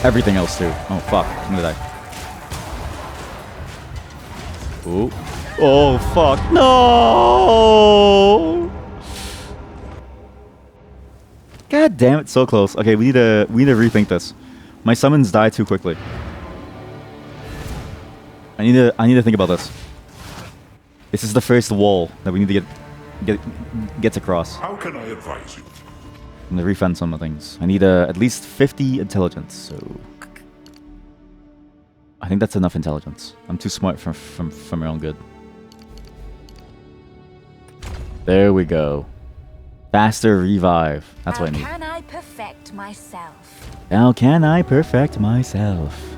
Speaker 1: Everything else too. Oh fuck, I'm gonna die. Oh. Oh fuck, no! God damn it, so close. Okay, we need to rethink this. My summons die too quickly. I need to think about this. This is the first wall that we need to get across.
Speaker 6: How can I advise you?
Speaker 1: I'm gonna refund some of the things. I need at least 50 intelligence, so I think that's enough intelligence. I'm too smart for my own good. There we go. Faster revive. That's what I need.
Speaker 4: How can I perfect myself?
Speaker 1: How can I perfect myself?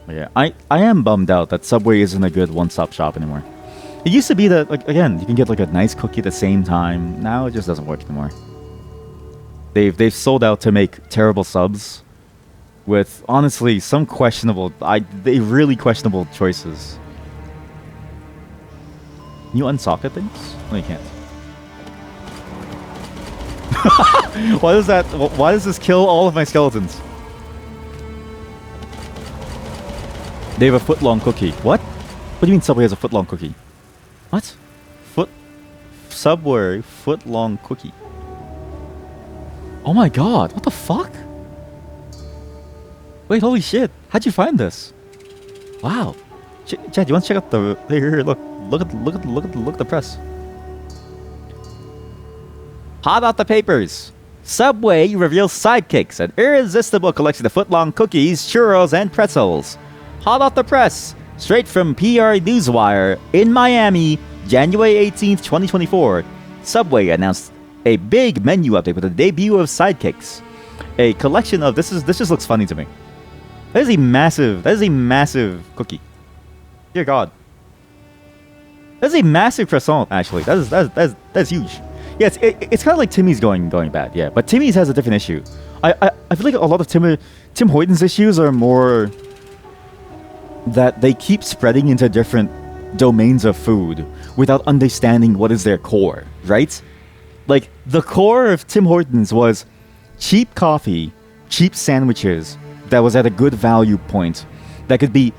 Speaker 1: Yeah, I am bummed out that Subway isn't a good one-stop shop anymore. It used to be that, like, again, you can get like a nice cookie at the same time. Now it just doesn't work anymore. They've sold out to make terrible subs with honestly some questionable, really questionable choices. Can you unsocket things? No, you can't. Why does that? Why does this kill all of my skeletons? They have a foot-long cookie. What? What do you mean Subway has a foot-long cookie? What? Subway foot-long cookie. Oh my god! What the fuck? Wait, holy shit! How'd you find this? Wow. Chad, you want to check out the? Here, look. Look at the press. Hot off the papers. Subway reveals sidekicks, an irresistible collection of foot-long cookies, churros, and pretzels. Hot off the press, straight from PR Newswire in Miami, January 18th, 2024. Subway announced a big menu update with the debut of sidekicks, a collection of this just looks funny to me. That is a massive cookie. Dear God. That's a massive croissant, actually. That's huge. Yeah, it's kind of like Timmy's going bad. Yeah, but Timmy's has a different issue. I feel like a lot of Tim Hortons issues are more that they keep spreading into different domains of food without understanding what is their core, right? Like the core of Tim Hortons was cheap coffee, cheap sandwiches that was at a good value point that could be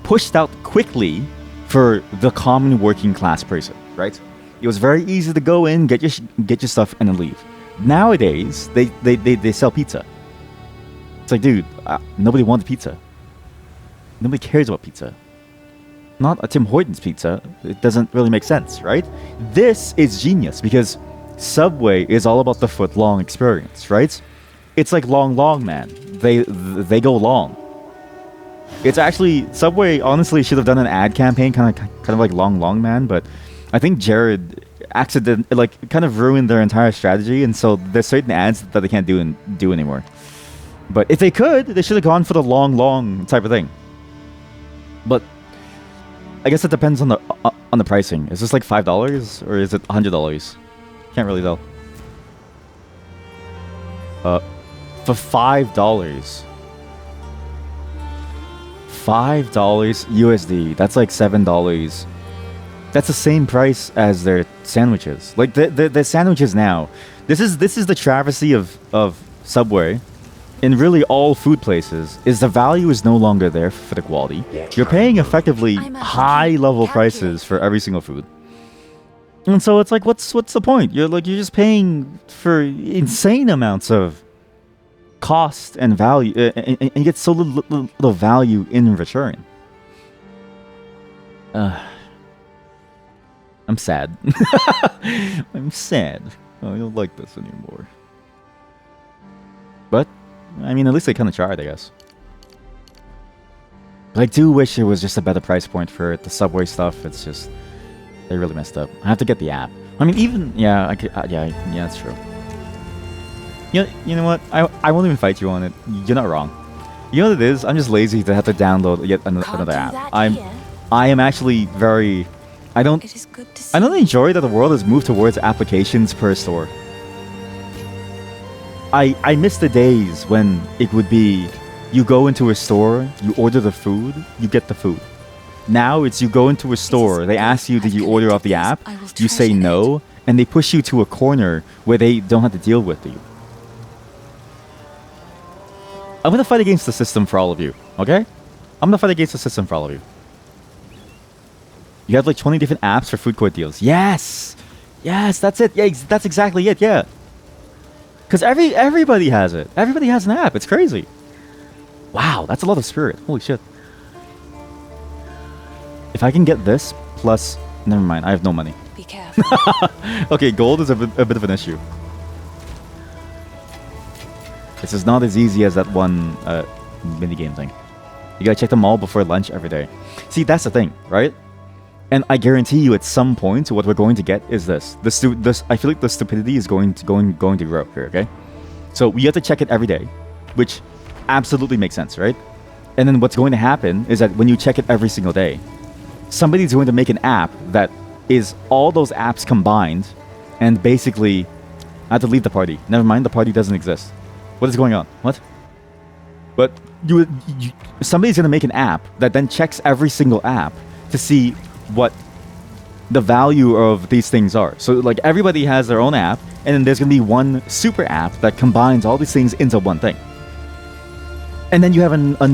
Speaker 1: pushed out quickly for the common working class person, right? It was very easy to go in, get your stuff, and then leave. Nowadays, they sell pizza. It's like, dude, nobody wants pizza. Nobody cares about pizza. Not a Tim Hortons pizza. It doesn't really make sense, right? This is genius because Subway is all about the foot-long experience, right? It's like long, man. They go long. It's actually Subway. Honestly, should have done an ad campaign, kind of like long, man. But I think Jared kind of ruined their entire strategy, and so there's certain ads that they can't do anymore. But if they could, they should have gone for the long type of thing. But I guess it depends on on the pricing. Is this like $5 or is it $100? Can't really tell. For $5. $5 USD. That's like $7. That's the same price as their sandwiches. Like the sandwiches now. This is the travesty of Subway. In really all food places, is the value is no longer there for the quality. You're paying effectively high level prices for every single food. And so it's like, what's the point? You're just paying for insane amounts of cost and value, and you get so little value in return. I'm sad. I'm sad. I don't like this anymore. But I mean, at least they kind of tried, I guess. But I do wish it was just a better price point for the Subway stuff. It's just they really messed up. I have to get the app. I mean, even yeah, I could, yeah, that's true. You know what? I won't even fight you on it. You're not wrong. You know what it is? I'm just lazy to have to download yet another app. I am actually very. I don't enjoy that the world has moved towards applications per store. I miss the days when it would be you go into a store, you order the food, you get the food. Now it's you go into a store, they ask you, did you order off the app? You say no, and they push you to a corner where they don't have to deal with you. I'm gonna fight against the system for all of you, okay? I'm gonna fight against the system for all of you. You have like 20 different apps for food court deals. Yes! Yes, that's it. Yeah, that's exactly it, yeah. Because everybody has it. Everybody has an app. It's crazy. Wow, that's a lot of spirit. Holy shit. If I can get this, plus... Never mind, I have no money.
Speaker 10: Be careful.
Speaker 1: Okay, gold is a bit of an issue. This is not as easy as that one minigame thing. You gotta check them all before lunch every day. See, that's the thing, right? And I guarantee you, at some point, what we're going to get is this. I feel like the stupidity is going to grow here. Okay, so we have to check it every day, which absolutely makes sense, right? And then what's going to happen is that when you check it every single day, somebody's going to make an app that is all those apps combined, and basically, I have to leave the party. Never mind, the party doesn't exist. What is going on? What? But somebody's going to make an app that then checks every single app to see what the value of these things are. So like everybody has their own app, and then there's gonna be one super app that combines all these things into one thing. And then you have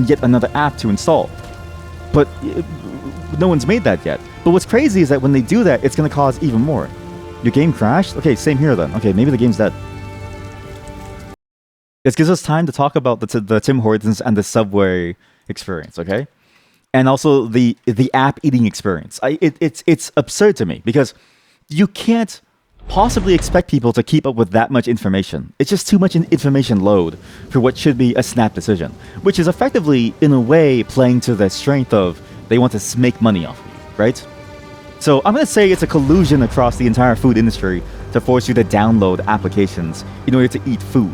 Speaker 1: yet another app to install. But no one's made that yet. But what's crazy is that when they do that, it's gonna cause even more. Your game crashed? Okay, same here then. Okay, maybe the game's dead. This gives us time to talk about the Tim Hortons and the Subway experience, okay? And also the app eating experience. It's absurd to me because you can't possibly expect people to keep up with that much information. It's just too much information load for what should be a snap decision, which is effectively, in a way, playing to the strength of they want to make money off of you, right? So I'm going to say it's a collusion across the entire food industry to force you to download applications in order to eat food.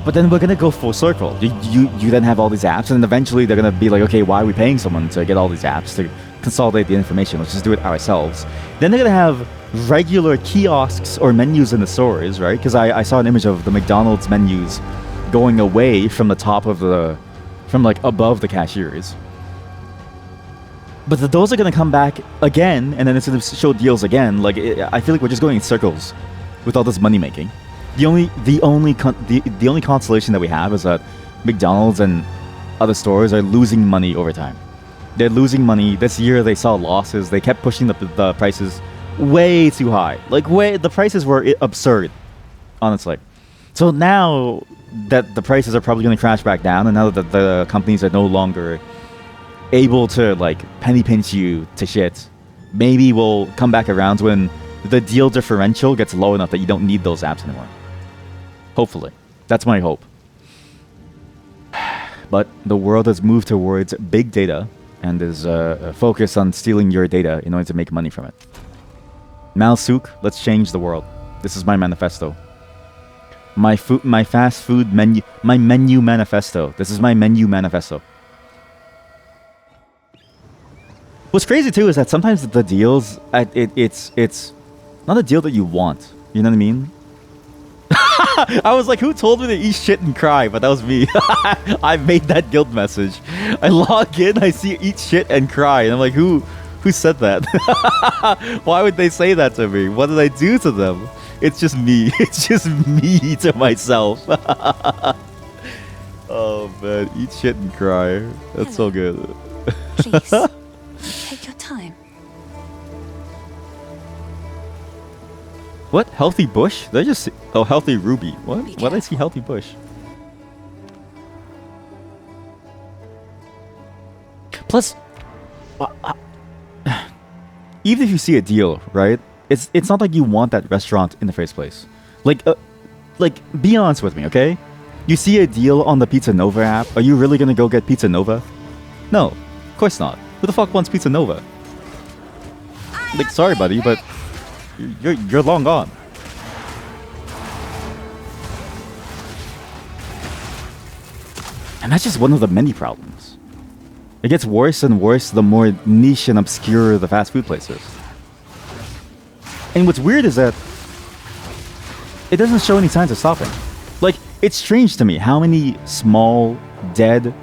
Speaker 1: But then we're gonna go full circle. You then have all these apps, and then eventually they're gonna be like, okay, why are we paying someone to get all these apps to consolidate the information? Let's just do it ourselves. Then they're gonna have regular kiosks or menus in the stores, right? Because I saw an image of the McDonald's menus going away from the top of from like above the cashiers. But those are gonna come back again, and then it's gonna show deals again. Like I feel like we're just going in circles with all this money making. The only consolation that we have is that McDonald's and other stores are losing money over time. They're losing money. This year they saw losses. They kept pushing the prices way too high. Like the prices were absurd, honestly. So now that the prices are probably going to crash back down, and now that the companies are no longer able to like penny pinch you to shit, maybe we'll come back around when the deal differential gets low enough that you don't need those apps anymore. Hopefully. That's my hope. But the world has moved towards big data and is focused on stealing your data in order to make money from it. Malsuk, let's change the world. This is my manifesto. My fast food menu, my menu manifesto. This is my menu manifesto. What's crazy too is that sometimes the deals, it's not a deal that you want. You know what I mean? I was like, who told me to eat shit and cry? But that was me. I made that guild message. I log in, I see eat shit and cry, and I'm like, who said that? Why would they say that to me? What did I do to them? It's just me. It's just me to myself. Oh man, eat shit and cry. That's so good.
Speaker 10: Please, take your time.
Speaker 1: What? Healthy bush? Did I just see? Oh, healthy ruby. What? Why did I see healthy bush? Plus, even if you see a deal, right? It's not like you want that restaurant in the first place. Like, be honest with me, okay? You see a deal on the Pizza Nova app. Are you really gonna go get Pizza Nova? No, of course not. Who the fuck wants Pizza Nova? Like, sorry, buddy, but you're long gone. And that's just one of the many problems. It gets worse and worse the more niche and obscure the fast food place is. And what's weird is that it doesn't show any signs of stopping. Like, it's strange to me how many small, dead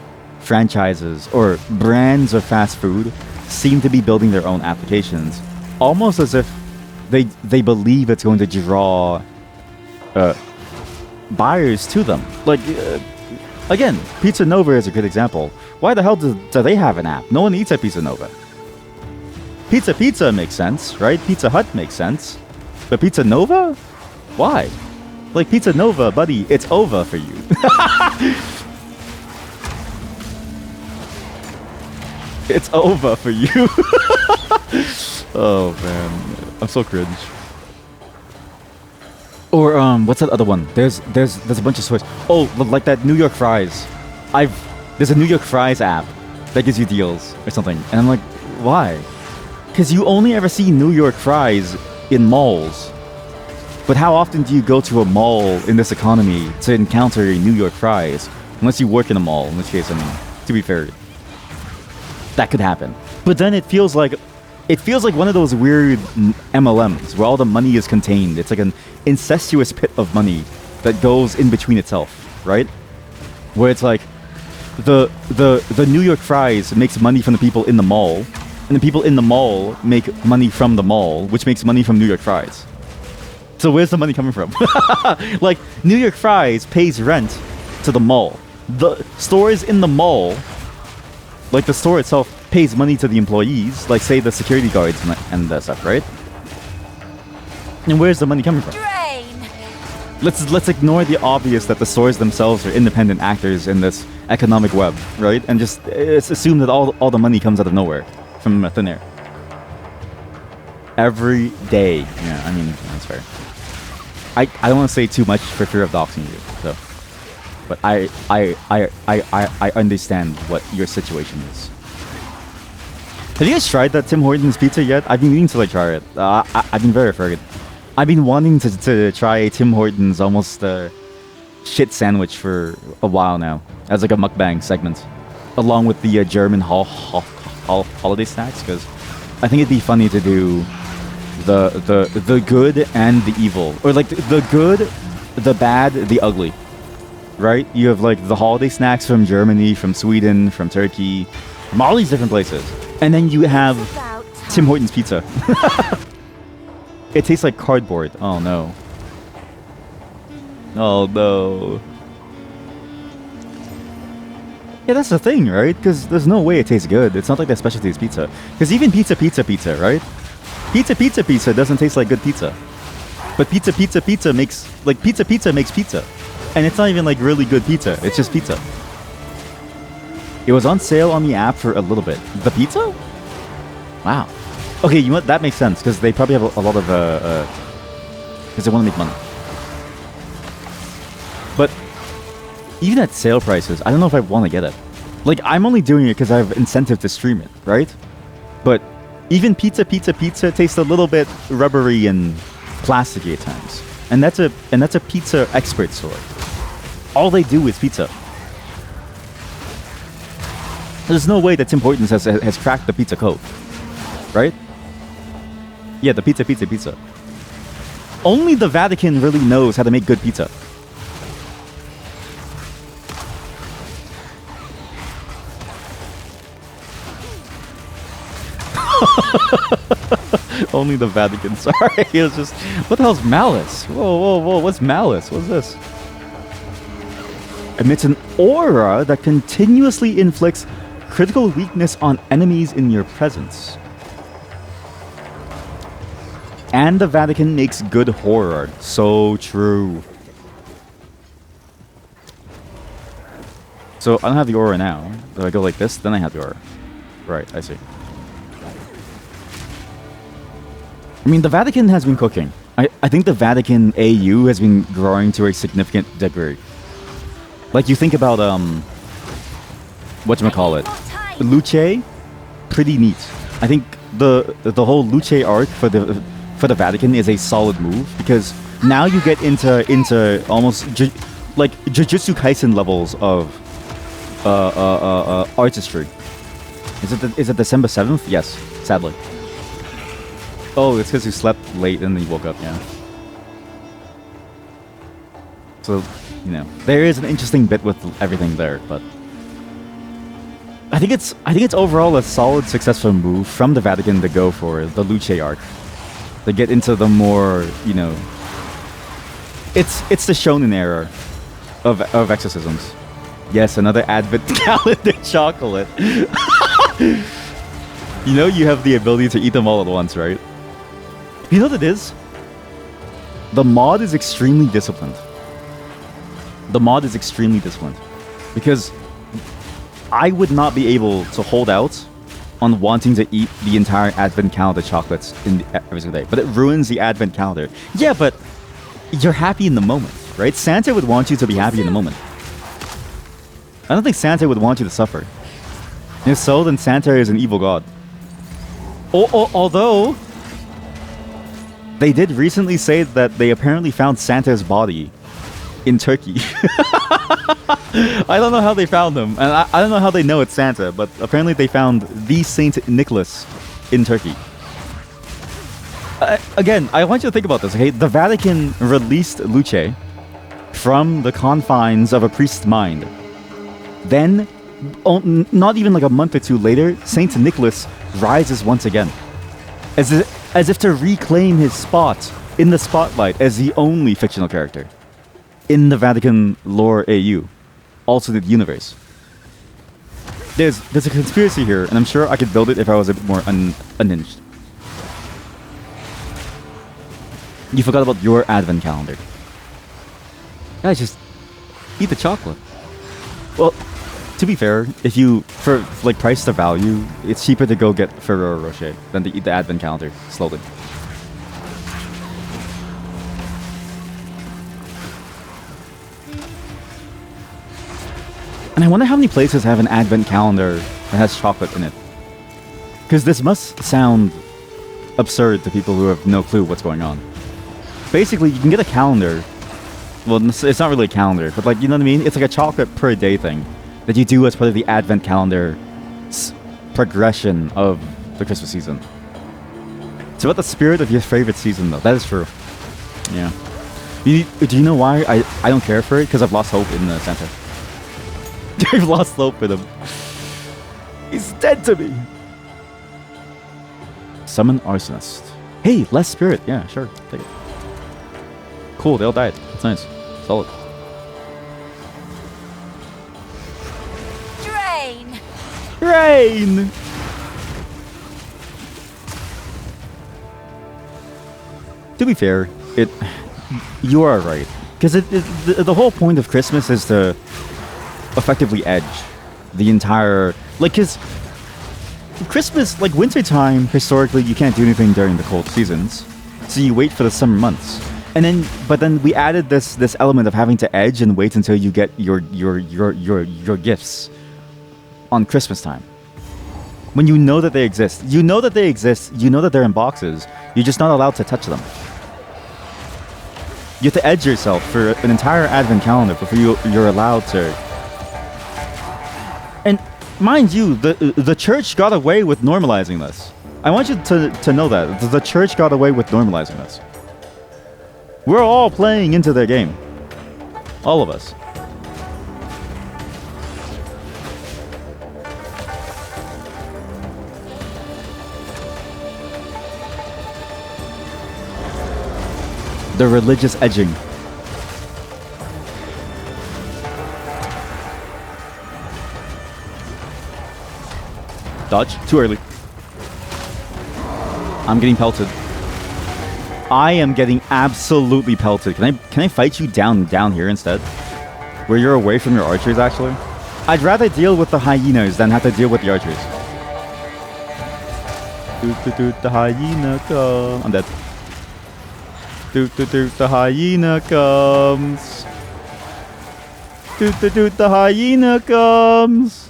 Speaker 1: franchises or brands of fast food seem to be building their own applications, almost as if they believe it's going to draw buyers to them. Like, again, Pizza Nova is a good example. Why the hell do they have an app? No one eats at Pizza Nova. Pizza makes sense, right? Pizza Hut makes sense. But Pizza Nova? Why? Like, Pizza Nova, buddy, it's over for you. It's over for you. Oh, man. I'm so cringe. Or, what's that other one? There's a bunch of stores. Oh, like that New York Fries. There's a New York Fries app that gives you deals or something. And I'm like, why? Because you only ever see New York Fries in malls. But how often do you go to a mall in this economy to encounter a New York Fries? Unless you work in a mall, in which case, I mean, to be fair, that could happen. But then it feels like one of those weird MLMs where all the money is contained. It's like an incestuous pit of money that goes in between itself, right? Where it's like the New York Fries makes money from the people in the mall, and the people in the mall make money from the mall, which makes money from New York Fries. So where's the money coming from? Like, New York Fries pays rent to the mall. The stores in the mall, like the store itself, pays money to the employees, like say the security guards and that stuff, right? And where's the money coming from?
Speaker 4: Drain.
Speaker 1: Let's ignore the obvious that the stores themselves are independent actors in this economic web, right? And just assume that all the money comes out of nowhere, from thin air. Every day. Yeah, I mean, that's fair. I don't want to say too much for fear of doxing you, so. But I understand what your situation is. Have you guys tried that Tim Hortons pizza yet? I've been meaning to like try it. I've been very afraid. I've been wanting to try a Tim Hortons almost shit sandwich for a while now, as like a mukbang segment, along with the German holiday snacks, because I think it'd be funny to do the good and the evil, or like the good, the bad, the ugly. Right? You have like the holiday snacks from Germany, from Sweden, from Turkey, from all these different places. And then you have Tim Hortons pizza. It tastes like cardboard. Oh no. Oh no. Yeah, that's the thing, right? Because there's no way it tastes good. It's not like that specialty pizza. Because even pizza, right? Pizza doesn't taste like good pizza. But pizza makes pizza. And it's not even like really good pizza. It's just pizza. It was on sale on the app for a little bit. The pizza? Wow. Okay, you know what? That makes sense because they probably have a lot of because they want to make money. But even at sale prices, I don't know if I want to get it. Like, I'm only doing it because I have incentive to stream it, right? But even pizza tastes a little bit rubbery and plasticky at times. And that's a pizza expert store. All they do is pizza. There's no way that Tim Hortons has cracked the pizza code. right? Yeah, the pizza. Only the Vatican really knows how to make good pizza. Only the Vatican. Sorry, it was just... What the hell's malice? Whoa. What's malice? What's this? Emits an aura that continuously inflicts critical weakness on enemies in your presence. And the Vatican makes good horror art. So true. So I don't have the aura now. If I go like this, then I have the aura. Right, I see. I mean, the Vatican has been cooking. I think the Vatican AU has been growing to a significant degree. Like, you think about, whatchamacallit, Luce, pretty neat. I think the whole Luce arc for the Vatican is a solid move, because now you get into almost like Jujutsu Kaisen levels of artistry. Is it December 7th? Yes, sadly. Oh, it's because you slept late and then you woke up, yeah. So, you know, there is an interesting bit with everything there, but I think it's overall a solid, successful move from the Vatican to go for the Luce arc. To get into the more, you know, it's the shonen era of exorcisms. Yes, another Advent calendar chocolate. You know you have the ability to eat them all at once, right? You know what it is? The mod is extremely disciplined. Because I would not be able to hold out on wanting to eat the entire Advent calendar chocolates every single day. But it ruins the Advent calendar. Yeah, but you're happy in the moment, right? Santa would want you to be happy in the moment. I don't think Santa would want you to suffer. If so, then Santa is an evil god. Although they did recently say that they apparently found Santa's body in Turkey. I don't know how they found him, and I don't know how they know it's Santa, but apparently they found the Saint Nicholas in Turkey. Again, I want you to think about this, okay? The Vatican released Luce from the confines of a priest's mind. Then, not even like a month or two later, Saint Nicholas rises once again. As if to reclaim his spot in the spotlight as the only fictional character in the Vatican lore AU, also the universe. There's a conspiracy here, and I'm sure I could build it if I was a bit more unhinged. You forgot about your Advent calendar. Guys, just eat the chocolate. Well, to be fair, if you, for like price to value, it's cheaper to go get Ferrero Rocher than to eat the Advent calendar slowly. And I wonder how many places have an Advent calendar that has chocolate in it. Because this must sound absurd to people who have no clue what's going on. Basically, you can get a calendar. Well, it's not really a calendar, but like, you know what I mean? It's like a chocolate per day thing that you do as part of the Advent calendar progression of the Christmas season. It's about the spirit of your favorite season, though. That is true. Yeah. Do you know why I don't care for it? Because I've lost hope in Santa. I've lost hope in him. He's dead to me. Summon Arsonist. Hey, less spirit. Yeah, sure. Take it. Cool, they all died. That's nice. Solid. Rain! To be fair, you are right. Because the whole point of Christmas is to effectively edge the entire... Like, because Christmas, like wintertime, historically, you can't do anything during the cold seasons. So you wait for the summer months. And then, but then we added this element of having to edge and wait until you get your gifts on Christmas time. When you know that they exist. You know that they exist. You know that they're in boxes. You're just not allowed to touch them. You have to edge yourself for an entire Advent calendar before you're allowed to. And mind you, the church got away with normalizing this. I want you to know that the church got away with normalizing this. We're all playing into their game. All of us. The religious edging. Dodge. Too early. I'm getting pelted. I am getting absolutely pelted. Can I fight you down here instead? Where you're away from your archers, actually? I'd rather deal with the hyenas than have to deal with the archers. The hyena comes. I'm dead. The hyena comes. The hyena comes.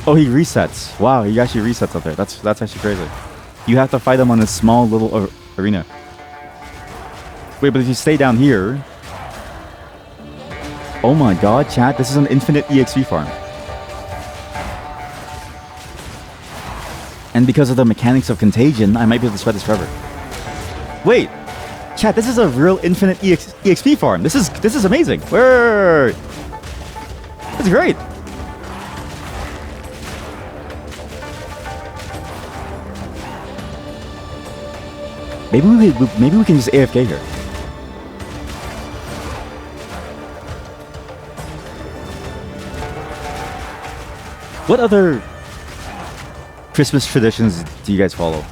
Speaker 1: Oh, he resets. Wow, he actually resets up there. That's actually crazy. You have to fight him on a small little arena. Wait, but if you stay down here... Oh my god, chat, this is an infinite EXP farm. And because of the mechanics of contagion, I might be able to spread this forever. Wait! Chat, this is a real infinite EXP farm. This is amazing. Word! It's great! Maybe we can just AFK here. What other Christmas traditions do you guys follow?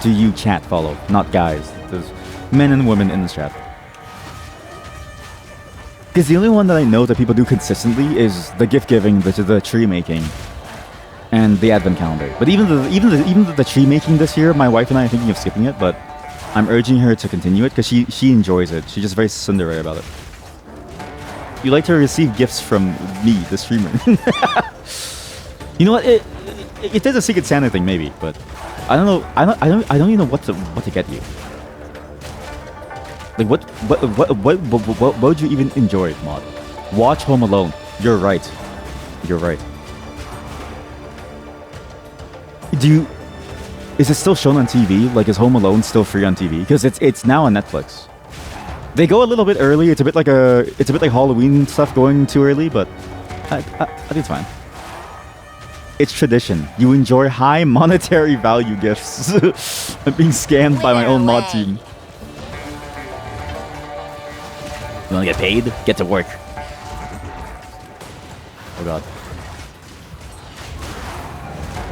Speaker 1: Do you chat follow? Not guys. There's men and women in this chat. Because the only one that I know that people do consistently is the gift giving, the tree making, and the advent calendar. But even the tree making this year, my wife and I are thinking of skipping it, but I'm urging her to continue it because she enjoys it. She's just very tsundere about it. You like to receive gifts from me, the streamer. You know what? It is a Secret Santa thing, maybe, but I don't know. I don't even know what to get you. Like what would you even enjoy, Mod? Watch Home Alone. You're right. You're right. Is it still shown on TV? Like, is Home Alone still free on TV? Because it's now on Netflix. They go a little bit early. It's a bit like Halloween stuff going too early, but I think it's fine. It's tradition. You enjoy high monetary value gifts. I'm being scammed by my own mod team. You wanna get paid? Get to work. Oh god.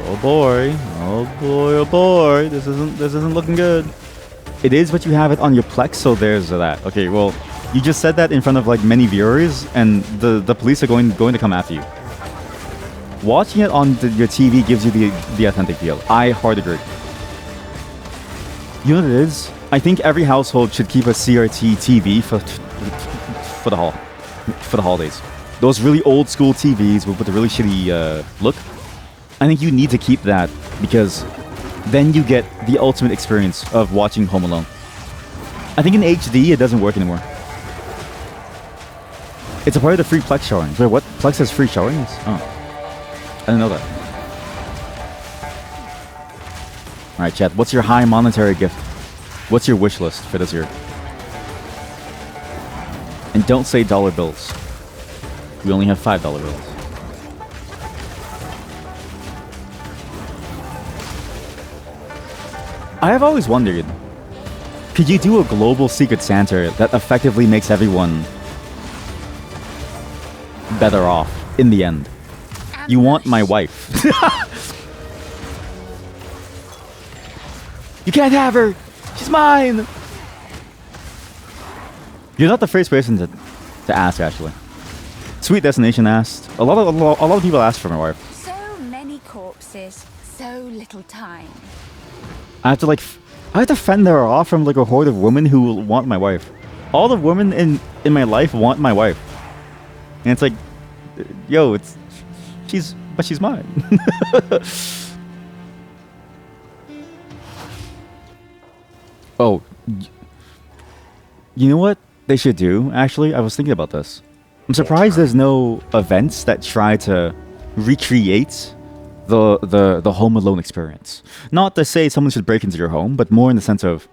Speaker 1: Oh boy. Oh boy, oh boy. This isn't looking good. It is, but you have it on your Plex, so there's that. Okay, well, you just said that in front of like many viewers, and the police are going to come after you. Watching it on your TV gives you the authentic feel. I hard agree. You know what it is? I think every household should keep a CRT TV for the holidays. Those really old school TVs with the really shitty look. I think you need to keep that because then you get the ultimate experience of watching Home Alone. I think in HD it doesn't work anymore. It's a part of the free Plex showing. Wait, what? Plex has free showings? Oh. I didn't know that. Alright, chat. What's your high monetary gift? What's your wish list for this year? And don't say dollar bills. We only have $5 bills. I have always wondered, could you do a global Secret Santa that effectively makes everyone better off in the end? You want my wife. You can't have her. She's mine. You're not the first person to ask, actually. Sweet Destination asked. A lot of people asked for my wife.
Speaker 4: So many corpses, so little time.
Speaker 1: I have to fend her off from like a horde of women who will want my wife. All the women in my life want my wife. And it's like, yo, but she's mine. Oh, you know what they should do? Actually, I was thinking about this. I'm surprised there's no events that try to recreate the Home Alone experience. Not to say someone should break into your home, but more in the sense of,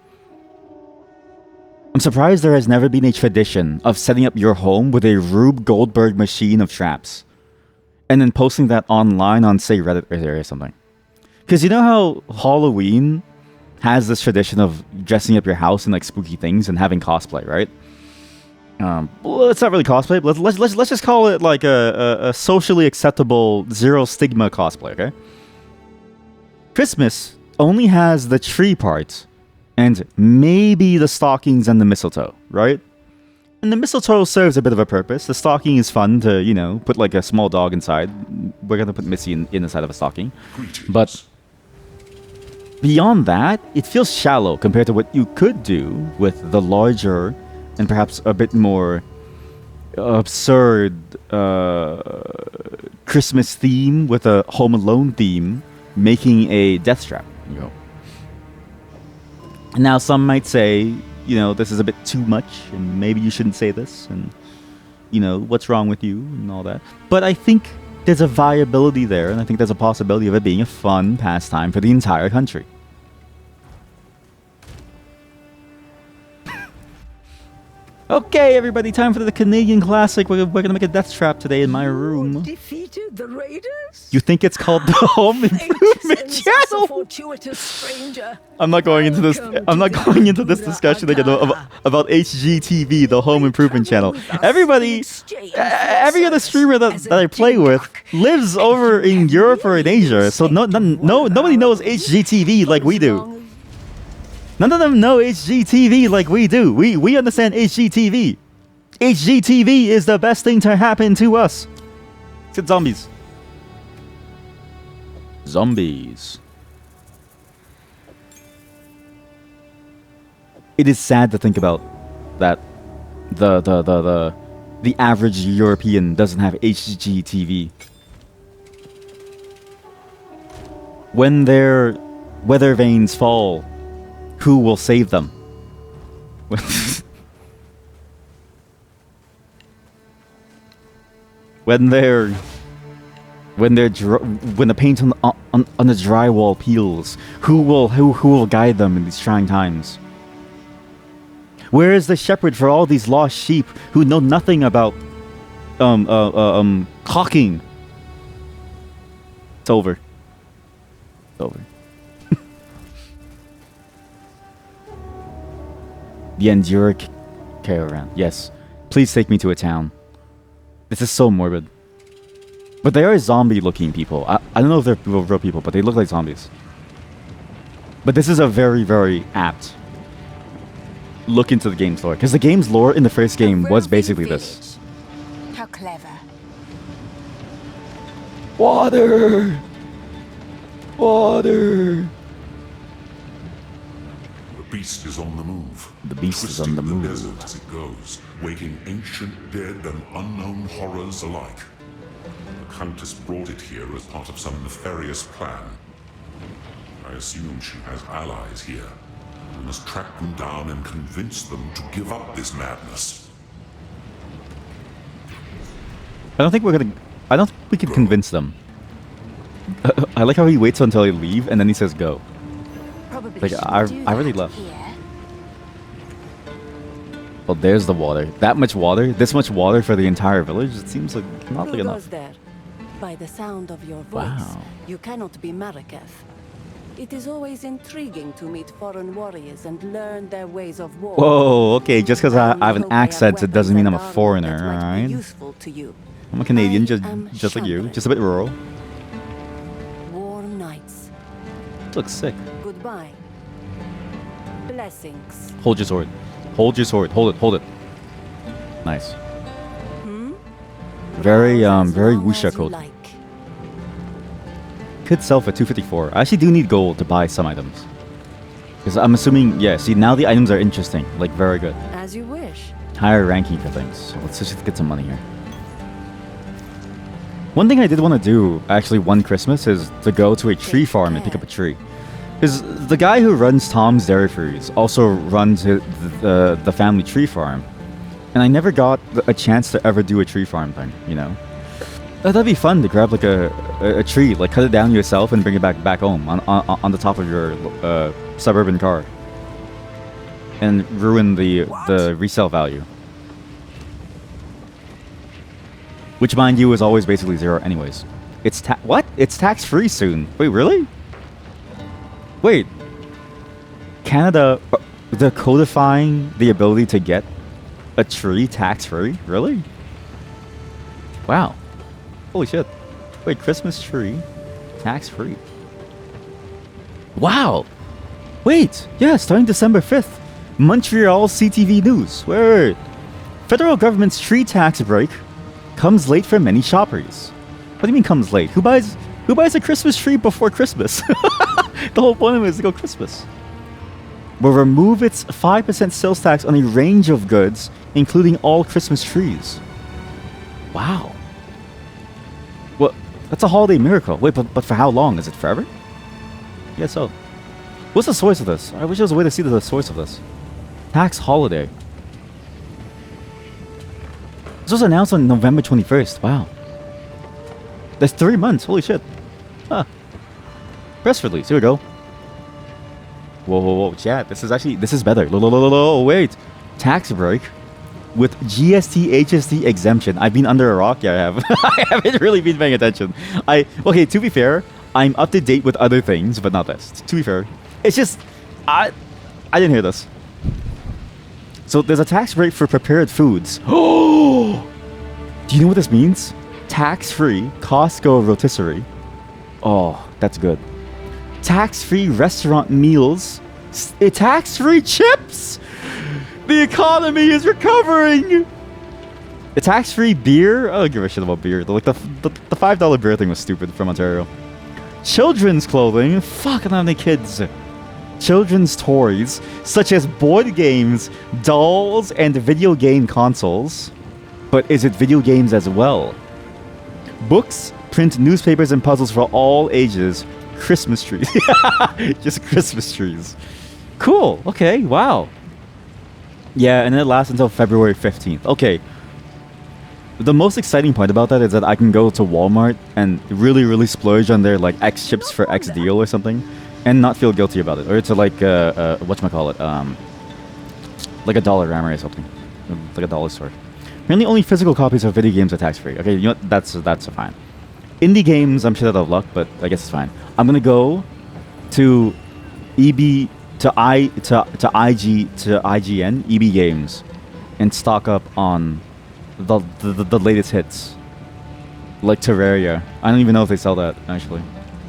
Speaker 1: I'm surprised there has never been a tradition of setting up your home with a Rube Goldberg machine of traps, and then posting that online on, say, Reddit or something. Because you know how Halloween has this tradition of dressing up your house in like spooky things and having cosplay, right? Well, it's not really cosplay. But let's just call it like a socially acceptable zero stigma cosplay, okay? Christmas only has the tree part and maybe the stockings and the mistletoe, right? And the mistletoe serves a bit of a purpose. The stocking is fun to, you know, put like a small dog inside. We're gonna put Missy in the side of a stocking. But beyond that, it feels shallow compared to what you could do with the larger and perhaps a bit more absurd Christmas theme with a Home Alone theme, making a death trap. You know. Now, some might say, you know, this is a bit too much, and maybe you shouldn't say this, and, you know, what's wrong with you, and all that. But I think there's a viability there, and I think there's a possibility of it being a fun pastime for the entire country. Okay, everybody, time for the Canadian classic. We're gonna make a death trap today in my room.
Speaker 5: Defeated the raiders?
Speaker 1: You think it's called the Home Improvement Channel?
Speaker 5: Fortuitous stranger.
Speaker 1: I'm not going into this. I'm not going into this discussion again about HGTV, the Home Improvement Channel. Everybody, every other streamer that I play with lives over in Europe or in Asia, so nobody knows HGTV like we do. None of them know HGTV like we do. We understand HGTV. HGTV is the best thing to happen to us. It's zombies. Zombies. It is sad to think about that the average European doesn't have HGTV. When their weather vanes fall, who will save them? when the paint on the drywall peels, who will guide them in these trying times? Where is the shepherd for all these lost sheep who know nothing about hawking? It's over. It's over. The Enduric caravan. Yes. Please take me to a town. This is so morbid. But they are zombie-looking people. I don't know if they're real people, but they look like zombies. But this is a very, very apt look into the game's lore. Because the game's lore in the first game was basically this.
Speaker 4: How clever.
Speaker 1: Water! Water!
Speaker 6: The beast is on the move.
Speaker 1: The beast is on the move.
Speaker 6: The desert as it goes, waking ancient dead and unknown horrors alike. The Countess brought it here as part of some nefarious plan. I assume she has allies here. We must track them down and convince them to give up this madness.
Speaker 1: I don't think we can convince them. I like how he waits until they leave and then he says go. Like, I really love. Well, there's the water. That much water? This much water for the entire village? It seems like not like enough.
Speaker 12: There? By the sound of your voice,
Speaker 1: wow.
Speaker 12: You cannot be Marraketh. It is always intriguing to meet foreign warriors and learn their ways of war.
Speaker 1: Whoa, okay, just because I have an accent, it doesn't mean I'm a foreigner, alright? I'm a Canadian, just like you, just a bit rural.
Speaker 12: Warm nights.
Speaker 1: Looks sick.
Speaker 12: Goodbye. Blessings.
Speaker 1: Hold your sword. Hold your sword. Hold it. Hold it. Nice. Very wuxia code.
Speaker 12: Like.
Speaker 1: Could sell for 254. I actually do need gold to buy some items. Because I'm assuming, yeah, see, now the items are interesting. Like, very good.
Speaker 12: As you wish.
Speaker 1: Higher ranking for things. So let's just get some money here. One thing I did want to do, actually, one Christmas, is to go to a tree farm and pick up a tree. Because the guy who runs Tom's Dairy Freeze also runs the family tree farm. And I never got a chance to ever do a tree farm thing, you know? That'd be fun to grab like a tree, like cut it down yourself and bring it back home on the top of your suburban car, and ruin the resale value. Which, mind you, is always basically zero anyways. It's what? It's tax-free soon. Wait, really? Wait. Canada, they're codifying the ability to get a tree tax-free? Really? Wow. Holy shit. Wait, Christmas tree tax-free. Wow. Wait. Yeah, starting December 5th. Montreal CTV News. Wait. Federal government's tree tax break comes late for many shoppers. What do you mean comes late? Who buys a Christmas tree before Christmas? The whole point of it is to go Christmas. Will remove its 5% sales tax on a range of goods, including all Christmas trees. Wow. Well, that's a holiday miracle. Wait, but for how long? Is it forever? Yeah, so. What's the source of this? I wish there was a way to see the source of this. Tax holiday. This was announced on November 21st. Wow. That's 3 months. Holy shit. Huh. Press release. Here we go. Whoa, chat. This is better. Wait. Tax break with GST, HST exemption. I've been under a rock. Yeah, I have. I haven't really been paying attention. Okay, to be fair, I'm up to date with other things, but not this. To be fair. It's just, I didn't hear this. So there's a tax break for prepared foods. Oh! Do you know what this means? Tax-free Costco rotisserie. Oh, that's good. Tax-free restaurant meals. Tax-free chips. The economy is recovering. The tax-free beer. I don't give a shit about beer. Like the $5 beer thing was stupid from Ontario. Children's clothing. Fuck, I don't have any kids. Children's toys, such as board games, dolls, and video game consoles. But is it video games as well? Books, print, newspapers, and puzzles for all ages. Christmas trees. Just Christmas trees. Cool. Okay. Wow. Yeah, and it lasts until February 15th. Okay. The most exciting part about that is that I can go to Walmart and really splurge on their like X chips for X deal or something, and not feel guilty about it. Or to like whatchamacallit, like a Dollarama or something, like a dollar store. Apparently, only physical copies of video games are tax free. Okay, you know what? That's fine. Indie games, I'm shit out of luck, but I guess it's fine. I'm gonna go to EB to IGN EB Games and stock up on the latest hits, like Terraria. I don't even know if they sell that actually.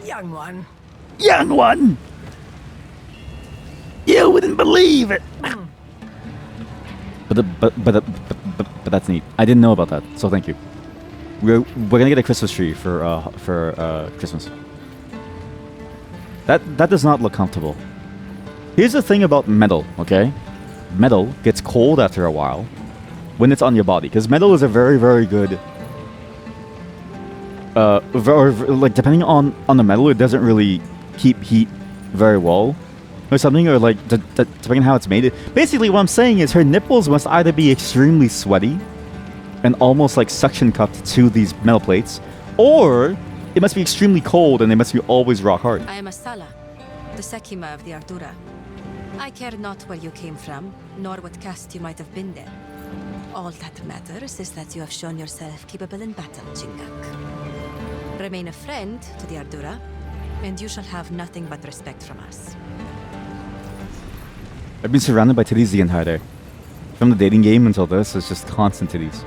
Speaker 5: Young one.
Speaker 1: You wouldn't believe it. But that's neat. I didn't know about that, so thank you. We're gonna get a Christmas tree for Christmas. That does not look comfortable. Here's the thing about metal, okay? Metal gets cold after a while when it's on your body, because metal is a very good. Like depending on the metal, it doesn't really keep heat very well, or something, or like depending on how it's made. Basically, what I'm saying is her nipples must either be extremely sweaty and almost like suction cupped to these metal plates, or it must be extremely cold and they must be always rock hard.
Speaker 13: I am a Sala, the Sekima of the Ardura. I care not where you came from, nor what caste you might have been there. All that matters is that you have shown yourself capable in battle, Chingak. Remain a friend to the Ardura, and you shall have nothing but respect from us.
Speaker 1: I've been surrounded by titties the entire day. From the dating game until this, it's just constant titties.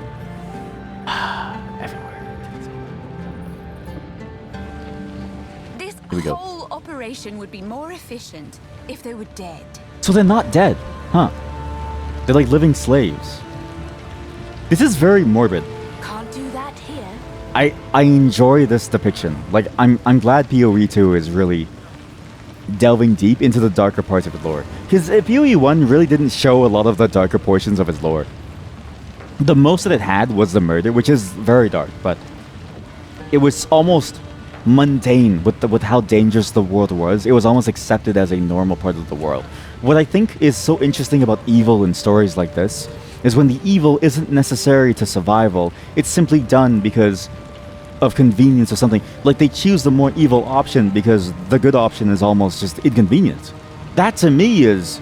Speaker 4: This whole operation would be more efficient if they were dead.
Speaker 1: So they're not dead, huh? They're like living slaves. This is very morbid.
Speaker 4: Can't do that here.
Speaker 1: I enjoy this depiction. Like I'm glad PoE 2 is really delving deep into the darker parts of its lore. Because PoE 1 really didn't show a lot of the darker portions of its lore. The most that it had was the murder, which is very dark, but it was almost mundane with how dangerous the world was. It was almost accepted as a normal part of the world. What I think is so interesting about evil in stories like this is when the evil isn't necessary to survival. It's simply done because of convenience or something. Like they choose the more evil option because the good option is almost just inconvenient. That to me is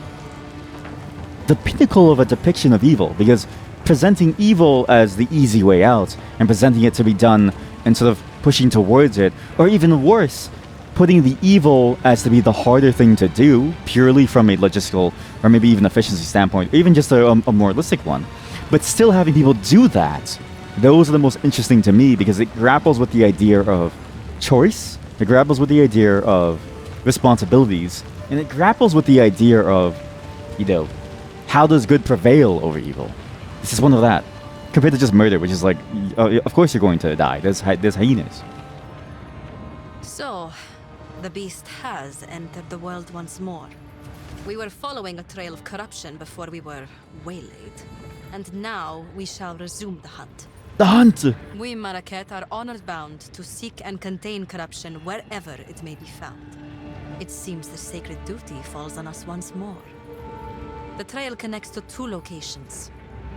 Speaker 1: the pinnacle of a depiction of evil, because presenting evil as the easy way out and presenting it to be done and sort of pushing towards it, or even worse, putting the evil as to be the harder thing to do purely from a logistical or maybe even efficiency standpoint, or even just a moralistic one, but still having people do that, those are the most interesting to me, because it grapples with the idea of choice, it grapples with the idea of responsibilities, and it grapples with the idea of, you know, how does good prevail over evil? This is one of that. Compared to just murder, which is like, of course you're going to die. There's hyenas.
Speaker 13: So, the beast has entered the world once more. We were following a trail of corruption before we were waylaid. And now we shall resume the hunt.
Speaker 1: The hunt!
Speaker 13: We Marrakech are honored bound to seek and contain corruption wherever it may be found. It seems the sacred duty falls on us once more. The trail connects to 2 locations,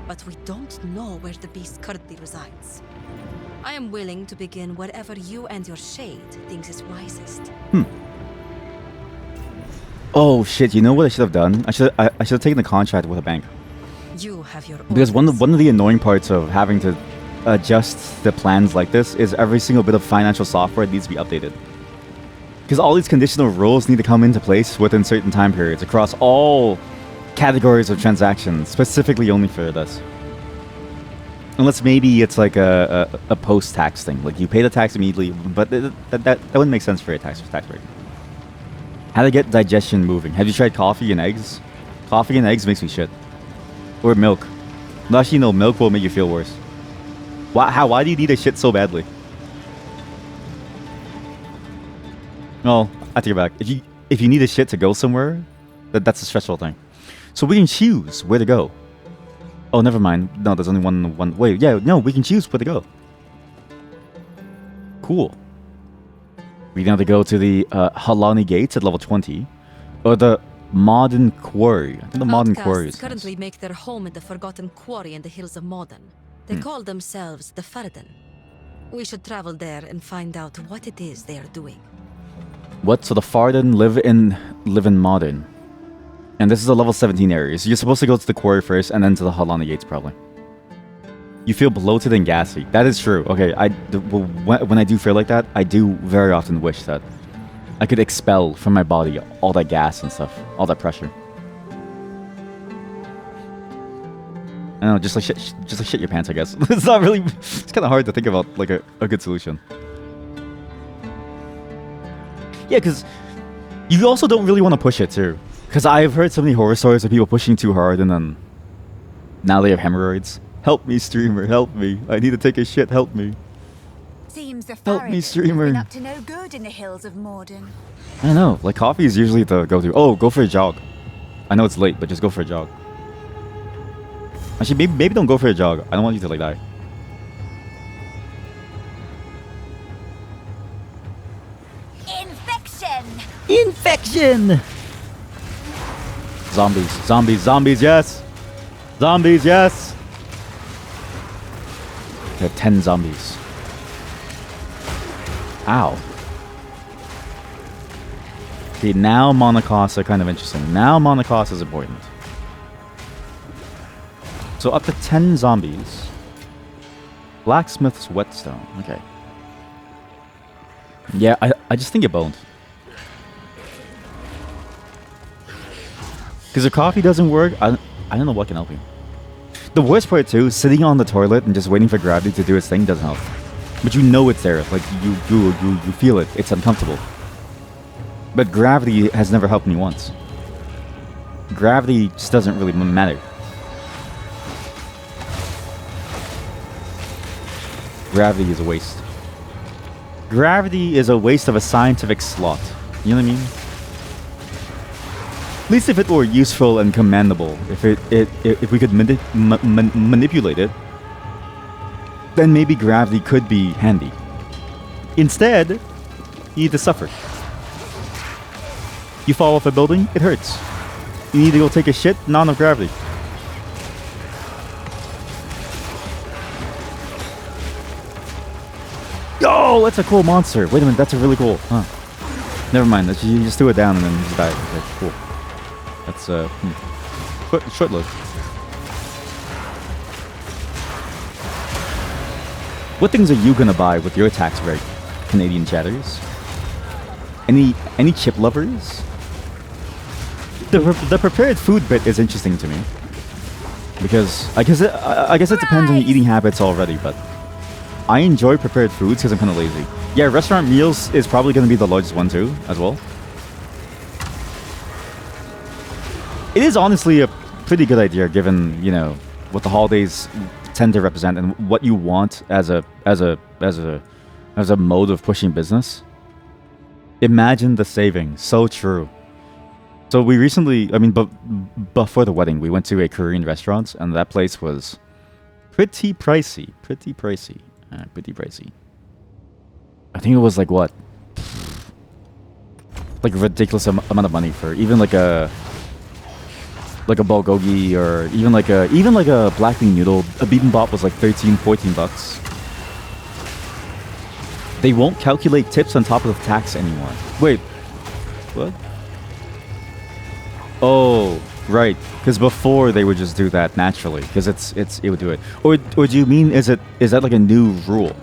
Speaker 13: but we don't know where the beast currently resides. I am willing to begin wherever you and your shade thinks is wisest.
Speaker 1: Oh shit! You know what I should have done? I should have taken the contract with a bank.
Speaker 13: You have your
Speaker 1: Because one of the annoying parts of having to adjust the plans like this is every single bit of financial software needs to be updated. Because all these conditional rules need to come into place within certain time periods across all categories of transactions, specifically only for this. Unless maybe it's like a post-tax thing, like you pay the tax immediately, but that wouldn't make sense for a tax break. How to get digestion moving? Have you tried coffee and eggs? Coffee and eggs makes me shit. Or milk. No, actually, no, milk will make you feel worse. Why do you need a shit so badly? Well, I take it back. If you need a shit to go somewhere, that's a stressful thing. So we can choose where to go. Oh, never mind. No, there's only one way. Yeah, no, we can choose where to go. Cool. We now have to go to the Halani Gates at level 20, or the Modern Quarry. I think the Modern Quarry is
Speaker 13: currently make their home in the Forgotten Quarry in the hills of Modern. They call themselves the Farden. We should travel there and find out what it is they are doing.
Speaker 1: What? So the Farden live in Modern. And this is a level 17 area, so you're supposed to go to the quarry first and then to the Halani Gates, probably. You feel bloated and gassy. That is true. Okay, when I do feel like that, I do very often wish that I could expel from my body all that gas and stuff, all that pressure. I don't know, just like shit your pants, I guess. It's not really. It's kind of hard to think about like a good solution. Yeah, because you also don't really want to push it too. Because I've heard so many horror stories of people pushing too hard and then now they have hemorrhoids. Help me, streamer, help me. I need to take a shit, help me.
Speaker 4: Seems the
Speaker 1: Help me,
Speaker 4: Farragut
Speaker 1: streamer.
Speaker 4: have been up to no good in the hills of Morden.
Speaker 1: I don't know, like coffee is usually the go-to. Oh, go for a jog. I know it's late, but just go for a jog. Actually, maybe don't go for a jog. I don't want you to like die. Infection! Zombies, yes! Zombies, yes! There are 10 zombies. Ow. Okay, now monocosts are kind of interesting. Now monocost is important. So up to 10 zombies. Blacksmith's whetstone. Okay. Yeah, I just think it boned. Because if coffee doesn't work, I don't know what can help you. The worst part too, sitting on the toilet and just waiting for gravity to do its thing doesn't help. But you know it's there, like you feel it. It's uncomfortable. But gravity has never helped me once. Gravity just doesn't really matter. Gravity is a waste. Gravity is a waste of a scientific slot. You know what I mean? At least if it were useful and commendable, if we could manipulate it, then maybe gravity could be handy. Instead, you need to suffer. You fall off a building, it hurts. You need to go take a shit, not enough gravity. Yo, that's a cool monster. Wait a minute, that's a really cool. Huh. Never mind. You just threw it down and then just died. Okay, cool. That's short lived. What things are you gonna buy with your tax break, Canadian chatters? Any chip lovers? The prepared food bit is interesting to me because I guess it depends on your eating habits already, but I enjoy prepared foods because I'm kind of lazy. Yeah, restaurant meals is probably going to be the largest one too, as well. It is honestly a pretty good idea given, you know, what the holidays tend to represent and what you want as a mode of pushing business. Imagine the savings. So true. So we recently, I mean, but before the wedding, we went to a Korean restaurant, and that place was pretty pricey. Pretty pricey. I think it was like what? Like a ridiculous amount of money for even like a bulgogi or even like a black bean noodle. A bibimbap was like 13-14 bucks. They won't calculate tips on top of the tax anymore. Wait, what? Oh, right. Because before they would just do that naturally, because it would do it. Or do you mean is that like a new rule?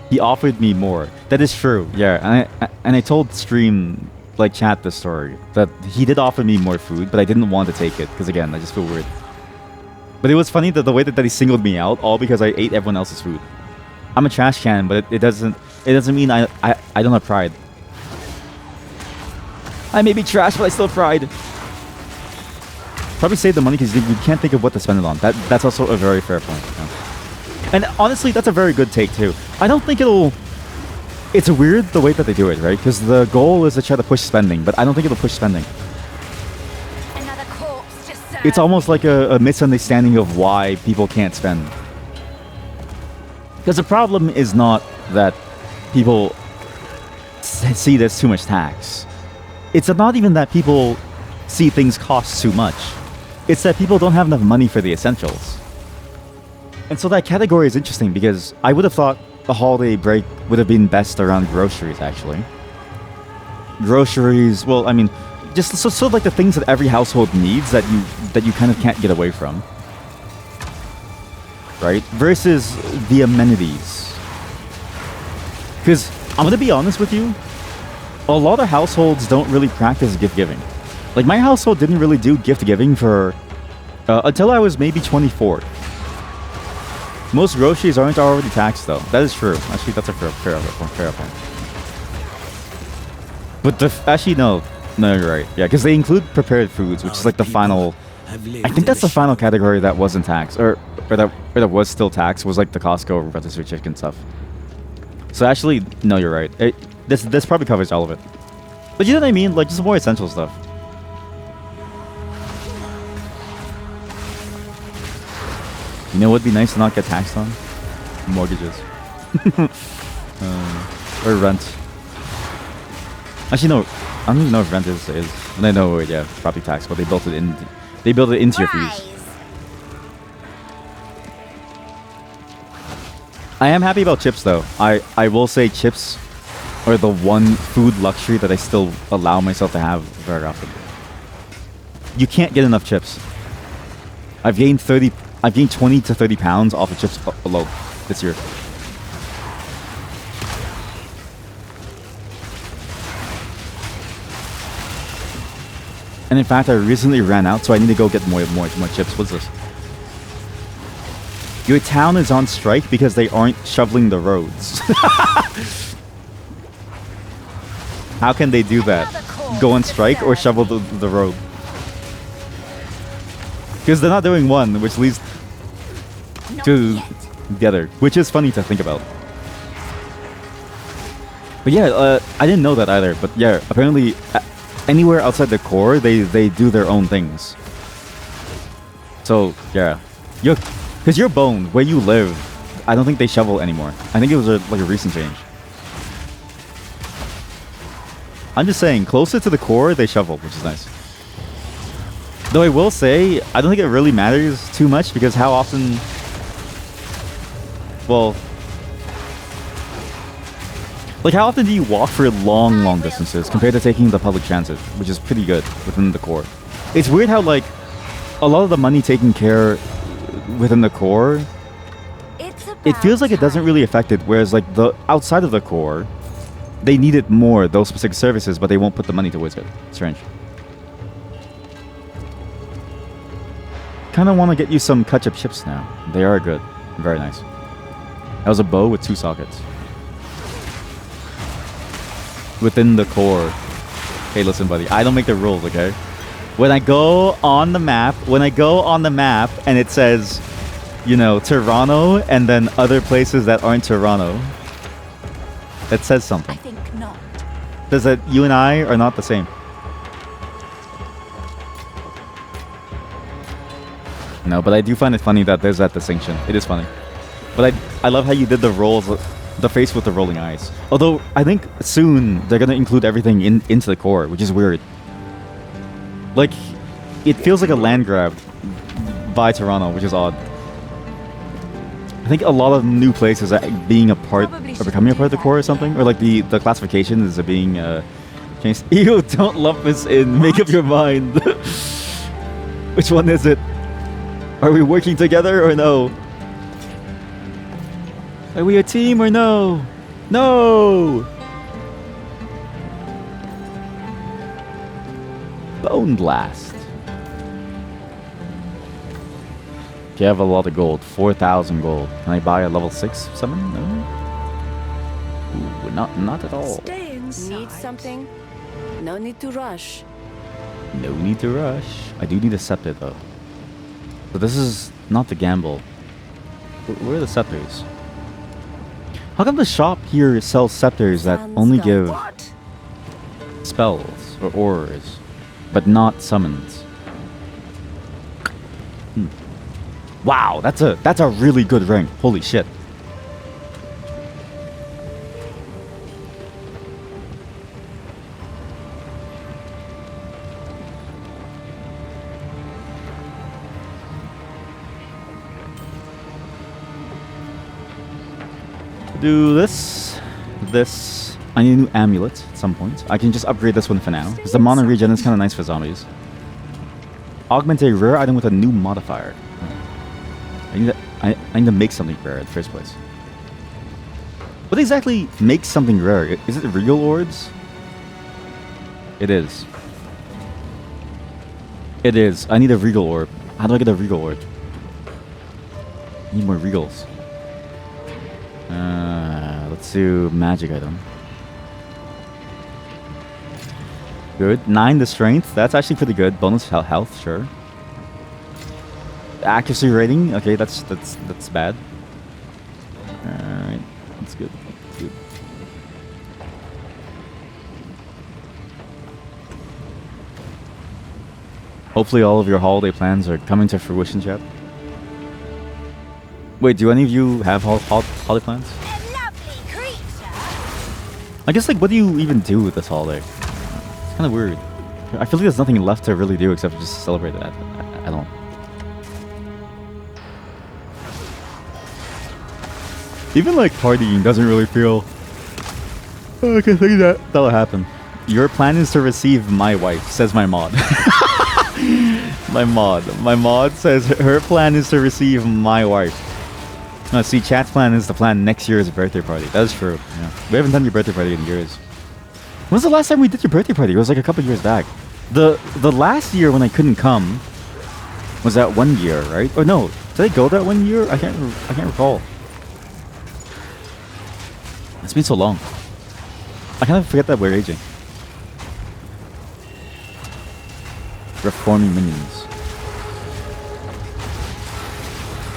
Speaker 1: He offered me more. That is true. Yeah, and I told stream like chat the story that he did offer me more food, but I didn't want to take it because again I just feel weird. But it was funny that the way that he singled me out, all because I ate everyone else's food. I'm a trash can, but it doesn't mean I don't have pride. I may be trash, but I still have pride. Probably save the money because you can't think of what to spend it on. That's also a very fair point. Yeah. And honestly, that's a very good take too. I don't think it'll... It's weird the way that they do it, right? Because the goal is to try to push spending, but I don't think it'll push spending.
Speaker 4: Another corpse just
Speaker 1: It's almost like a misunderstanding of why people can't spend. Because the problem is not that people see there's too much tax. It's not even that people see things cost too much. It's that people don't have enough money for the essentials. And so that category is interesting because I would have thought the holiday break would have been best around groceries, actually. Groceries, well, I mean, just sort of like the things that every household needs that you kind of can't get away from. Right? Versus the amenities. Because I'm going to be honest with you, a lot of households don't really practice gift giving. Like my household didn't really do gift giving for until I was maybe 24. Most groceries aren't already taxed though. That is true. Actually, that's a fair point. But actually no, you're right. Yeah, because they include prepared foods, which is like the final. I think that's the final category that wasn't taxed, or that was still taxed. Was like the Costco rotisserie chicken stuff. So actually, no, you're right. This probably covers all of it. But you know what I mean? Like just more essential stuff. You know what would be nice to not get taxed on? Mortgages. Or rent. Actually, no. I don't even know if rent is. I know, yeah, property tax, but they built it in. They built it into your fees. I am happy about chips, though. I will say chips are the one food luxury that I still allow myself to have very often. You can't get enough chips. I've gained 20 to 30 pounds off of chips alone this year. And in fact, I recently ran out, so I need to go get more chips. What's this? Your town is on strike because they aren't shoveling the roads. How can they do that? Go on strike or shovel the road? Because they're not doing one, which leads to the other, which is funny to think about. But yeah, I didn't know that either. But yeah, apparently anywhere outside the core, they do their own things. So yeah, because your bone where you live, I don't think they shovel anymore. I think it was like a recent change. I'm just saying, closer to the core, they shovel, which is nice. Though I will say, I don't think it really matters too much because how often... Well, Like, how often do you walk for long distances compared to taking the public transit, which is pretty good within the core? It's weird how, like, a lot of the money taken care within the core, it feels like it doesn't really affect it, whereas, like, the outside of the core, they need it more, those specific services, but they won't put the money towards it. Strange. Kind of want to get you some ketchup chips now. They are good. Very nice. That was a bow with 2 sockets. Within the core. Hey, listen, buddy. I don't make the rules, okay? When I go on the map, and it says, you know, Toronto, and then other places that aren't Toronto, that says something.
Speaker 4: I think not.
Speaker 1: Says that you and I are not the same. No, but I do find it funny that there's that distinction. It is funny. But I love how you did the rolls, the face with the rolling eyes. Although, I think soon they're gonna include everything into the core, which is weird. Like, it feels like a land grab by Toronto, which is odd. I think a lot of new places are being a part, or becoming a part of the core or something. Or like the classification is being changed. Ew, don't lump us in. Make up your mind. Which one is it? Are we working together or no? Are we a team or no? No! Bone Blast. Okay, I have a lot of gold. 4,000 gold. Can I buy a level 6 summon? No? Ooh, not at all.
Speaker 12: Stay inside. Need something? No need to rush.
Speaker 1: No need to rush. I do need a scepter though. But this is not the gamble. Where are the scepters? How come the shop here sells scepters that only give spells or auras, but not summons? Wow, that's a really good ring. Holy shit. Do this. I need a new amulet at some point. I can just upgrade this one for now, because the mana regen is kind of nice for zombies. Augment a rare item with a new modifier. I need to make something rare in the first place. What exactly makes something rare? Is it regal orbs? It is. It is. I need a regal orb. How do I get a regal orb? I need more regals. Let's do magic item. Good. 9 to strength. That's actually pretty good. Bonus health, sure. Accuracy rating. Okay, that's bad. Alright. That's good. That's good. Hopefully all of your holiday plans are coming to fruition, chat. Wait, do any of you have holiday plans? I guess, like, what do you even do with this holiday? It's kind of weird. I feel like there's nothing left to really do except for just celebrate it. I don't. Even, like, partying doesn't really feel... Oh, I can think that'll happen. Your plan is to receive my wife, says my mod. My mod says her plan is to receive my wife. No, see, chat's plan is to plan next year's birthday party. That is true. Yeah. We haven't done your birthday party in years. When was the last time we did your birthday party? It was like a couple years back. The last year when I couldn't come was that 1 year, right? Or no, did I go that 1 year? I can't recall. It's been so long. I kind of forget that we're aging. Reforming minions.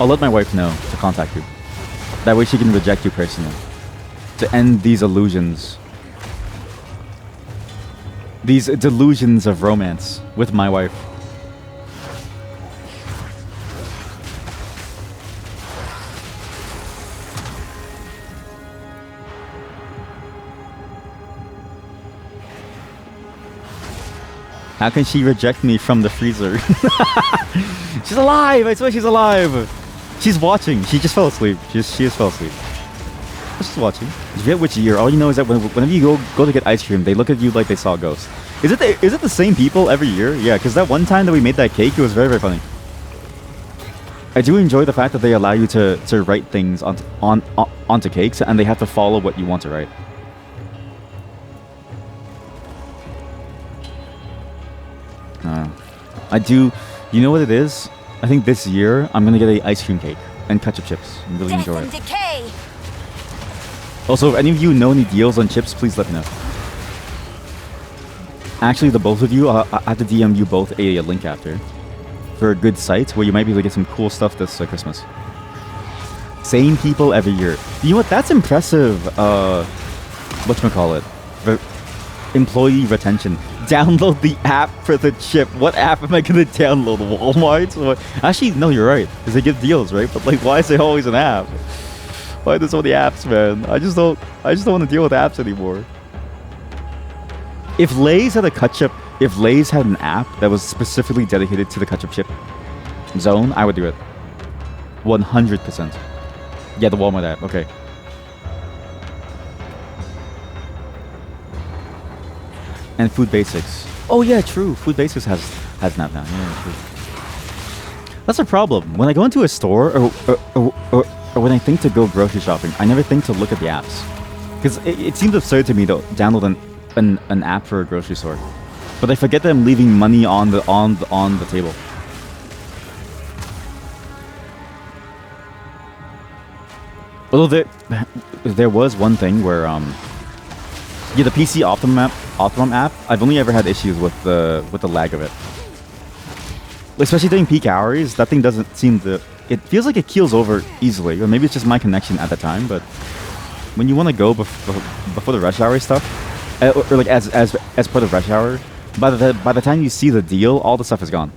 Speaker 1: I'll let my wife know to contact you. That way she can reject you personally. To end these illusions. These delusions of romance with my wife. How can she reject me from the freezer? She's alive! I swear she's alive! She's watching. She just fell asleep. She just fell asleep. Just watching. You forget which year. All you know is that whenever you go to get ice cream, they look at you like they saw a ghost. Is it the same people every year? Yeah, because that one time that we made that cake, it was very, very funny. I do enjoy the fact that they allow you to write things onto cakes, and they have to follow what you want to write. I do. You know what it is? I think this year I'm gonna get a ice cream cake and ketchup chips. I really enjoy it.
Speaker 4: Decay.
Speaker 1: Also, if any of you know any deals on chips, please let me know. Actually, the both of you, I have to DM you both a link after for a good site where you might be able to get some cool stuff this Christmas. Same people every year. You know what? That's impressive. Whatchamacallit? Employee retention. Download the app for the chip. What app am I gonna download? Walmart? Actually, no, you're right. Because they give deals, right? But like, why is there always an app? Why are there so many apps, man? I just don't want to deal with apps anymore. If Lay's had a ketchup, if Lay's had an app that was specifically dedicated to the ketchup chip zone, I would do it. 100%. Yeah, the Walmart app. Okay. And Food Basics. Oh yeah, true. Food Basics has an app now. Yeah, true. That's a problem. When I go into a store or when I think to go grocery shopping, I never think to look at the apps. Because it seems absurd to me to download an app for a grocery store. But I forget that I'm leaving money on the table. Although there was one thing where yeah, the PC Optimum app, I've only ever had issues with the lag of it. Especially during peak hours, that thing doesn't seem to... It feels like it keels over easily, or maybe it's just my connection at the time, but when you want to go before the rush hour stuff, or like as part of rush hour, by the time you see the deal, all the stuff is gone.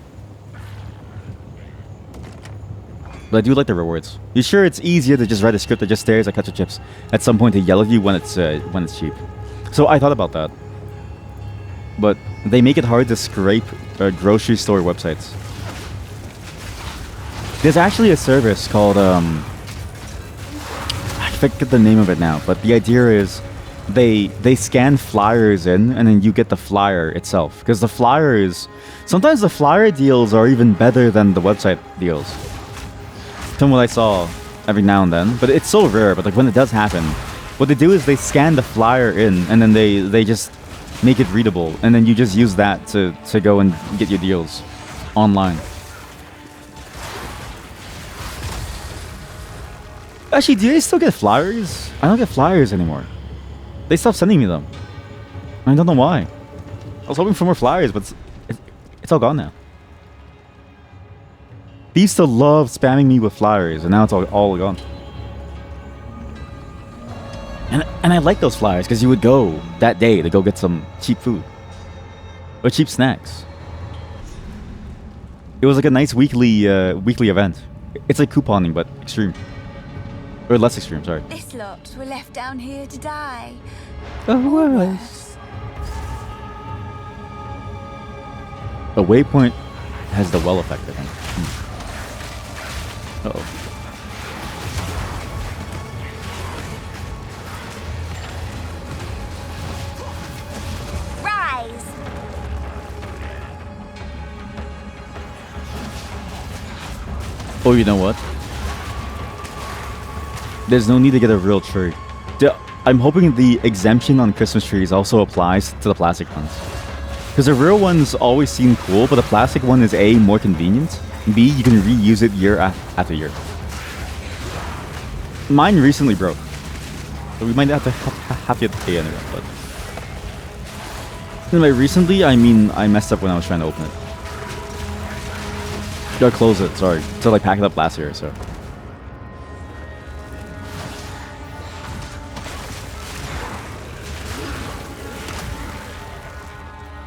Speaker 1: But I do like the rewards. You sure it's easier to just write a script that just stares at ketchup chips at some point to yell at you when it's cheap. So I thought about that, but they make it hard to scrape grocery store websites. There's actually a service called I forget the name of it now, but the idea is they scan flyers in, and then you get the flyer itself, because the flyers, sometimes the flyer deals are even better than the website deals from what I saw every now and then. But it's so rare. But like when it does happen, what they do is they scan the flyer in, and then they just make it readable, and then you just use that to go and get your deals online. Actually, do they still get flyers? I don't get flyers anymore. They stopped sending me them. I don't know why. I was hoping for more flyers, but it's all gone now. They used to love spamming me with flyers, and now it's all gone. And I like those flyers because you would go that day to go get some cheap food or cheap snacks. It was like a nice weekly event. It's like couponing, but extreme. Or less extreme, sorry.
Speaker 4: This lot were left down here to die.
Speaker 1: Oh, worse. A waypoint has the well effect, I think. Uh-oh.
Speaker 4: Rise!
Speaker 1: Oh, you know what? There's no need to get a real tree. I'm hoping the exemption on Christmas trees also applies to the plastic ones. Because the real ones always seem cool, but the plastic one is A, more convenient, B, you can reuse it year after year. Mine recently broke. So we might have to pay anyway, but... And by recently, I mean I messed up when I was trying to open it. Gotta close it, sorry. So I packed it up last year, so...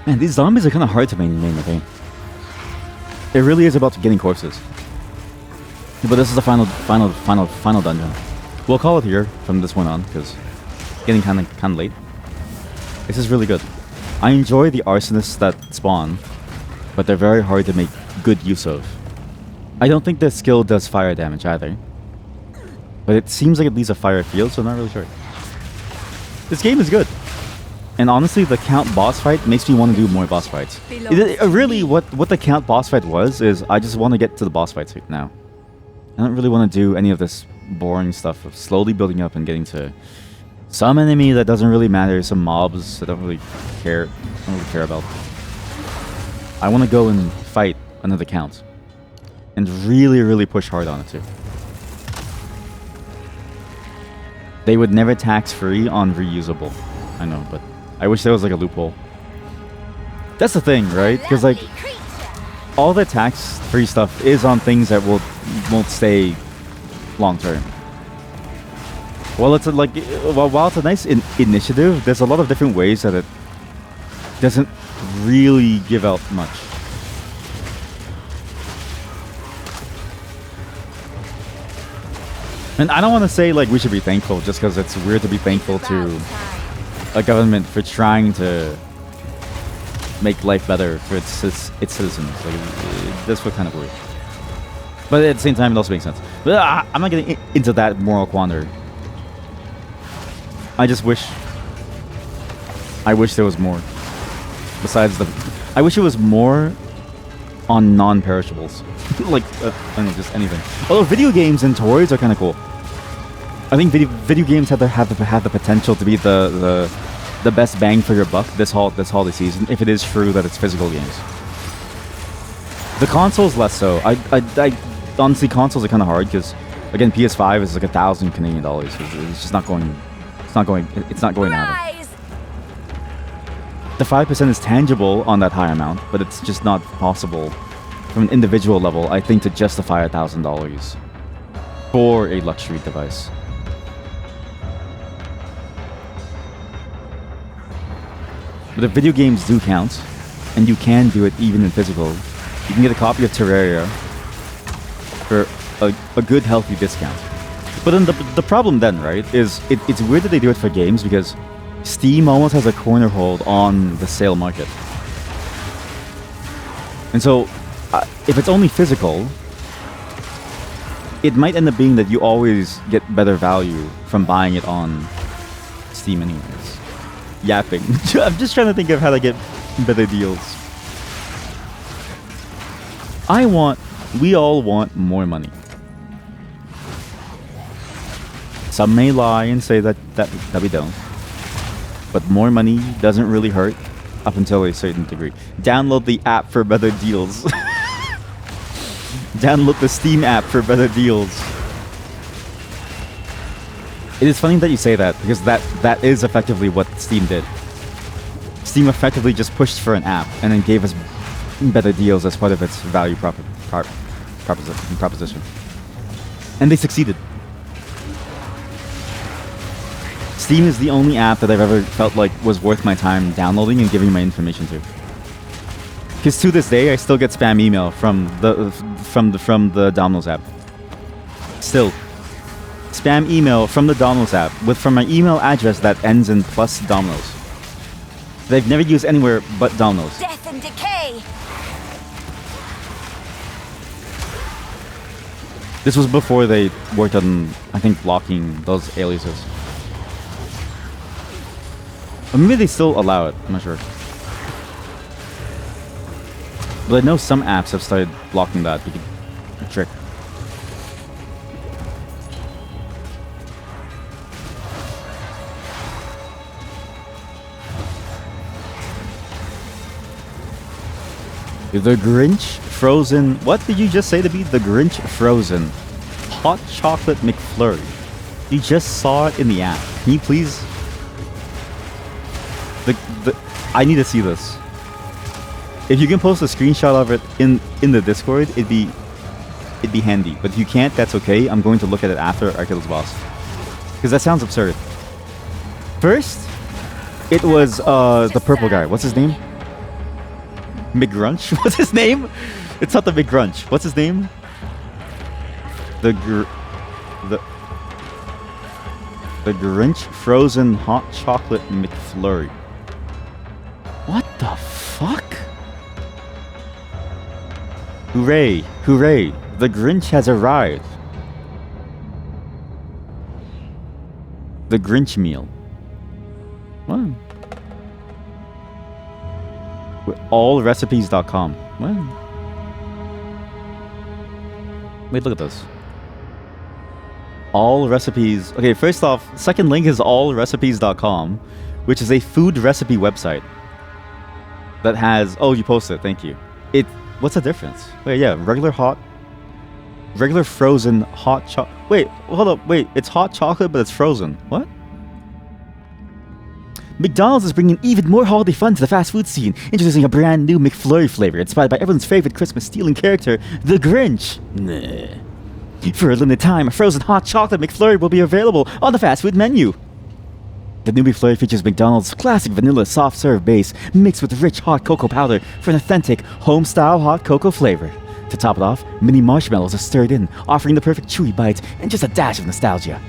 Speaker 1: Man, these zombies are kind of hard to maintain, I think. It really is about getting corpses. But this is the final dungeon. We'll call it here from this point on, because it's getting kind of late. This is really good. I enjoy the arsonists that spawn, but they're very hard to make good use of. I don't think this skill does fire damage either. but it seems like it leaves a fire field, so I'm not really sure. This game is good. And honestly, the Count boss fight makes me want to do more boss fights. Really, what the Count boss fight was is I just want to get to the boss fights now. I don't really want to do any of this boring stuff of slowly building up and getting to some enemy that doesn't really matter, some mobs that I don't really care about. I want to go and fight another Count. And really, really push hard on it too. They would never tax free on reusable. I know, but I wish there was like a loophole. That's the thing, right? Because like all the tax free stuff is on things that won't stay long term. Well, it's while it's a nice initiative, there's a lot of different ways that it doesn't really give out much. And I don't want to say like we should be thankful just because it's weird to be thankful to a government for trying to make life better for its citizens. Like, that's what kind of weird. But at the same time, it also makes sense. But I'm not getting into that moral quandary. I just wish there was more. Besides I wish it was more on non-perishables. Like, I don't know, just anything. Although video games and toys are kind of cool. I think video games have the potential to be the best bang for your buck this holiday season, if it is true that it's physical games. The consoles less so. I honestly, consoles are kind of hard because again, PS5 is like $1,000 Canadian dollars. It's just not going. It's not going out. The 5% is tangible on that high amount, but it's just not possible from an individual level, I think, to justify $1,000 for a luxury device. But if video games do count, and you can do it even in physical, you can get a copy of Terraria for a good, healthy discount. But then the problem then, right, is it's weird that they do it for games because Steam almost has a corner hold on the sale market. And so, if it's only physical, it might end up being that you always get better value from buying it on Steam anyways. Yapping. I'm just trying to think of how to get better deals. We all want more money. Some may lie and say that we don't. But more money doesn't really hurt up until a certain degree. Download the app for better deals. Download the Steam app for better deals. It is funny that you say that, because that is effectively what Steam did. Steam effectively just pushed for an app and then gave us better deals as part of its value proposition. And they succeeded. Steam is the only app that I've ever felt like was worth my time downloading and giving my information to. Because to this day, I still get spam email from the Domino's app. Still. Spam email from the Domino's app from my email address that ends in plus Domino's. They've never used anywhere but Domino's.
Speaker 4: Death and decay.
Speaker 1: This was before they worked on, I think, blocking those aliases. Or maybe they still allow it, I'm not sure. But I know some apps have started blocking that. A trick. The Grinch Frozen... What did you just say to me? The Grinch Frozen Hot Chocolate McFlurry. You just saw it in the app. Can you please... I need to see this. If you can post a screenshot of it in the Discord, it'd be handy. But if you can't, that's okay. I'm going to look at it after Arcadil's boss. Because that sounds absurd. First, it was the purple guy. What's his name? McGrunch? What's his name? It's not the McGrunch. What's his name? The Grinch Frozen Hot Chocolate McFlurry. What the fuck? Hooray! Hooray! The Grinch has arrived. The Grinch meal. What? Allrecipes.com. What? Wait, look at this. All recipes. Okay, first off, second link is allrecipes.com, which is a food recipe website that has. Oh, you posted. Thank you. What's the difference? Wait, yeah, regular frozen hot chocolate. Wait, hold up. Wait, it's hot chocolate, but it's frozen. What? McDonald's is bringing even more holiday fun to the fast food scene, introducing a brand new McFlurry flavor inspired by everyone's favorite Christmas-stealing character, the Grinch. Nah. For a limited time, a frozen hot chocolate McFlurry will be available on the fast food menu. The new McFlurry features McDonald's classic vanilla soft serve base mixed with rich hot cocoa powder for an authentic home-style hot cocoa flavor. To top it off, mini marshmallows are stirred in, offering the perfect chewy bite and just a dash of nostalgia.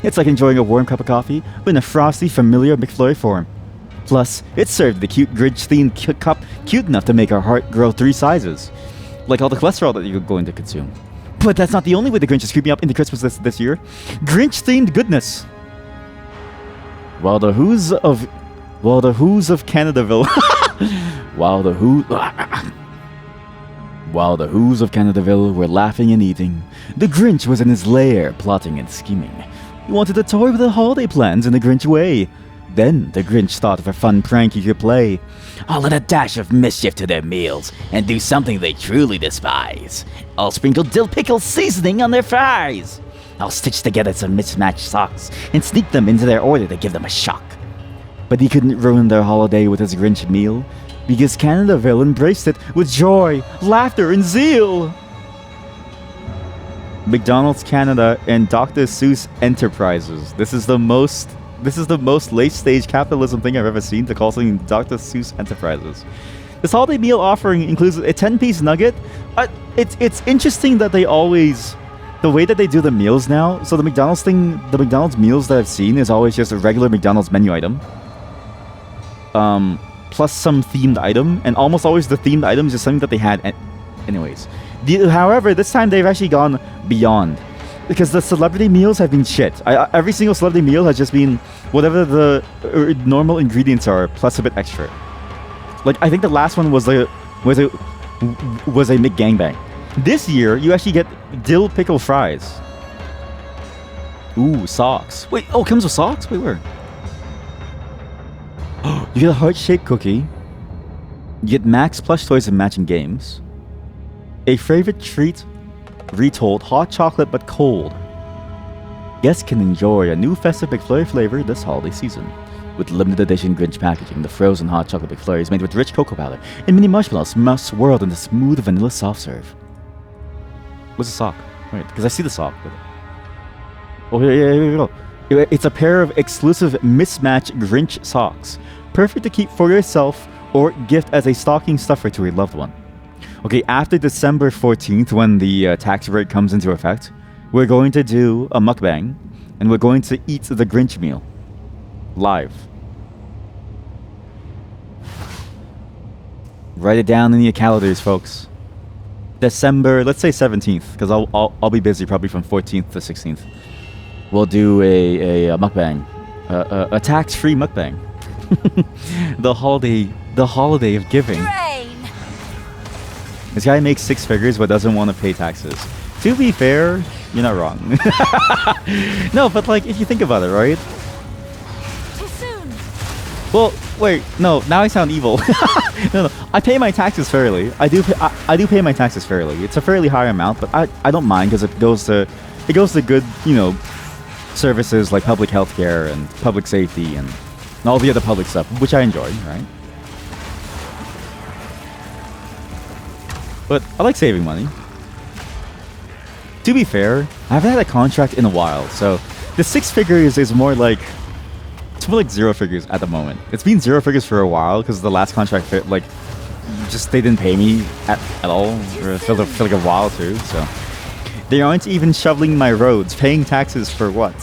Speaker 1: It's like enjoying a warm cup of coffee, but in a frosty, familiar McFlurry form. Plus, it's served in the cute Grinch-themed cup, cute enough to make our heart grow 3 sizes. Like all the cholesterol that you're going to consume. But that's not the only way the Grinch is creeping up into Christmas this year. Grinch-themed goodness. While the Who's of Canadaville While the Who's of Canadaville were laughing and eating, the Grinch was in his lair plotting and scheming. He wanted to toy with the holiday plans in the Grinch way. Then the Grinch thought of a fun prank he could play. I'll add a dash of mischief to their meals and do something they truly despise. I'll sprinkle dill pickle seasoning on their fries. I'll stitch together some mismatched socks and sneak them into their order to give them a shock. But he couldn't ruin their holiday with his Grinch meal, because Canadaville embraced it with joy, laughter, and zeal. McDonald's Canada and Dr. Seuss Enterprises. This is the most late-stage capitalism thing I've ever seen, to call something Dr. Seuss Enterprises. This holiday meal offering includes a 10-piece nugget. It's interesting that they always, the way that they do the meals now. So the McDonald's meals that I've seen is always just a regular McDonald's menu item, plus some themed item, and almost always the themed item is just something that they had. Anyways, however, this time they've actually gone beyond, because the celebrity meals have been shit. Every single celebrity meal has just been whatever the normal ingredients are, plus a bit extra. Like, I think the last one was a McGangbang. This year, you actually get dill pickle fries. Ooh, socks. Wait, oh, it comes with socks? Wait, where? You get a heart-shaped cookie. You get Max plush toys and matching games. A favorite treat retold, hot chocolate but cold. Guests can enjoy a new festive McFlurry flavor this holiday season. With limited edition Grinch packaging, the frozen hot chocolate McFlurry is made with rich cocoa powder and mini marshmallows swirled into smooth vanilla soft serve. What's the sock? Wait, because I see the sock. But... oh, here we go. It's a pair of exclusive mismatched Grinch socks. Perfect to keep for yourself or gift as a stocking stuffer to a loved one. Okay, after December 14th, when the tax rate comes into effect, we're going to do a mukbang, and we're going to eat the Grinch meal. Live. Write it down in your calendars, folks. December, let's say 17th, because I'll be busy probably from 14th to 16th. We'll do a mukbang. A tax-free mukbang. The holiday of giving. This guy makes 6 figures but doesn't want to pay taxes. To be fair, you're not wrong. No, but like, if you think about it, right?
Speaker 4: Too soon.
Speaker 1: Well, wait, no, now I sound evil. No, I pay my taxes fairly. I do pay my taxes fairly. It's a fairly high amount, but I don't mind, because it goes to good, services like public healthcare and public safety and all the other public stuff, which I enjoy, right? But I like saving money. To be fair, I haven't had a contract in a while, so the 6 figures is more like, it's more like 0 figures at the moment. It's been 0 figures for a while because the last contract fit, like, just they didn't pay me at all for like a while too. So they aren't even shoveling my roads, paying taxes for what?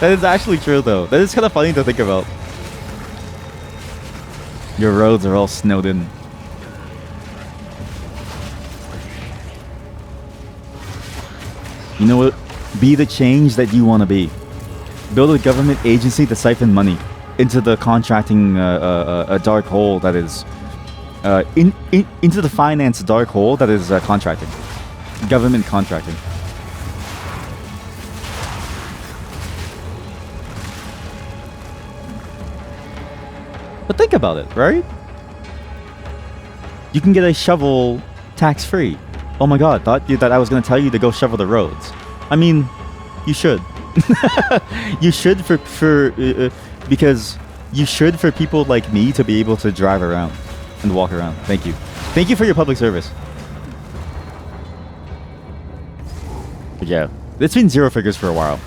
Speaker 1: That is actually true though. That is kind of funny to think about. Your roads are all snowed in. You know what? Be the change that you want to be. Build a government agency to siphon money into the contracting a dark hole that is into the finance dark hole that is contracting, government contracting. But think about it, right? You can get a shovel tax-free. Oh my god, thought you that I was going to tell you to go shovel the roads. I mean, you should. You should because you should for people like me to be able to drive around and walk around. Thank you. Thank you for your public service. But yeah, it's been 0 figures for a while.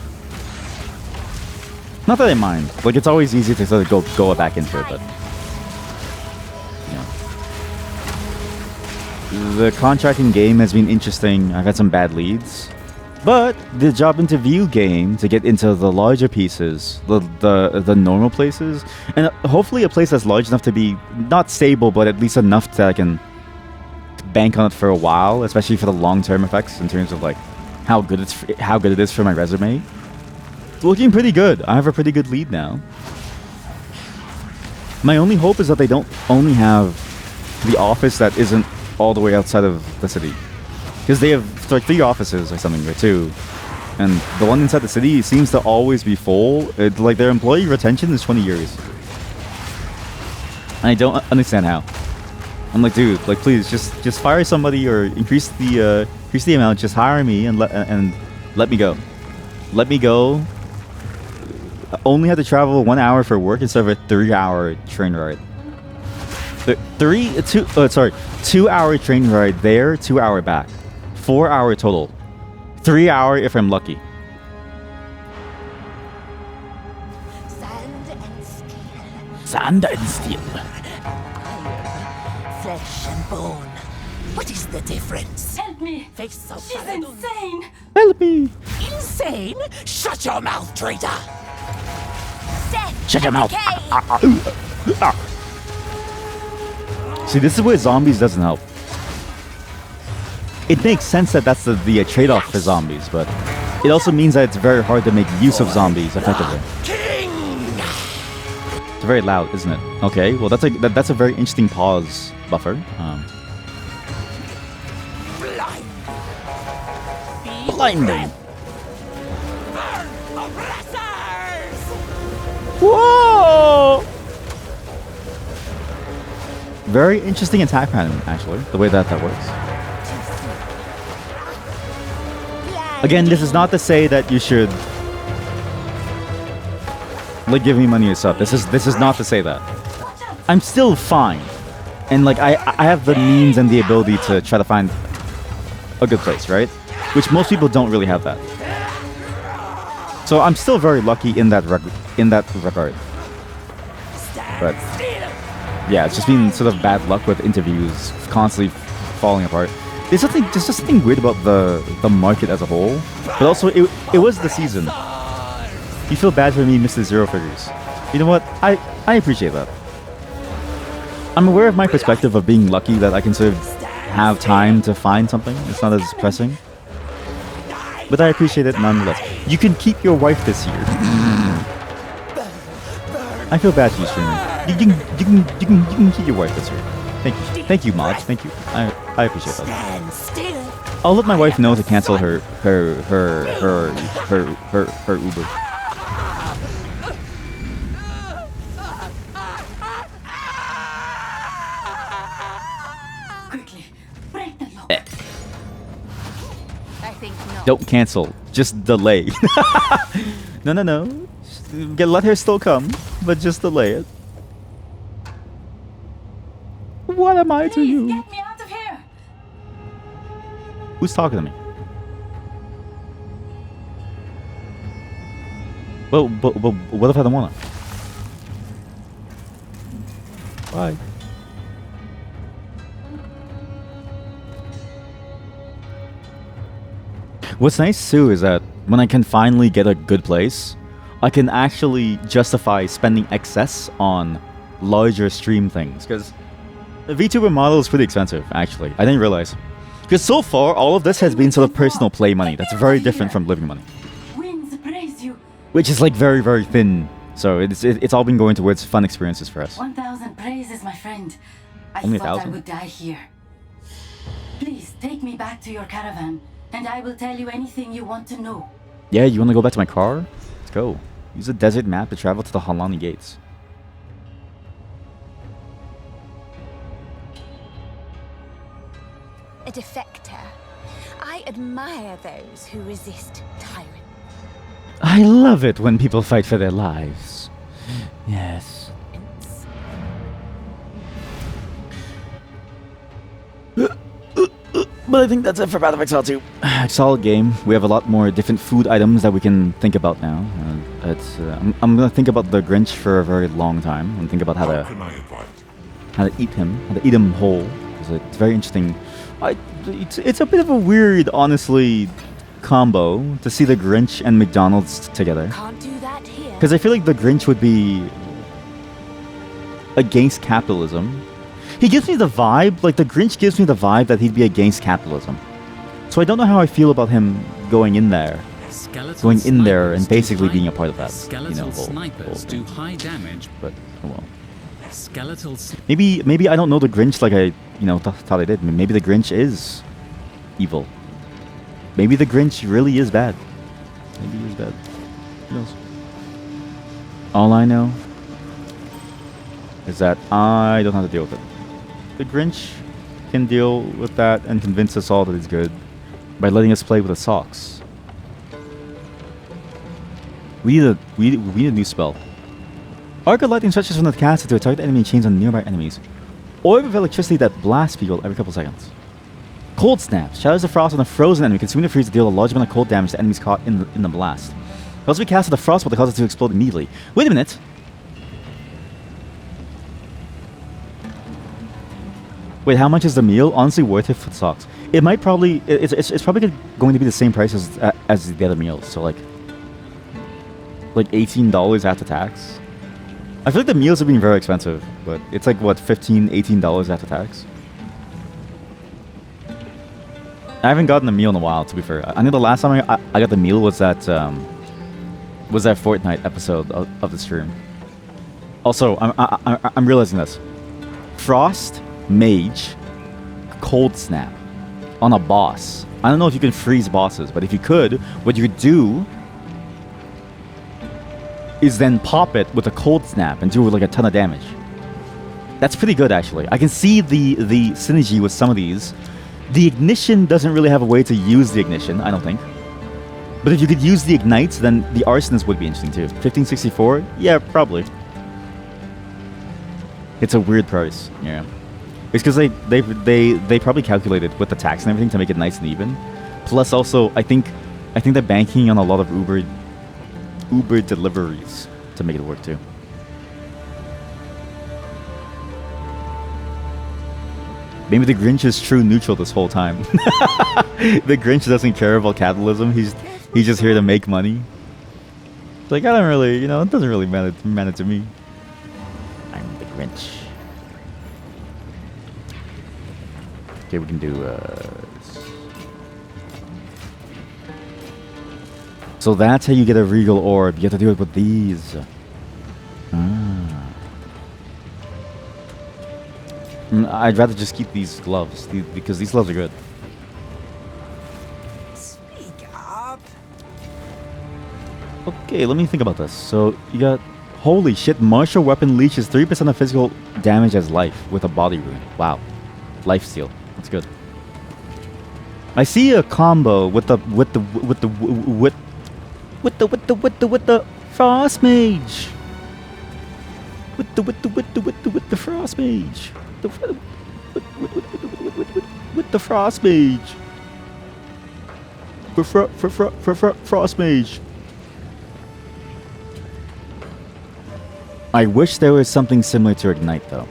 Speaker 1: Not that I mind. Like, it's always easy to sort of go back into it, but the contracting game has been interesting. I've had some bad leads. But the job interview game to get into the larger pieces, the normal places, and hopefully a place that's large enough to be not stable, but at least enough that I can bank on it for a while, especially for the long-term effects in terms of like how good it is for my resume. It's looking pretty good. I have a pretty good lead now. My only hope is that they don't only have the office that isn't all the way outside of the city. Because they have like 3 offices or something, or 2. And the one inside the city seems to always be full. Like their employee retention is 20 years. And I don't understand how. I'm like, dude, like please just fire somebody or increase the amount. Just hire me and let me go. Let me go. I only have to travel 1 hour for work instead of a 3-hour train ride. 2-hour train ride there, 2-hour back. 4-hour total. 3-hour if I'm lucky. Sand and steel.
Speaker 14: Flesh and bone. What is the difference?
Speaker 15: Help me!
Speaker 14: Face of
Speaker 15: She's insane!
Speaker 1: Help me!
Speaker 14: Insane? Shut your mouth, traitor!
Speaker 1: Shut your mouth! See, this is where zombies doesn't help. It makes sense that that's the trade-off for zombies, but it also means that it's very hard to make use of zombies effectively. It's very loud, isn't it? Okay, well that's a very interesting pause buffer. Blinding. Whoa! Very interesting attack pattern, actually, the way that works. Again, this is not to say that you should like give me money or sub. This is not to say that. I'm still fine, and like I have the means and the ability to try to find a good place, right? Which most people don't really have that. So I'm still very lucky in that regard. But yeah, it's just been sort of bad luck with interviews constantly falling apart. There's just something weird about the market as a whole, but also it was the season. You feel bad for me, Mr. 0 figures. You know what? I appreciate that. I'm aware of my perspective of being lucky that I can sort of have time to find something. It's not as pressing, but I appreciate it nonetheless. You can keep your wife this year. I feel bad for you, streamer. You can keep your wife this year. Thank you, mods. Thank you. I appreciate that. I'll let my wife know to cancel her Uber.
Speaker 15: Quickly, break the lock.
Speaker 4: I think not.
Speaker 1: Don't cancel. Just delay. No. Let her still come, but just delay it. What am I to you?
Speaker 15: Get me out of here!
Speaker 1: Who's talking to me? But what if I don't wanna? Bye. What's nice too is that when I can finally get a good place, I can actually justify spending excess on larger stream things, because the VTuber model is pretty expensive, actually. I didn't realize. Because so far, all of this has been sort of personal play money. That's very different from living money.
Speaker 15: Winds praise you.
Speaker 1: Which is like very, very thin. So it's all been going towards fun experiences for us.
Speaker 15: 1,000 praises, my friend. I
Speaker 1: Only
Speaker 15: thought
Speaker 1: 1,000?
Speaker 15: I would die here. Please take me back to your caravan, and I will tell you anything you want to know.
Speaker 1: Yeah, you want to go back to my car? Let's go. Use a desert map to travel to the Halani gates.
Speaker 4: A defector. I admire those who resist tyrants.
Speaker 1: I love it when people fight for their lives. Yes. But I think that's it for Path of Exile 2. Solid game. We have a lot more different food items that we can think about now. I'm gonna think about the Grinch for a very long time and think about how to eat him whole. It's very interesting. It's a bit of a weird, honestly, combo to see the Grinch and McDonald's together.
Speaker 4: Can't do that here.
Speaker 1: Because I feel like the Grinch would be against capitalism. He gives me the vibe, like the Grinch gives me the vibe that he'd be against capitalism. So I don't know how I feel about him going in there. And basically being a part of that.
Speaker 16: Skeletal snipers do high damage.
Speaker 1: But, oh well.
Speaker 16: Skeletal
Speaker 1: Maybe I don't know the Grinch like I, thought I did. Maybe the Grinch is evil. Maybe the Grinch really is bad. Maybe he is bad. Who knows? All I know is that I don't have to deal with it. The Grinch can deal with that and convince us all that he's good by letting us play with the socks. We need a new spell. Arc of lightning stretches from the caster to attack the enemy and chains on nearby enemies. Orb of electricity that blasts people every couple seconds. Cold snap shatters the frost on a frozen enemy, consuming the freeze to deal a large amount of cold damage to enemies caught in the blast. It also be cast with a frostbolt that causes it to explode immediately. Wait a minute. Wait, how much is the meal? Honestly, worth it for the socks. It might probably it's probably going to be the same price as the other meals. So like $18 after tax. I feel like the meals are being very expensive, but it's like what, $15, $18 after tax. I haven't gotten a meal in a while, to be fair. I know the last time I got the meal was that Fortnite episode of the stream. Also, I'm realizing this. Frost, Mage, Cold Snap on a boss. I don't know if you can freeze bosses, but if you could, what you could do is then pop it with a Cold Snap and do like a ton of damage. That's pretty good, actually. I can see the synergy with some of these. The ignition doesn't really have a way to use the ignition, I don't think. But if you could use the ignites, then the arsonist would be interesting too. 1564? Yeah, probably. It's a weird price, yeah. It's because they probably calculated with the tax and everything to make it nice and even. Plus, also, I think they're banking on a lot of Uber deliveries to make it work too. Maybe the Grinch is true neutral this whole time. The Grinch doesn't care about capitalism. He's just here to make money. Like, I don't really, it doesn't really matter to me. I'm the Grinch. Okay, we can do so that's how you get a regal orb. You have to do it with these. I'd rather just keep these gloves because these gloves are good.
Speaker 14: Speak up.
Speaker 1: Okay, let me think about this. So you got, holy shit, martial weapon leeches 3% of physical damage as life with a body rune. Wow, life steal. That's good. I see a combo with the frost mage. With the frost mage. With the frost mage. Frost mage. I wish there was something similar to Ignite though.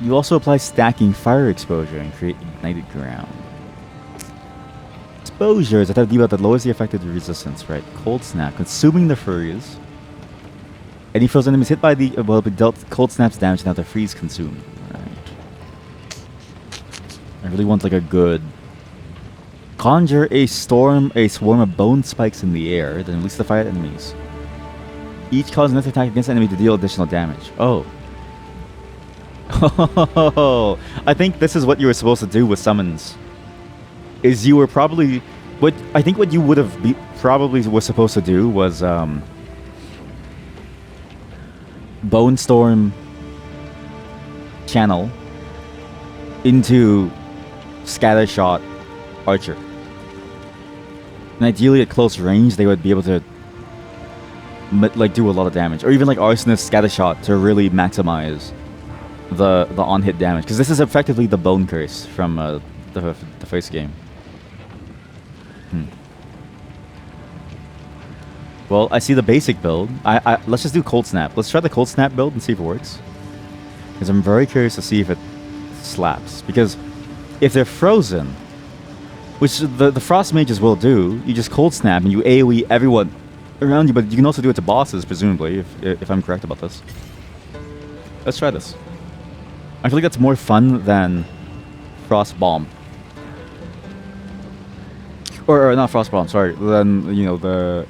Speaker 1: You also apply stacking fire exposure and create ignited ground. Exposure is a type of debuff that lowers the affected resistance, right? Cold Snap, consuming the furries. Any frozen enemies hit by the will be dealt cold snaps damage now the freeze consumed. Right. really want like a good... Conjure a swarm of bone spikes in the air, then release the fire at enemies. Each cause another attack against the enemy to deal additional damage. Oh. Oh, I think this is what you were supposed to do with summons. Is you were probably... I think what you would have probably was supposed to do was Bone Storm channel into Scattershot Archer. And ideally at close range they would be able to like do a lot of damage. Or even like Arsonist Scattershot to really maximize the on-hit damage. Because this is effectively the Bone Curse from the first game. Well, I see the basic build. Let's just do Cold Snap. Let's try the Cold Snap build and see if it works. Because I'm very curious to see if it slaps. Because if they're frozen, which the Frost Mages will do, you just Cold Snap and you AoE everyone around you, but you can also do it to bosses, presumably, if I'm correct about this. Let's try this. I feel like that's more fun than Frost Bomb. Or not Frost Bomb, sorry. Then, you know, the...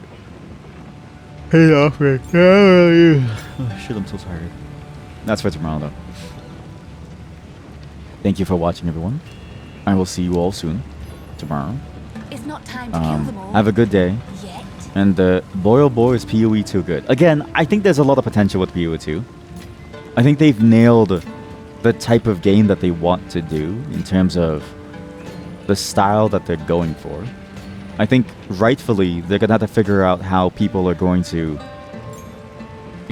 Speaker 1: Hey, off me. Oh, shit, I'm so tired. That's for tomorrow, though. Thank you for watching, everyone. I will see you all soon. Tomorrow.
Speaker 4: It's not time to kill them all.
Speaker 1: Have a good day.
Speaker 4: Yet.
Speaker 1: And boy oh boy is PoE 2 good. Again, I think there's a lot of potential with PoE 2. I think they've nailed the type of game that they want to do in terms of the style that they're going for. I think rightfully they're gonna have to figure out how people are going to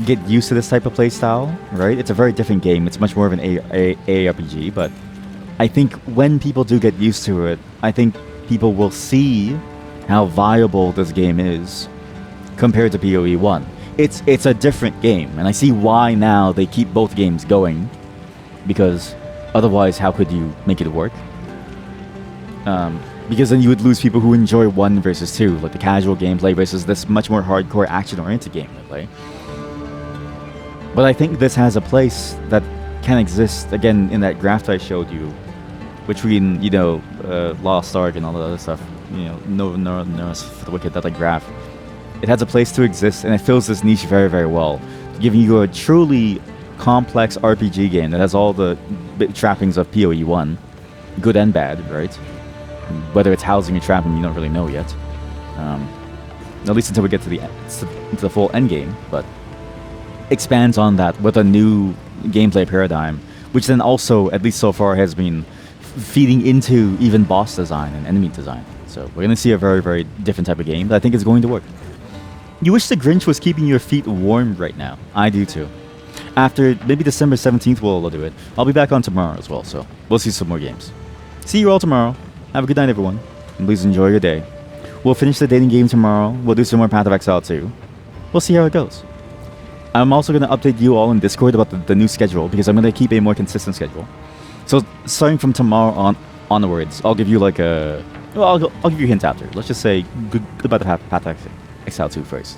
Speaker 1: get used to this type of playstyle, right? It's a very different game. It's much more of an ARPG, but I think when people do get used to it, I think people will see how viable this game is compared to PoE 1. It's a different game, and I see why now they keep both games going, because otherwise how could you make it work? Because then you would lose people who enjoy 1 versus 2, like the casual gameplay versus this much more hardcore action-oriented gameplay. But I think this has a place that can exist, again, in that graph that I showed you, between, you know, Lost Ark and all the other stuff, you know, no for the Wicked, that like graph. It has a place to exist, and it fills this niche very, very well, giving you a truly complex RPG game that has all the trappings of PoE 1, good and bad, right? Whether it's housing or trapping, you don't really know yet. At least until we get to the full end game, but expands on that with a new gameplay paradigm, which then also, at least so far, has been feeding into even boss design and enemy design. So we're going to see a very, very different type of game that I think is going to work. You wish the Grinch was keeping your feet warm right now. I do too. After maybe December 17th, we'll do it. I'll be back on tomorrow as well, so we'll see some more games. See you all tomorrow. Have a good night, everyone. And please enjoy your day. We'll finish the dating game tomorrow. We'll do some more Path of Exile too. We'll see how it goes. I'm also going to update you all in Discord about the new schedule, because I'm going to keep a more consistent schedule. So starting from tomorrow onwards, I'll give you like a... Well, I'll give you a hint after. Let's just say goodbye to Path of Exile 2 first.